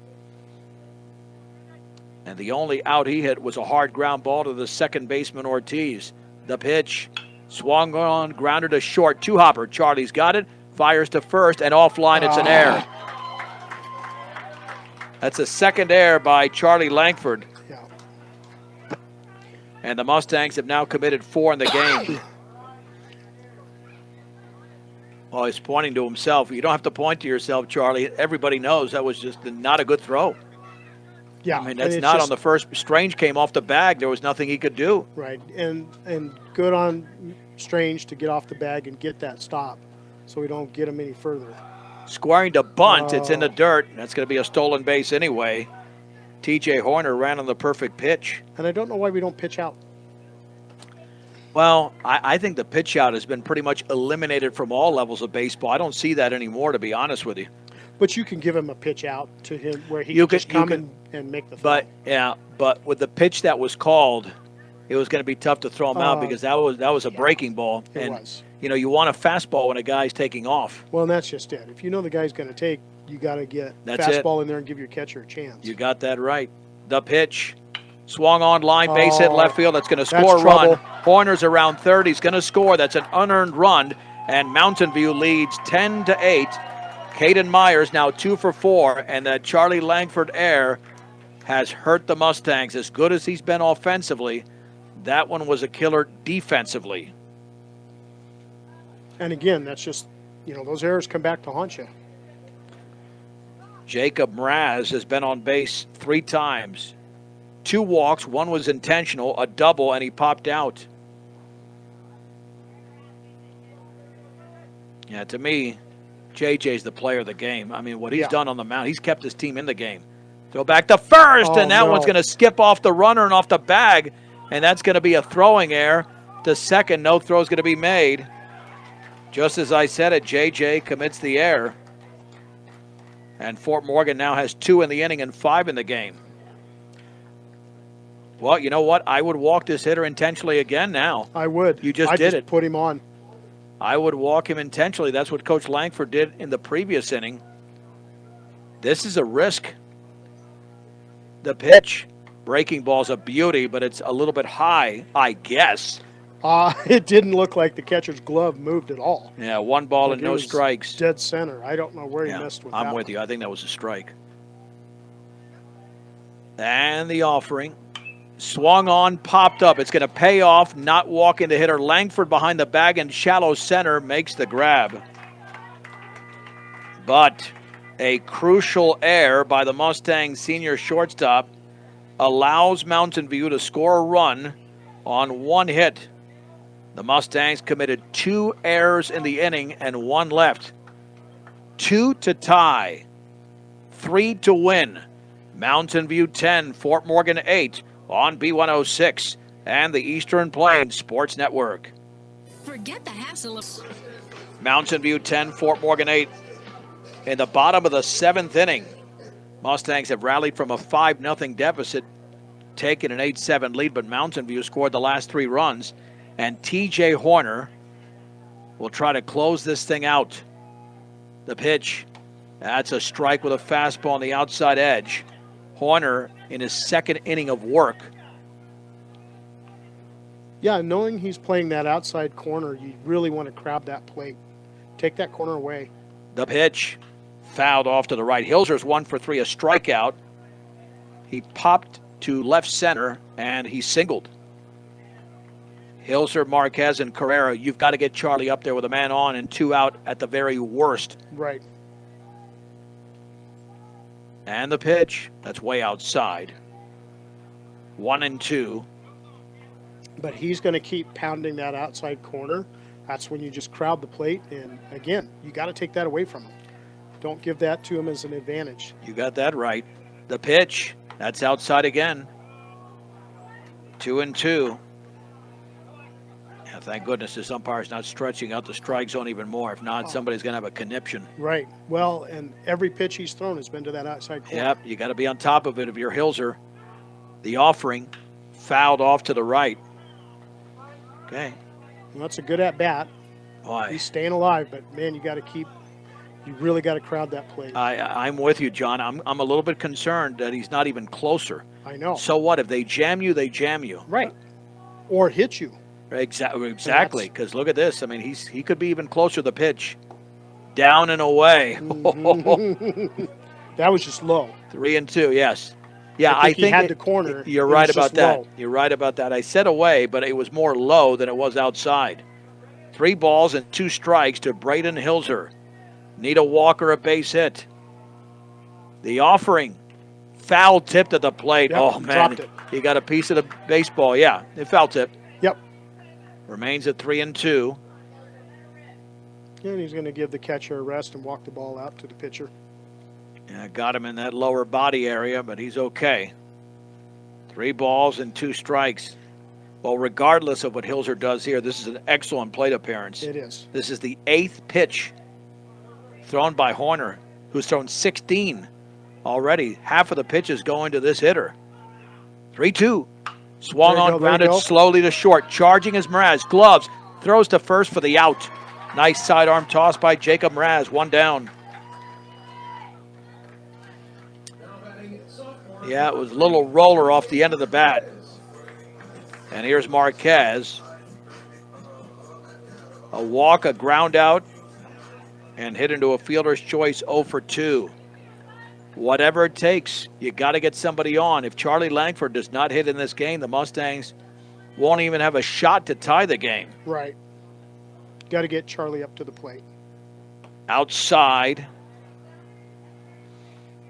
And the only out he hit was a hard ground ball to the second baseman Ortiz. The pitch. Swung on, grounded to short. 2-hopper. Charlie's got it. Fires to first, and offline it's an error. That's a second error by Charlie Langford. Yeah. And the Mustangs have now committed 4 in the game. Oh, he's pointing to himself. You don't have to point to yourself, Charlie. Everybody knows that was just not a good throw. Yeah. I mean, that's it's not just, on the first. Strange came off the bag. There was nothing he could do. Right. And good on Strange to get off the bag and get that stop so we don't get him any further. Squaring to bunt. It's in the dirt. That's going to be a stolen base anyway. T.J. Horner ran on the perfect pitch. And I don't know why we don't pitch out. Well, I think the pitch out has been pretty much eliminated from all levels of baseball. I don't see that anymore, to be honest with you. But you can give him a pitch out to him where he You can just can- you come can- and make the throw. But with the pitch that was called, it was going to be tough to throw him out Uh, because that was a breaking ball. It And was. you know, you want a fastball when a guy's taking off. Well, and that's just it. If you know the guy's going to take, you got to get That's it. fastball in there and give your catcher a chance. You got that right. The pitch. Swung on line, base hit Oh, left field. That's going to that's score a run. trouble. Horner's around third. He's going to score. That's an unearned run. And Mountain View leads 10-8. Caden Myers now 2 for 4. And that Charlie Langford error has hurt the Mustangs. As good as he's been offensively, that one was a killer defensively. And again, that's just, those errors come back to haunt you. Jacob Mraz has been on base 3 times. 2 walks, 1 was intentional, a double, and he popped out. Yeah, to me, JJ's the player of the game. I mean, what he's done on the mound, he's kept his team in the game. Throw back to first, and that one's going to skip off the runner and off the bag, and that's going to be a throwing error. To second, no throw is going to be made. Just as I said it, JJ commits the error. And Fort Morgan now has 2 in the inning and 5 in the game. Well, you know what? I would walk this hitter intentionally again now. I would. You just I did it. Put him on. I would walk him intentionally. That's what Coach Langford did in the previous inning. This is a risk. The pitch. Breaking ball's a beauty, but it's a little bit high, I guess. It didn't look like the catcher's glove moved at all. Yeah, 1 ball Like and it no was strikes. Dead center. I don't know where he Yeah, missed with I'm that with one. you. I think that was a strike. And the offering. Swung on, popped up. It's going to pay off, not walking the hitter. Langford behind the bag in shallow center makes the grab. But a crucial error by the Mustangs senior shortstop allows Mountain View to score a run on 1 hit. The Mustangs committed 2 errors in the inning and 1 left. 2 to tie, 3 to win. Mountain View 10, Fort Morgan 8 on B106 and the Eastern Plains Sports Network. Forget the hassle of... Mountain View 10, Fort Morgan 8. In the bottom of the 7th inning, Mustangs have rallied from a 5-0 deficit, taken an 8-7 lead, but Mountain View scored the last 3 runs. And T.J. Horner will try to close this thing out. The pitch. That's a strike with a fastball on the outside edge. Horner in his 2nd inning of work. Yeah, knowing he's playing that outside corner, you really want to crowd that plate. Take that corner away. The pitch. Fouled off to the right. Hilser's 1 for 3, a strikeout. He popped to left center, and he singled. Hilser, Marquez, and Carrera, you've got to get Charlie up there with a man on and 2 out at the very worst. Right. And the pitch. That's way outside. 1-2. But he's going to keep pounding that outside corner. That's when you just crowd the plate. And again, you got to take that away from him. Don't give that to him as an advantage. You got that right. The pitch. That's outside again. 2-2. Yeah, thank goodness this umpire's not stretching out the strike zone even more. If not, somebody's going to have a conniption. Right. Well, and every pitch he's thrown has been to that outside corner. Yep, you got to be on top of it if you're Hilser. The offering fouled off to the right. Okay. Well, that's a good at bat. Why? He's staying alive, but man, you really got to crowd that plate. I'm with you, John. I'm a little bit concerned that he's not even closer. I know. So what? If they jam you, they jam you. Right. Or hit you. Exactly. Because look at this. I mean, he could be even closer to the pitch. Down and away. That was just low. 3-2. Yes. Yeah, I think he had the corner. You're It right was about just that. low. You're right about that. I said away, but it was more low than it was outside. 3 balls and 2 strikes to Braden Hilser. Need a walk or a base hit. The offering. Foul tipped at the plate. Yep, oh, man. dropped it. He got a piece of the baseball. Yeah, it foul tip. Yep. Remains at 3-2. And he's going to give the catcher a rest and walk the ball out to the pitcher. Yeah, got him in that lower body area, but he's okay. 3 balls and 2 strikes. Well, regardless of what Hilser does here, this is an excellent plate appearance. It is. This is the 8th pitch thrown by Horner, who's thrown 16 already. Half of the pitches going to this hitter. 3-2. Swung There you on, go, there you grounded go. slowly to short. Charging is Mraz. Gloves. Throws to first for the out. Nice sidearm toss by Jacob Mraz. 1 down. Yeah, it was a little roller off the end of the bat. And here's Marquez. A walk, a ground out, and hit into a fielder's choice 0 for 2. Whatever it takes, you got to get somebody on. If Charlie Langford does not hit in this game, the Mustangs won't even have a shot to tie the game. Right. Got to get Charlie up to the plate. Outside.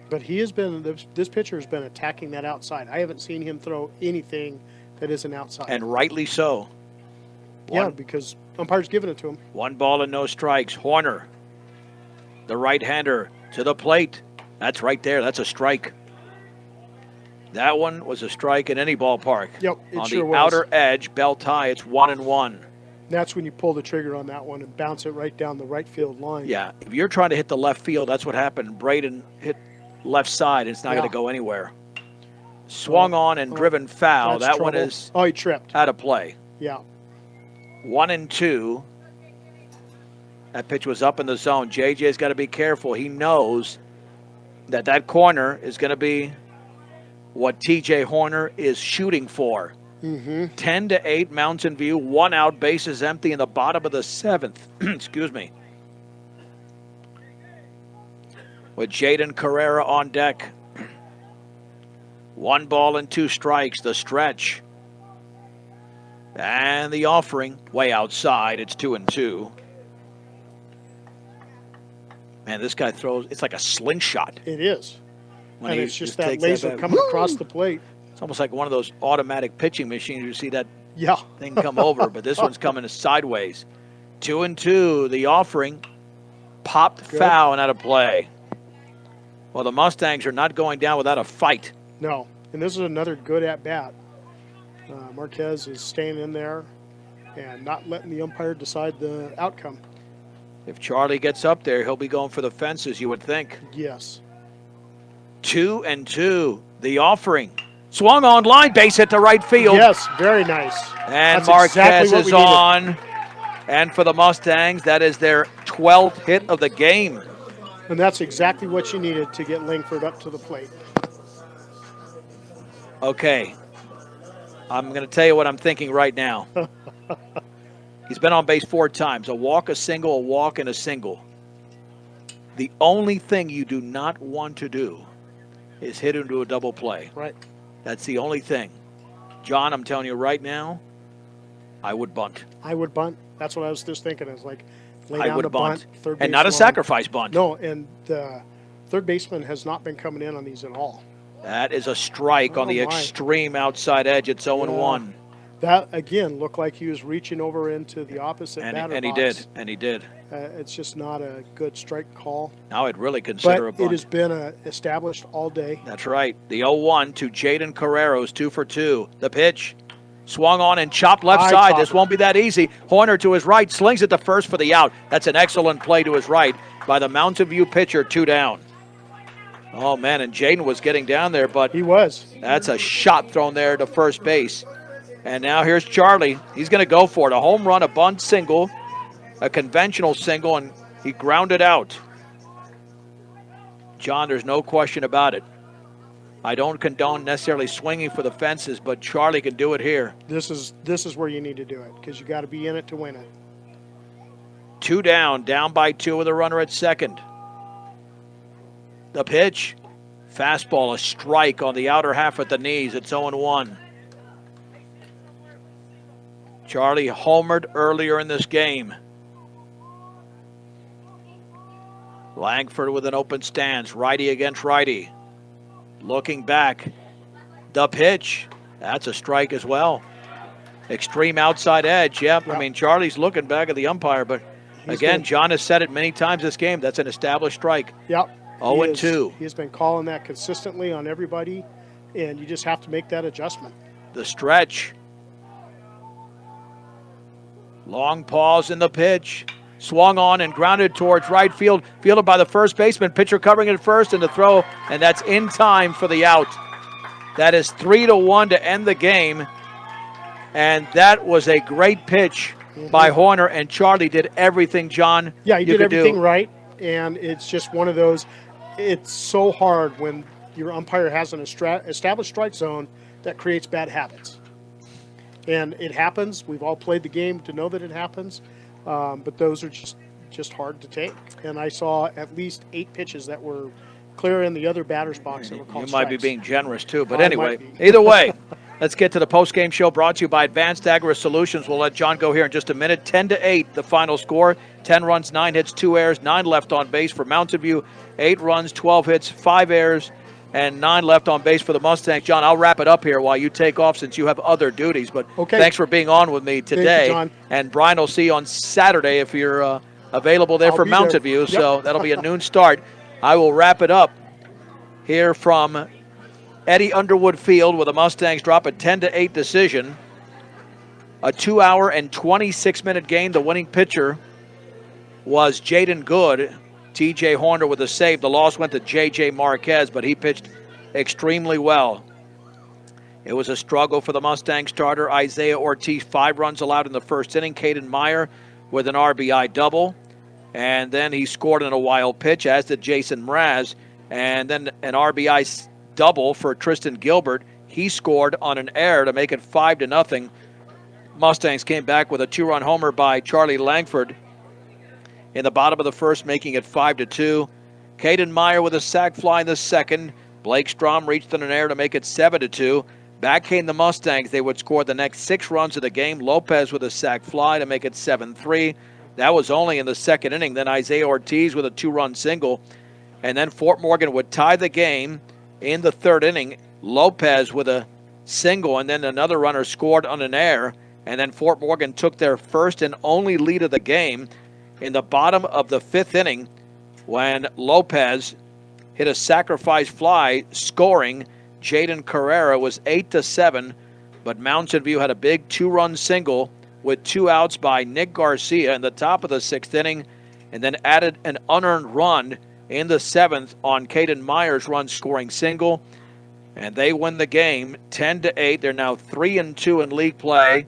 But he has been, this pitcher has been attacking that outside. I haven't seen him throw anything that isn't outside. And rightly so. yeah, because umpire's giving it to him. 1 ball and no strikes. Horner, the right-hander, to the plate. That's right there. That's a strike. That one was a strike in any ballpark. Yep, it On sure the was. outer edge, belt high, it's 1-1. That's when you pull the trigger on that one and bounce it right down the right field line. Yeah, if you're trying to hit the left field, that's what happened. Braden hit left side. It's not Yeah. going to go anywhere. Swung on and driven foul. That's That one trouble. is Oh, he tripped. out of play. Yeah. 1-2. That pitch was up in the zone. JJ's got to be careful. He knows that corner is going to be what TJ Horner is shooting for. 10-8 Mountain View, 1 out, bases empty in the bottom of the 7th. Excuse me. With Jaden Carrera on deck. 1 ball and 2 strikes, the stretch. And the offering, way outside, it's 2-2. Man, this guy throws, it's like a slingshot. It is. When And he it's just just that takes laser back. coming across the plate. It's almost like one of those automatic pitching machines. You see that Yeah. thing come over, but this one's coming sideways. 2-2, the offering popped Good. foul and out of play. Well, the Mustangs are not going down without a fight. No. And this is another good at bat. Marquez is staying in there and not letting the umpire decide the outcome. If Charlie gets up there, he'll be going for the fences, you would think. Yes. 2-2, the offering. Swung on line, base hit to right field. Yes, very nice. And That's Marquez exactly what is we needed. on. And for the Mustangs, that is their 12th hit of the game. And that's exactly what you needed to get Langford up to the plate. Okay. I'm going to tell you what I'm thinking right now. He's been on base 4 times. A walk, a single, a walk, and a single. The only thing you do not want to do is hit into a double play. Right. That's the only thing. John, I'm telling you right now, I would bunt. I would bunt. That's what I was just thinking. It's like lay I down would the bunt. third And base not a long. sacrifice bunt. No, and third baseman has not been coming in on these at all. That is a strike on Oh, the my. extreme outside edge. It's 0-1. That, again, looked like he was reaching over into the opposite batter And he box. did. And he did. It's just not a good strike call. Now I'd really consider a But bunt. it has been established all day. That's right. The 0-1 to Jaden Carrero's 2 for 2. The pitch swung on and chopped left High side. chopper. This won't be that easy. Horner to his right, slings it to first for the out. That's an excellent play to his right by the Mountain View pitcher, 2 down. Oh, man, and Jaden was getting down there, but He was. that's a shot thrown there to first base. And now here's Charlie. He's going to go for it. A home run, a bunt single, a conventional single, and he grounded out. John, there's no question about it. I don't condone necessarily swinging for the fences, but Charlie can do it here. This is where you need to do it because you got to be in it to win it. 2 down by 2 with a runner at second. The pitch, fastball, a strike on the outer half at the knees. It's 0-1. Charlie homered earlier in this game. Langford with an open stance, righty against righty. Looking back, the pitch, that's a strike as well. Extreme outside edge, yep. I mean, Charlie's looking back at the umpire, but again, good. John has said it many times this game, that's an established strike. Yep. 0-2. He's been calling that consistently on everybody, and you just have to make that adjustment. The stretch. Long pause in the pitch. Swung on and grounded towards right field. Fielded by the first baseman. Pitcher covering it first and the throw, and that's in time for the out. That is 3-1 to end the game. And that was a great pitch by Horner, and Charlie did everything, John. Yeah, he you did could everything do. right, and it's just one of those. It's so hard when your umpire has an established strike zone that creates bad habits. And it happens. We've all played the game to know that it happens. But those are just hard to take. And I saw at least 8 pitches that were clear in the other batter's box that were called You might be strikes. being generous too, but I anyway, might be. either way, let's get to the post-game show brought to you by Advanced Agri Solutions. We'll let John go here in just a minute. 10-8, the final score. 10 runs, 9 hits, 2 errors, 9 left on base for Mountain View. 8 runs, 12 hits, 5 errors, and 9 left on base for the Mustangs. John, I'll wrap it up here while you take off since you have other duties. But Okay. thanks for being on with me today. John. And Brian will see you on Saturday if you're available there I'll for be Mountain there. View. Yep. So that'll be a noon start. I will wrap it up here from Eddie Underwood Field where the Mustangs drop a 10-8 decision. A 2-hour and 26-minute game. The winning pitcher was Jaden Good. T.J. Horner with a save. The loss went to J.J. Marquez, but he pitched extremely well. It was a struggle for the Mustang starter, Isaiah Ortiz. 5 runs allowed in the first inning. Caden Meyer with an RBI double. And then he scored in a wild pitch, as did Jason Mraz. And then an RBI double for Tristan Gilbert. He scored on an error to make it 5-0. Mustangs came back with a 2-run homer by Charlie Langford in the bottom of the first, making it 5-2. Caden Meyer with a sac fly in the second. Blake Strom reached on an error to make it 7-2. Back came the Mustangs. They would score the next 6 runs of the game. Lopez with a sac fly to make it 7-3. That was only in the second inning. Then Isaiah Ortiz with a 2-run single. And then Fort Morgan would tie the game in the third inning. Lopez with a single, and then another runner scored on an error. And then Fort Morgan took their first and only lead of the game in the bottom of the 5th inning when Lopez hit a sacrifice fly, scoring. Jaden Carrera was 8-7, but Mountain View had a big 2-run single with 2 outs by Nick Garcia in the top of the 6th inning, and then added an unearned run in the 7th on Caden Meyer's run-scoring single, and they win the game 10-8. They're now 3-2 in league play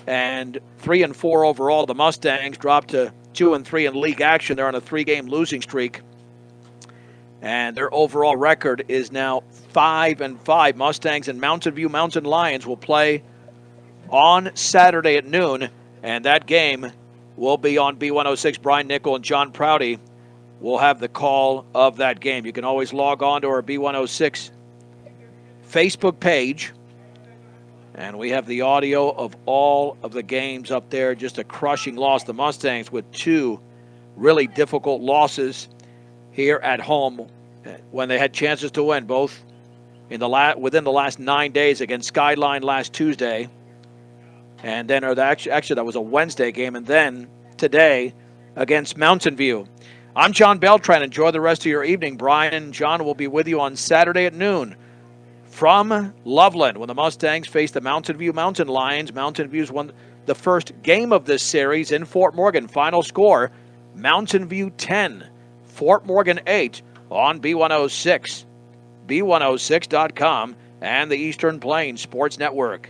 and 3-4 overall. The Mustangs dropped to 2-3 in league action. They're on a 3-game losing streak. And their overall record is now 5-5. Mustangs and Mountain View Mountain Lions will play on Saturday at noon. And that game will be on B106. Brian Nickel and John Prouty will have the call of that game. You can always log on to our B106 Facebook page. And we have the audio of all of the games up there. Just a crushing loss. The Mustangs with 2 really difficult losses here at home. when they had chances to win, both in within the last 9 days against Skyline last Tuesday, and then actually that was a Wednesday game, and then today against Mountain View. I'm John Beltran. Enjoy the rest of your evening. Brian and John will be with you on Saturday at noon from Loveland when the Mustangs face the Mountain View Mountain Lions. Mountain View's won the first game of this series in Fort Morgan. Final score, Mountain View 10, Fort Morgan 8 on B106, B106.com, and the Eastern Plains Sports Network.